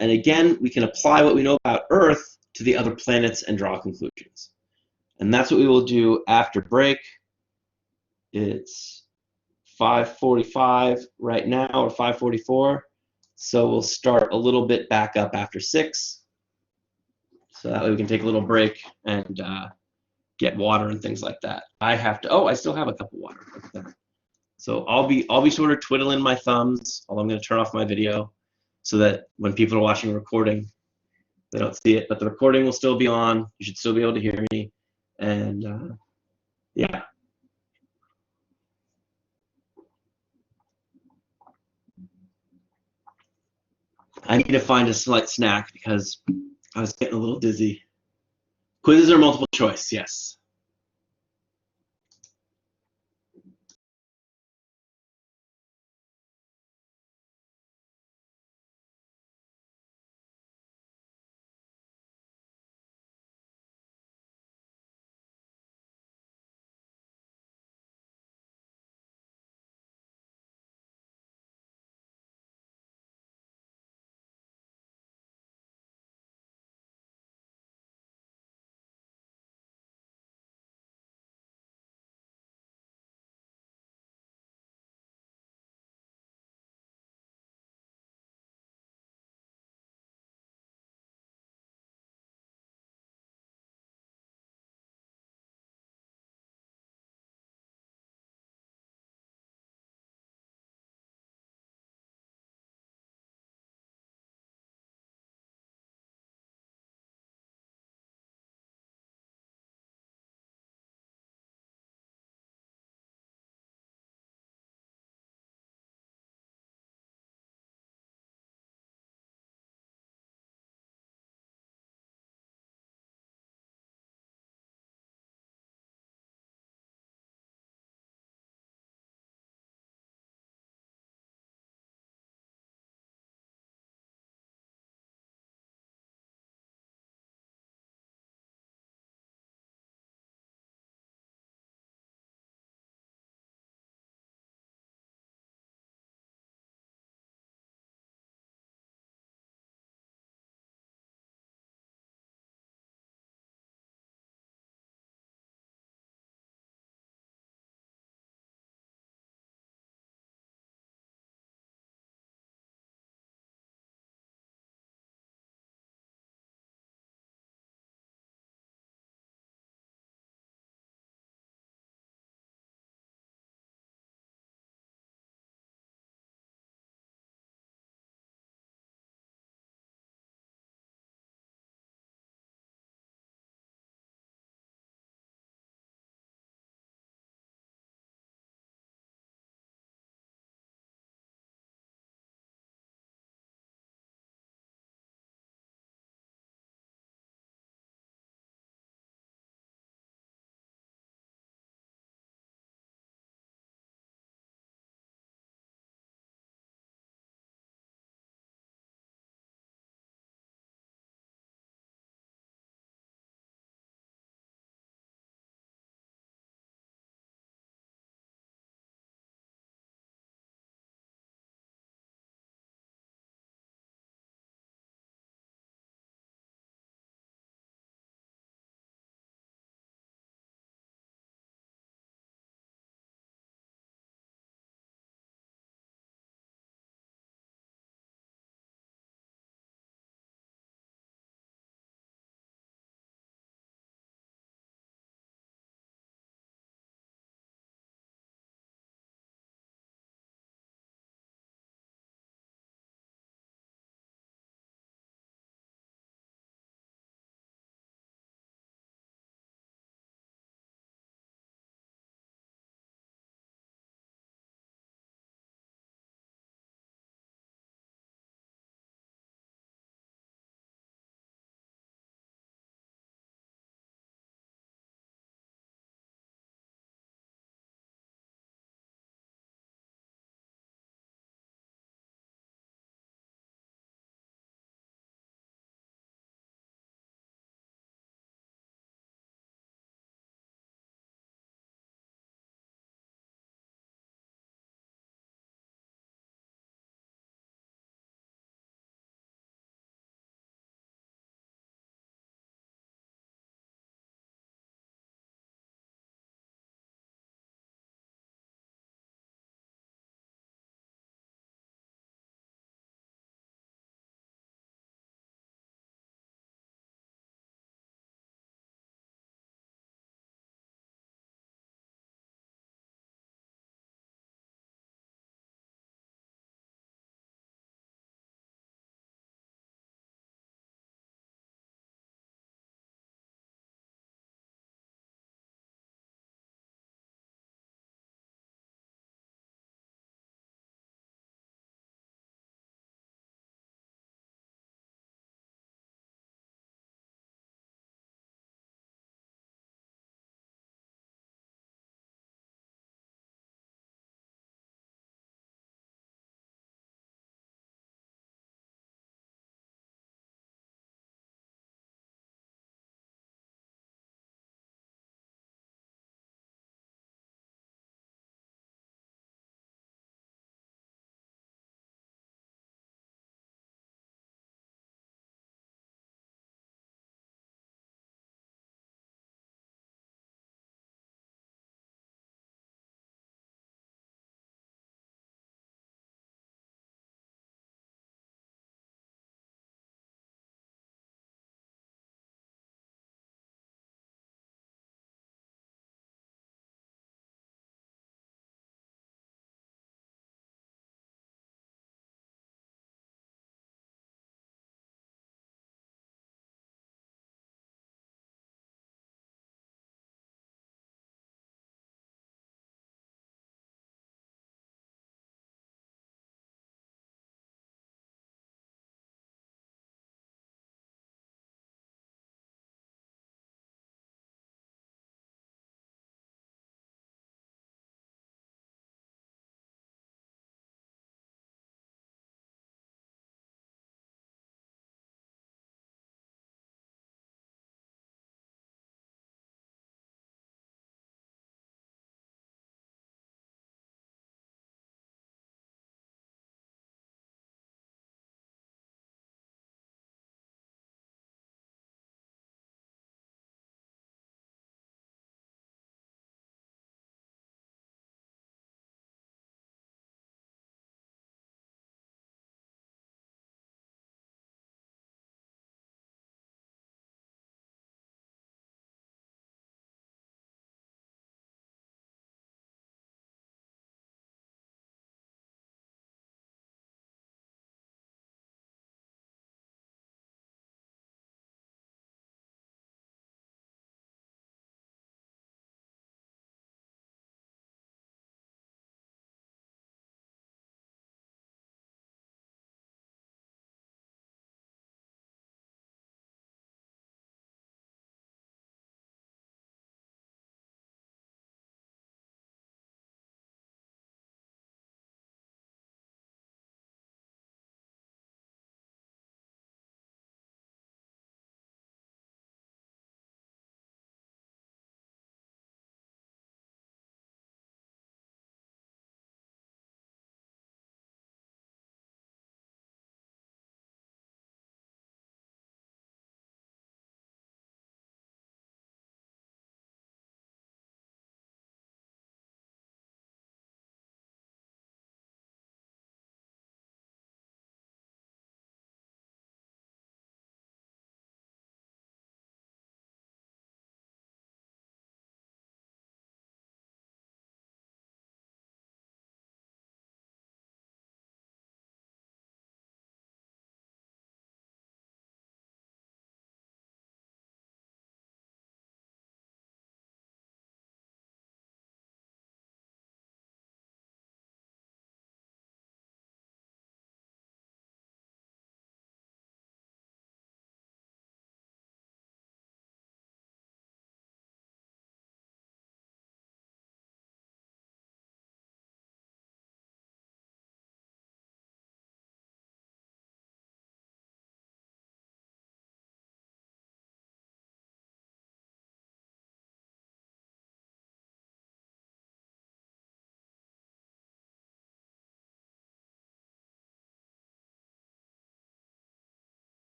again, we can apply what we know about Earth to the other planets and draw conclusions. And that's what we will do after break. It's 5:45 right now, or 5:44. So we'll start a little bit back up after 6. So that way we can take a little break and get water and things like that. I still have a cup of water. Look at that. So I'll be sort of twiddling my thumbs, although I'm going to turn off my video so that when people are watching a recording, they don't see it. But the recording will still be on. You should still be able to hear me. And yeah. I need to find a slight snack because I was getting a little dizzy. Quizzes are multiple choice, yes.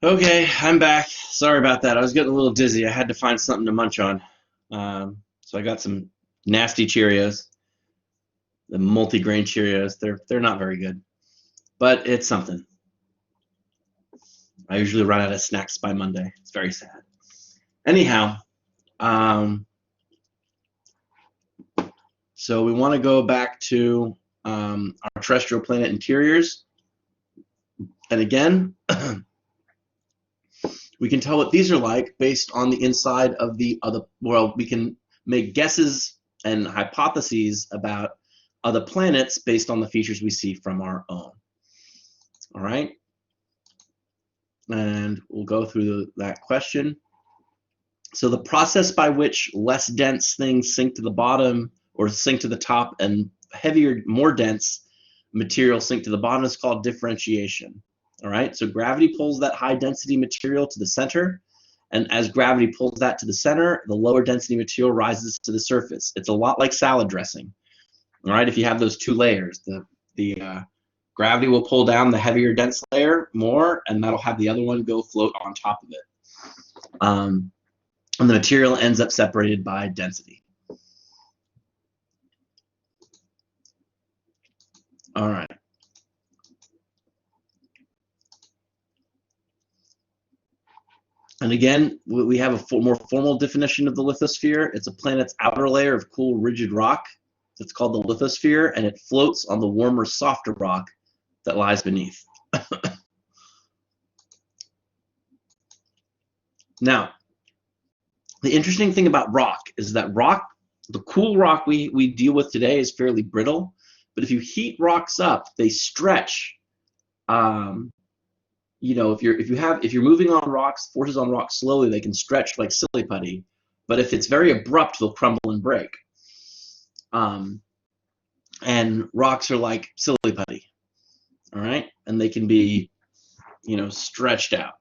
Okay, I'm back. Sorry about that. I was getting a little dizzy. I had to find something to munch on. So I got some nasty Cheerios, the multi-grain Cheerios. They're not very good, but it's something. I usually run out of snacks by Monday. It's very sad. Anyhow, so we want to go back to our terrestrial planet interiors, and again, we can tell what these are like based on the inside of the other world. We can make guesses and hypotheses about other planets based on the features we see from our own. All right, and we'll go through that question. So the process by which less dense things sink to the bottom or sink to the top and heavier, more dense material sink to the bottom is called differentiation. All right, so gravity pulls that high density material to the center, and as gravity pulls that to the center, the lower density material rises to the surface. It's a lot like salad dressing. All right, if you have those two layers, the gravity will pull down the heavier dense layer more, and that'll have the other one go float on top of it. And the material ends up separated by density. All right. And again, we have a more formal definition of the lithosphere. It's a planet's outer layer of cool, rigid rock. It's called the lithosphere, and it floats on the warmer, softer rock that lies beneath. Now, the interesting thing about rock is that the cool rock we deal with today is fairly brittle, but if you heat rocks up, they stretch. You know, if you're moving on rocks, forces on rocks slowly, they can stretch like silly putty. But if it's very abrupt, they'll crumble and break. And rocks are like silly putty, all right? And they can be, you know, stretched out.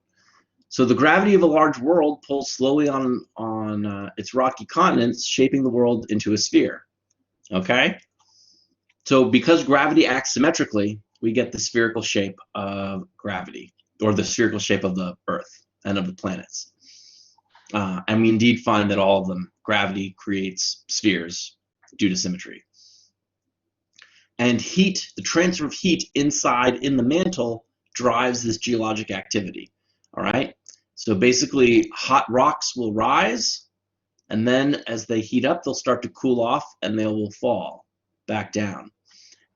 So the gravity of a large world pulls slowly on its rocky continents, shaping the world into a sphere, okay? So because gravity acts symmetrically, we get the spherical shape of gravity, or the spherical shape of the Earth and of the planets. And we indeed find that all of them, gravity creates spheres due to symmetry. And heat, the transfer of heat inside in the mantle, drives this geologic activity, all right? So basically, hot rocks will rise, and then as they heat up, they'll start to cool off, and they will fall back down.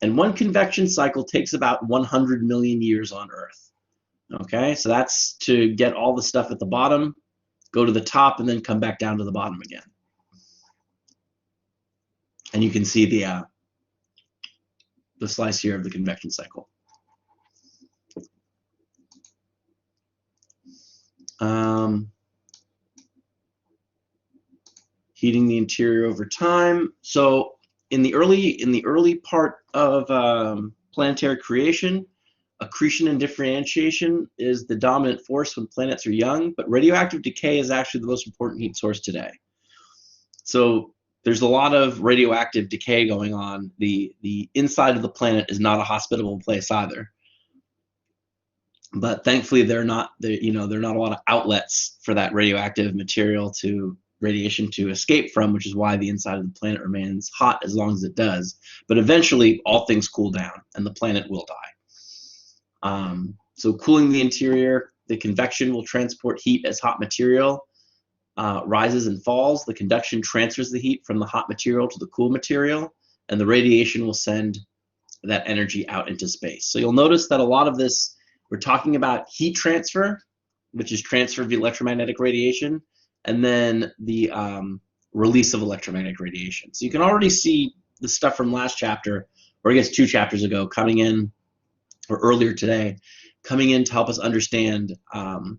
And one convection cycle takes about 100 million years on Earth. Okay, so that's to get all the stuff at the bottom, go to the top, and then come back down to the bottom again. And you can see the slice here of the convection cycle. Heating the interior over time. So in the early part of planetary creation, accretion and differentiation is the dominant force when planets are young, but radioactive decay is actually the most important heat source today. So there's a lot of radioactive decay going on. The inside of the planet is not a hospitable place either. But thankfully, there are not a lot of outlets for that radioactive material to radiation to escape from, which is why the inside of the planet remains hot as long as it does. But eventually, all things cool down, and the planet will die. So cooling the interior, the convection will transport heat as hot material rises and falls. The conduction transfers the heat from the hot material to the cool material, and the radiation will send that energy out into space. So you'll notice that a lot of this, we're talking about heat transfer, which is transfer of electromagnetic radiation, and then the release of electromagnetic radiation. So you can already see the stuff from last chapter, or I guess 2 chapters ago, coming in, or earlier today, coming in to help us understand how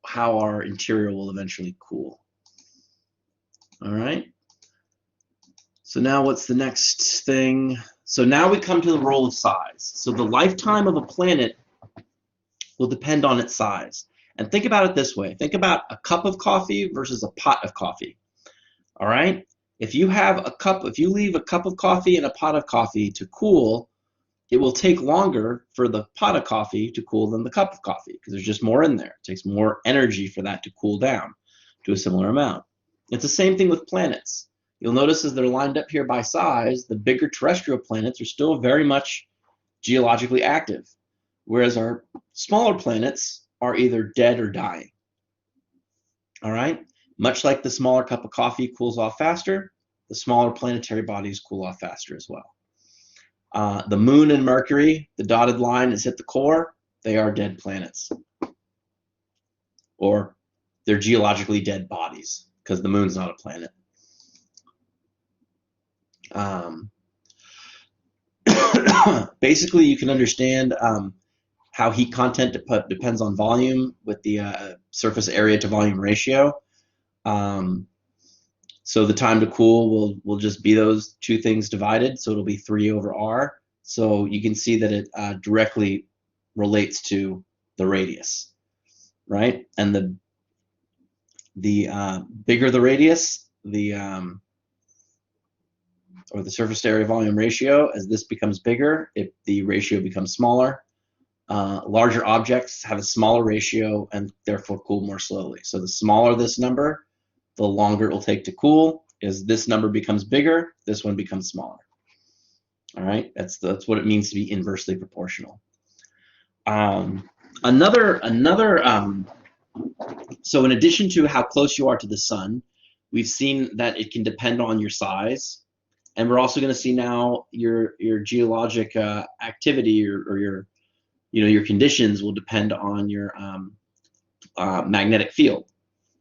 our interior will eventually cool. All right. So now what's the next thing? So now we come to the role of size. So the lifetime of a planet will depend on its size. And think about it this way. Think about a cup of coffee versus a pot of coffee. All right? If you leave a cup of coffee and a pot of coffee to cool, it will take longer for the pot of coffee to cool than the cup of coffee because there's just more in there. It takes more energy for that to cool down to a similar amount. It's the same thing with planets. You'll notice as they're lined up here by size, the bigger terrestrial planets are still very much geologically active, whereas our smaller planets are either dead or dying. All right? Much like the smaller cup of coffee cools off faster, the smaller planetary bodies cool off faster as well. The moon and Mercury, the dotted line has hit the core, they are dead planets. Or they're geologically dead bodies, because the moon's not a planet. Basically, you can understand how heat content depends on volume with the surface area to volume ratio. So the time to cool will just be those two things divided, so it'll be 3 over r. So you can see that it directly relates to the radius, right? And the bigger the radius, or the surface area volume ratio, as this becomes bigger, the ratio becomes smaller. Larger objects have a smaller ratio and therefore cool more slowly. So the smaller this number, the longer it will take to cool. As this number becomes bigger, this one becomes smaller. All right, that's what it means to be inversely proportional. So in addition to how close you are to the sun, we've seen that it can depend on your size, and we're also going to see now your geologic activity or your conditions will depend on your magnetic field.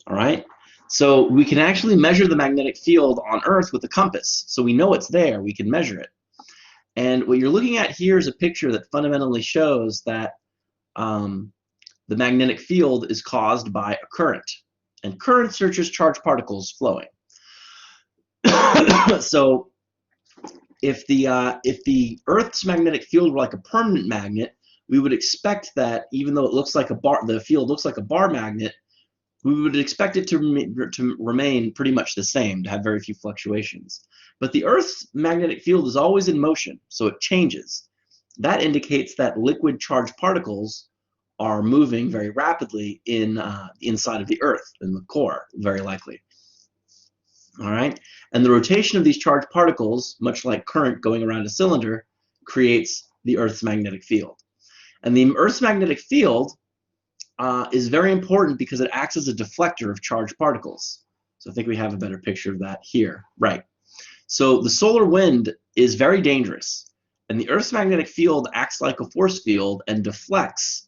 All right. So we can actually measure the magnetic field on Earth with a compass. So we know it's there. We can measure it. And what you're looking at here is a picture that fundamentally shows that the magnetic field is caused by a current. And currents are just charged particles flowing. So if the Earth's magnetic field were like a permanent magnet, we would expect that even though it looks like the field looks like a bar magnet, we would expect it to remain pretty much the same, to have very few fluctuations. But the Earth's magnetic field is always in motion, so it changes. That indicates that liquid charged particles are moving very rapidly inside of the Earth, in the core, very likely. All right? And the rotation of these charged particles, much like current going around a cylinder, creates the Earth's magnetic field. And the Earth's magnetic field is very important because it acts as a deflector of charged particles. So I think we have a better picture of that here. Right. So the solar wind is very dangerous, and the Earth's magnetic field acts like a force field and deflects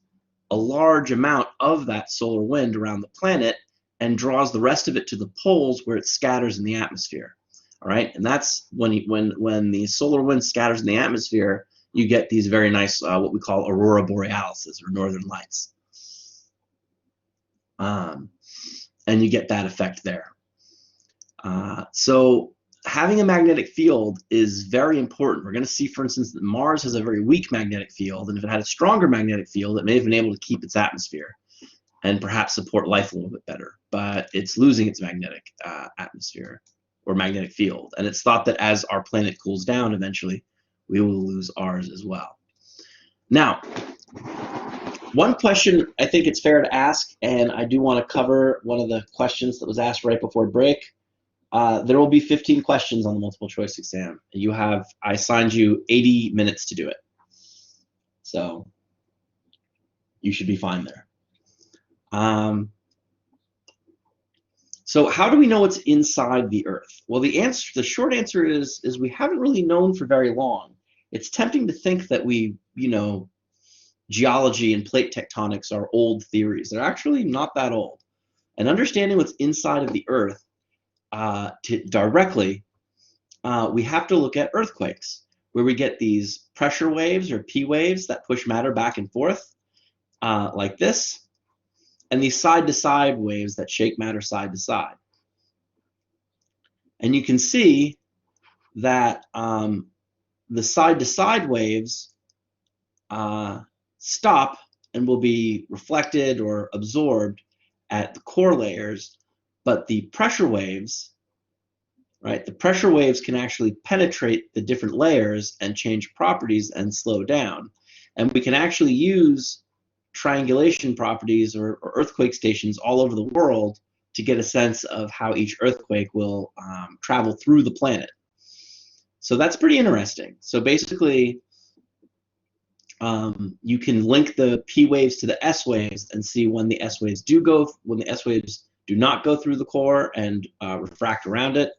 a large amount of that solar wind around the planet and draws the rest of it to the poles where it scatters in the atmosphere. All right, and that's when the solar wind scatters in the atmosphere, you get these very nice what we call aurora borealis, or northern lights. And you get that effect there. So having a magnetic field is very important. We're going to see, for instance, that Mars has a very weak magnetic field, and if it had a stronger magnetic field, it may have been able to keep its atmosphere and perhaps support life a little bit better. But it's losing its magnetic atmosphere or magnetic field, and it's thought that as our planet cools down, eventually we will lose ours as well. Now, one question I think it's fair to ask, and I do want to cover one of the questions that was asked right before break. There will be 15 questions on the multiple choice exam. I assigned you 80 minutes to do it. So you should be fine there. So how do we know what's inside the Earth? Well, the short answer is we haven't really known for very long. It's tempting to think that geology and plate tectonics are old theories. They're actually not that old. And understanding what's inside of the Earth directly, we have to look at earthquakes, where we get these pressure waves or P waves that push matter back and forth like this, and these side-to-side waves that shake matter side to side. And you can see that the side-to-side waves stop and will be reflected or absorbed at the core layers, but the pressure waves, right? The pressure waves can actually penetrate the different layers and change properties and slow down. And we can actually use triangulation properties or earthquake stations all over the world to get a sense of how each earthquake will travel through the planet. So that's pretty interesting. So basically, you can link the P waves to the S waves and see when the S waves when the S waves do not go through the core and refract around it,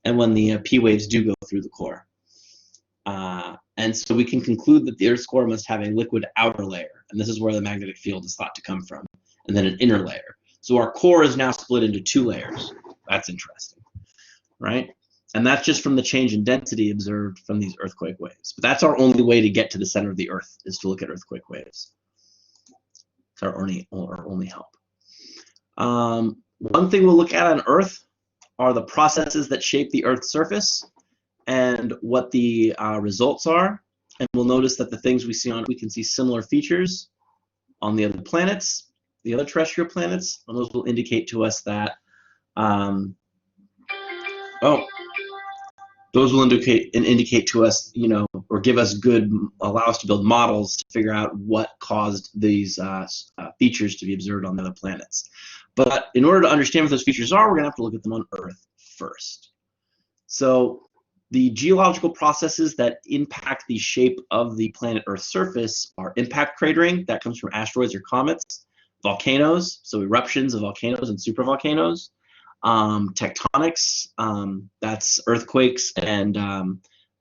and when the P waves do go through the core. And so we can conclude that the Earth's core must have a liquid outer layer, and this is where the magnetic field is thought to come from, and then an inner layer. So our core is now split into 2 layers. That's interesting, right? And that's just from the change in density observed from these earthquake waves. But that's our only way to get to the center of the Earth, is to look at earthquake waves. It's our only help. One thing we'll look at on Earth are the processes that shape the Earth's surface and what the results are. And we'll notice that the things we see we can see similar features on the other planets, the other terrestrial planets, and those will indicate to us that those will indicate to us, or give us allow us to build models to figure out what caused these features to be observed on the other planets. But in order to understand what those features are, we're going to have to look at them on Earth first. So the geological processes that impact the shape of the planet Earth's surface are impact cratering, that comes from asteroids or comets, volcanoes, so eruptions of volcanoes and supervolcanoes, tectonics, that's earthquakes and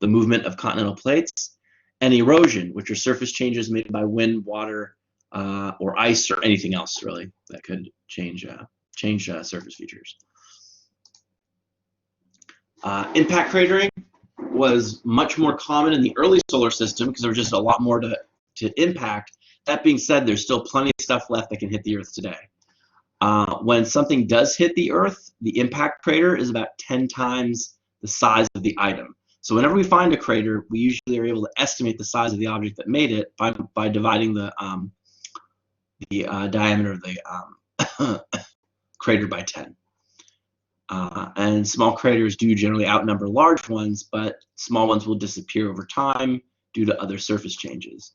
the movement of continental plates, and erosion, which are surface changes made by wind, water, or ice, or anything else really that could change surface features. Impact cratering was much more common in the early solar system because there was just a lot more to impact. That being said, there's still plenty of stuff left that can hit the Earth today. When something does hit the Earth, the impact crater is about 10 times the size of the item. So whenever we find a crater, we usually are able to estimate the size of the object that made it by dividing the diameter of the crater by 10. And small craters do generally outnumber large ones, but small ones will disappear over time due to other surface changes.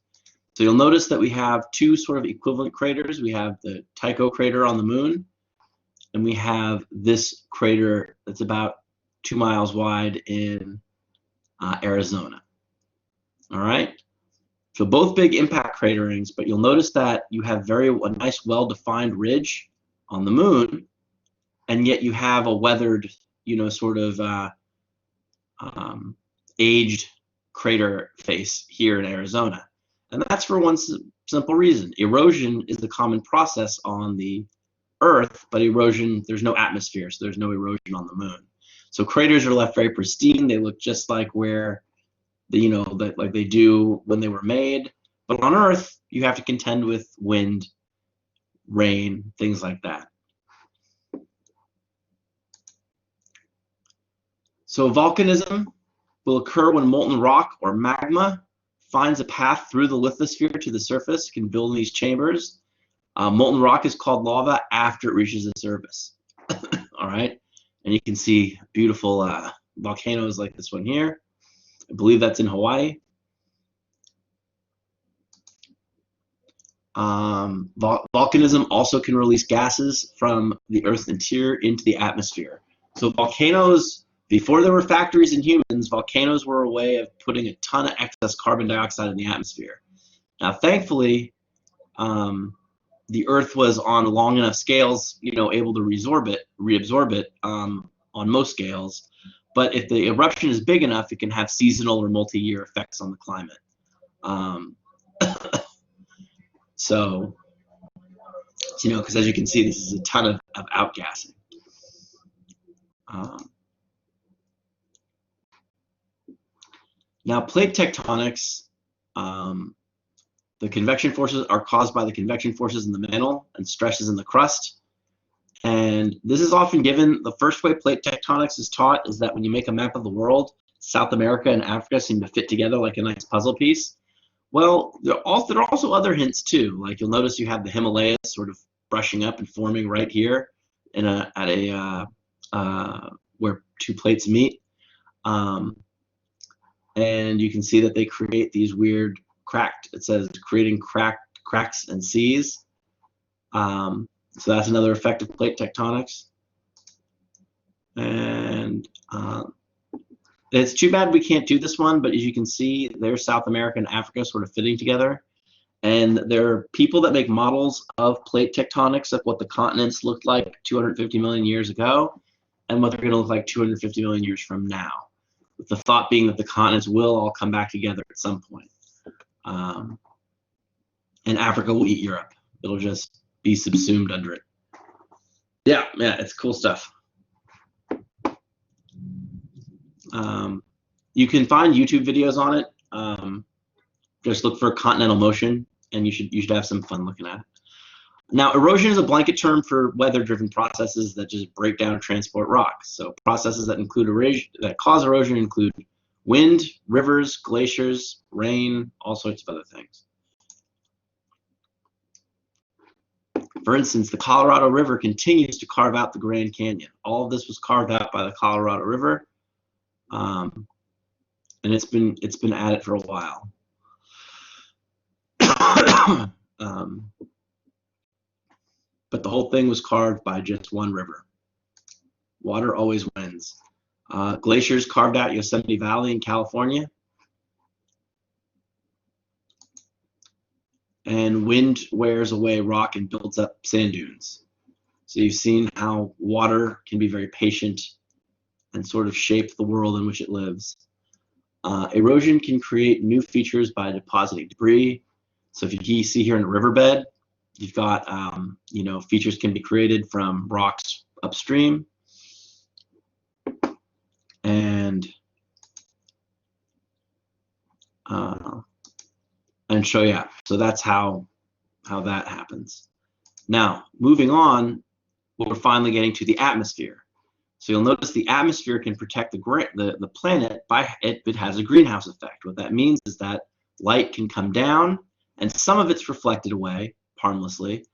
So you'll notice that we have 2 sort of equivalent craters. We have the Tycho crater on the moon, and we have this crater that's about 2 miles wide in Arizona. All right? So both big impact craterings, but you'll notice that you have a nice well-defined ridge on the moon, and yet you have a weathered, sort of aged crater face here in Arizona. And that's for one simple reason. Erosion is the common process on the Earth, but erosion, there's no atmosphere, so there's no erosion on the moon. So craters are left very pristine. They look just like where, like they do when they were made. But on Earth, you have to contend with wind, rain, things like that. So volcanism will occur when molten rock or magma finds a path through the lithosphere to the surface, can build in these chambers. Molten rock is called lava after it reaches the surface. All right, and you can see beautiful volcanoes like this one here. I believe that's in Hawaii. Volcanism also can release gases from the Earth's interior into the atmosphere. So volcanoes, before there were factories and humans, volcanoes were a way of putting a ton of excess carbon dioxide in the atmosphere. Now, thankfully, the Earth was on long enough scales, able to reabsorb it on most scales. But if the eruption is big enough, it can have seasonal or multi-year effects on the climate. So, because as you can see, this is a ton of outgassing. Now, plate tectonics, the convection forces are caused by the convection forces in the mantle and stresses in the crust. And this is often given, the first way plate tectonics is taught is that when you make a map of the world, South America and Africa seem to fit together like a nice puzzle piece. Well, there are also other hints too. Like you'll notice you have the Himalayas sort of brushing up and forming right here at a where two plates meet. And you can see that they create these weird it says creating cracks and seas. So that's another effect of plate tectonics. And it's too bad we can't do this one, but as you can see, there's South America and Africa sort of fitting together. And there are people that make models of plate tectonics of what the continents looked like 250 million years ago and what they're going to look like 250 million years from now, with the thought being that the continents will all come back together at some point. And Africa will eat Europe. It'll just be subsumed under it. Yeah, it's cool stuff. You can find YouTube videos on it. Just look for continental motion, and you should have some fun looking at it. Now, erosion is a blanket term for weather-driven processes that just break down and transport rocks. So processes that include that cause erosion include wind, rivers, glaciers, rain, all sorts of other things. For instance, the Colorado River continues to carve out the Grand Canyon. All of this was carved out by the Colorado River, and it's been at it for a while. But the whole thing was carved by just one river. Water always wins. Glaciers carved out Yosemite Valley in California. And wind wears away rock and builds up sand dunes. So you've seen how water can be very patient and sort of shape the world in which it lives. Erosion can create new features by depositing debris. So if you see here in a riverbed, you've got, features can be created from rocks upstream. And so that's how that happens. Now, moving on, we're finally getting to the atmosphere. So you'll notice the atmosphere can protect the planet by it has a greenhouse effect. What that means is that light can come down, and some of it's reflected away harmlessly,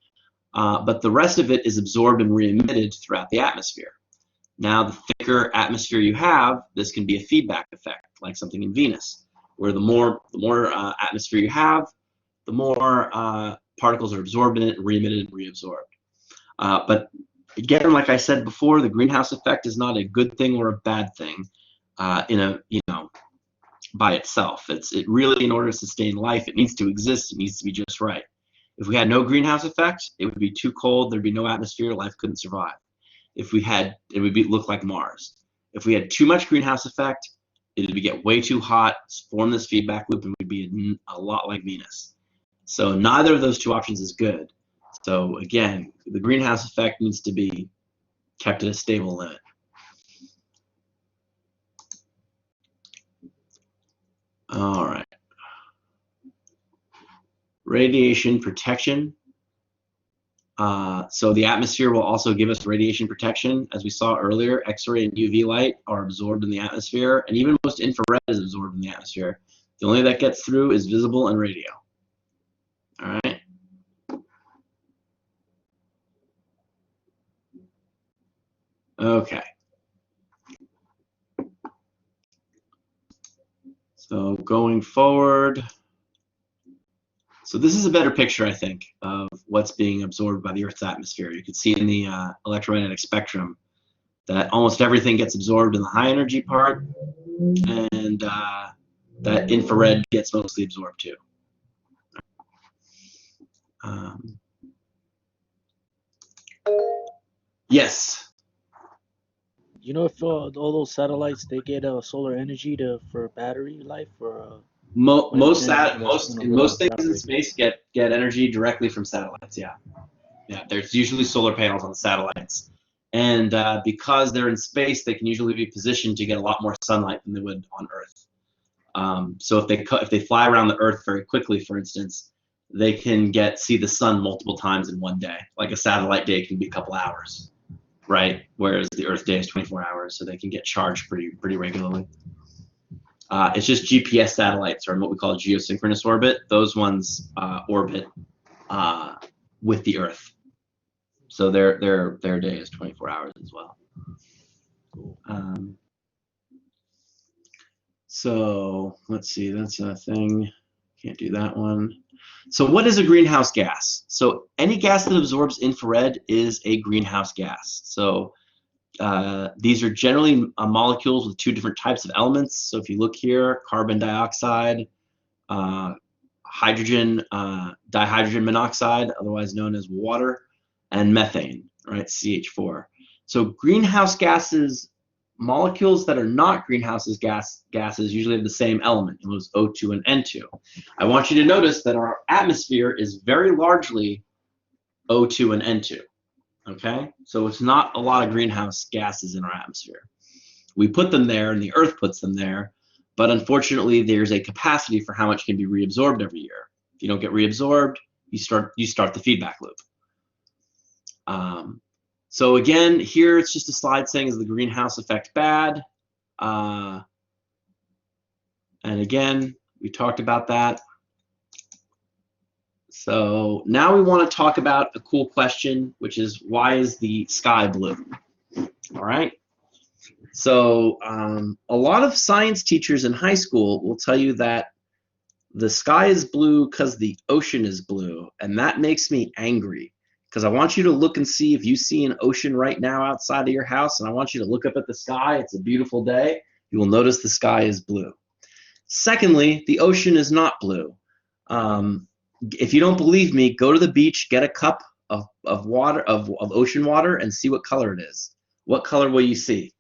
but the rest of it is absorbed and re-emitted throughout the atmosphere. Now, the thicker atmosphere you have, this can be a feedback effect, like something in Venus, where the more atmosphere you have, the more particles are absorbed in it and re-emitted and reabsorbed. But again, like I said before, the greenhouse effect is not a good thing or a bad thing by itself. It really, in order to sustain life, it needs to exist. It needs to be just right. If we had no greenhouse effect, it would be too cold. There'd be no atmosphere. Life couldn't survive. If we had, it would look like Mars. If we had too much greenhouse effect, it would get way too hot, form this feedback loop, and we'd be a lot like Venus. So neither of those two options is good. So again, the greenhouse effect needs to be kept at a stable limit. All right. Radiation protection. So the atmosphere will also give us radiation protection. As we saw earlier, X-ray and UV light are absorbed in the atmosphere, and even most infrared is absorbed in the atmosphere. The only that gets through is visible and radio. All right. Okay. So going forward, so this is a better picture, I think, of what's being absorbed by the Earth's atmosphere. You can see in the electromagnetic spectrum that almost everything gets absorbed in the high energy part, and that infrared gets mostly absorbed too. Yes. You know, if all those satellites, they get solar energy for battery life, or most things in space get energy directly from satellites. Yeah, there's usually solar panels on the satellites, and because they're in space, they can usually be positioned to get a lot more sunlight than they would on Earth. So if they fly around the Earth very quickly, for instance, they can see the sun multiple times in one day. Like a satellite day can be a couple hours, right? Whereas the Earth day is 24 hours, so they can get charged pretty regularly. It's just GPS satellites are in what we call geosynchronous orbit. Those ones orbit with the Earth, so their day is 24 hours as well. Cool. So let's see, that's a thing. Can't do that one. So what is a greenhouse gas? So any gas that absorbs infrared is a greenhouse gas. So these are generally molecules with two different types of elements. So if you look here, carbon dioxide, hydrogen, dihydrogen monoxide, otherwise known as water, and methane, right, CH4. So greenhouse gases, molecules that are not gases usually have the same element, those O2 and N2. I want you to notice that our atmosphere is very largely O2 and N2, okay? So it's not a lot of greenhouse gases in our atmosphere. We put them there and the Earth puts them there, but unfortunately there's a capacity for how much can be reabsorbed every year. If you don't get reabsorbed, you start the feedback loop. So again, here it's just a slide saying, is the greenhouse effect bad? And again, we talked about that. So now we want to talk about a cool question, which is, why is the sky blue? All right. So a lot of science teachers in high school will tell you that the sky is blue because the ocean is blue, and that makes me angry. Because I want you to look and see if you see an ocean right now outside of your house, and I want you to look up at the sky. It's a beautiful day. You will notice the sky is blue. Secondly, the ocean is not blue. If you don't believe me, go to the beach, get a cup of water, of ocean water, and see what color it is. What color will you see?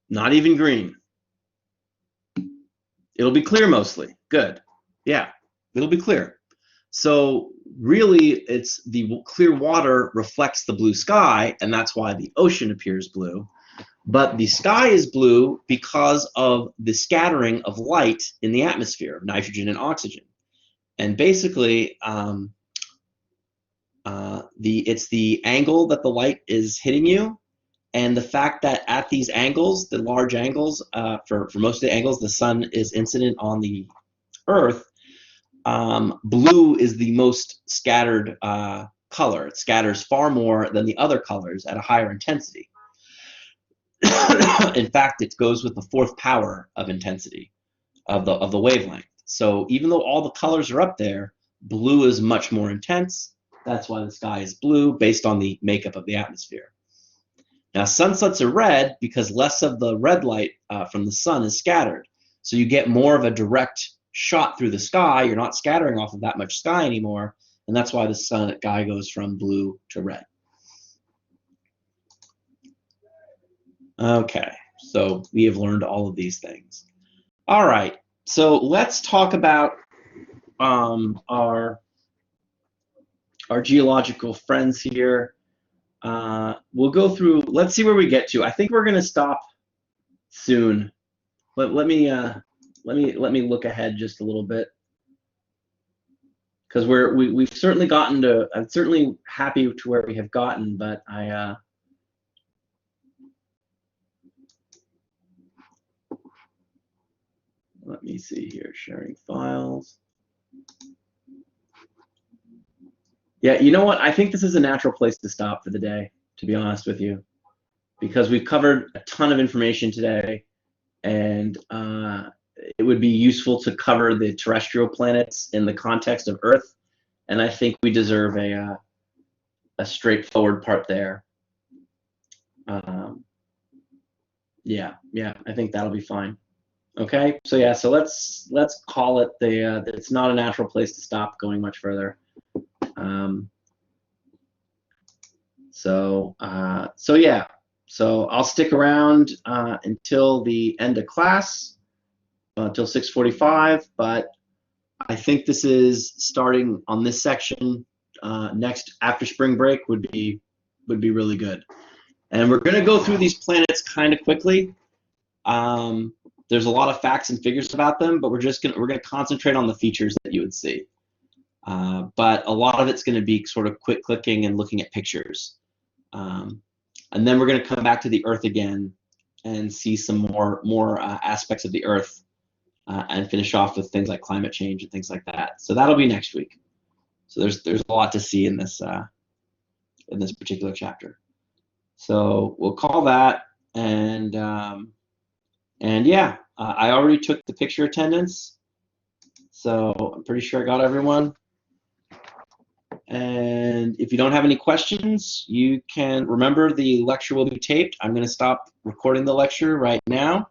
Not even green. It'll be clear mostly. Good. Yeah, it'll be clear. So really, it's the clear water reflects the blue sky, and that's why the ocean appears blue. But the sky is blue because of the scattering of light in the atmosphere of nitrogen and oxygen. And basically, it's the angle that the light is hitting you, and the fact that at these angles, the large angles, for most of the angles, the sun is incident on the Earth. Blue is the most scattered color. It scatters far more than the other colors at a higher intensity. In fact, it goes with the fourth power of intensity of the wavelength. So even though all the colors are up there, blue is much more intense. That's why the sky is blue, based on the makeup of the atmosphere. Now, sunsets are red because less of the red light from the sun is scattered. So you get more of a direct shot through the sky. You're not scattering off of that much sky anymore, and that's why the sky goes from blue to red. Okay, so we have learned all of these things. All right, so let's talk about our geological friends here. We'll go through. Let's see where we get to. I think we're going to stop soon. Let me look ahead just a little bit, because we've certainly gotten to. I'm certainly happy to where we have gotten, but let me see here. Sharing files. Yeah, you know what? I think this is a natural place to stop for the day, to be honest with you, because we've covered a ton of information today, and it would be useful to cover the terrestrial planets in the context of Earth, and I think we deserve a straightforward part there. Yeah, I think that'll be fine. Okay, so yeah, so let's call it it's not a natural place to stop going much further. So yeah, so I'll stick around until the end of class, until 6:45. But I think this is starting on this section next after spring break would be really good. And we're going to go through these planets kind of quickly. There's a lot of facts and figures about them, but we're going to concentrate on the features that you would see. But a lot of it's going to be sort of quick clicking and looking at pictures. And then we're going to come back to the Earth again and see some more aspects of the Earth and finish off with things like climate change and things like that. So that'll be next week. So there's a lot to see in this in this particular chapter. So we'll call that, and yeah, I already took the picture attendance, so I'm pretty sure I got everyone. And if you don't have any questions, you can remember the lecture will be taped. I'm going to stop recording the lecture right now.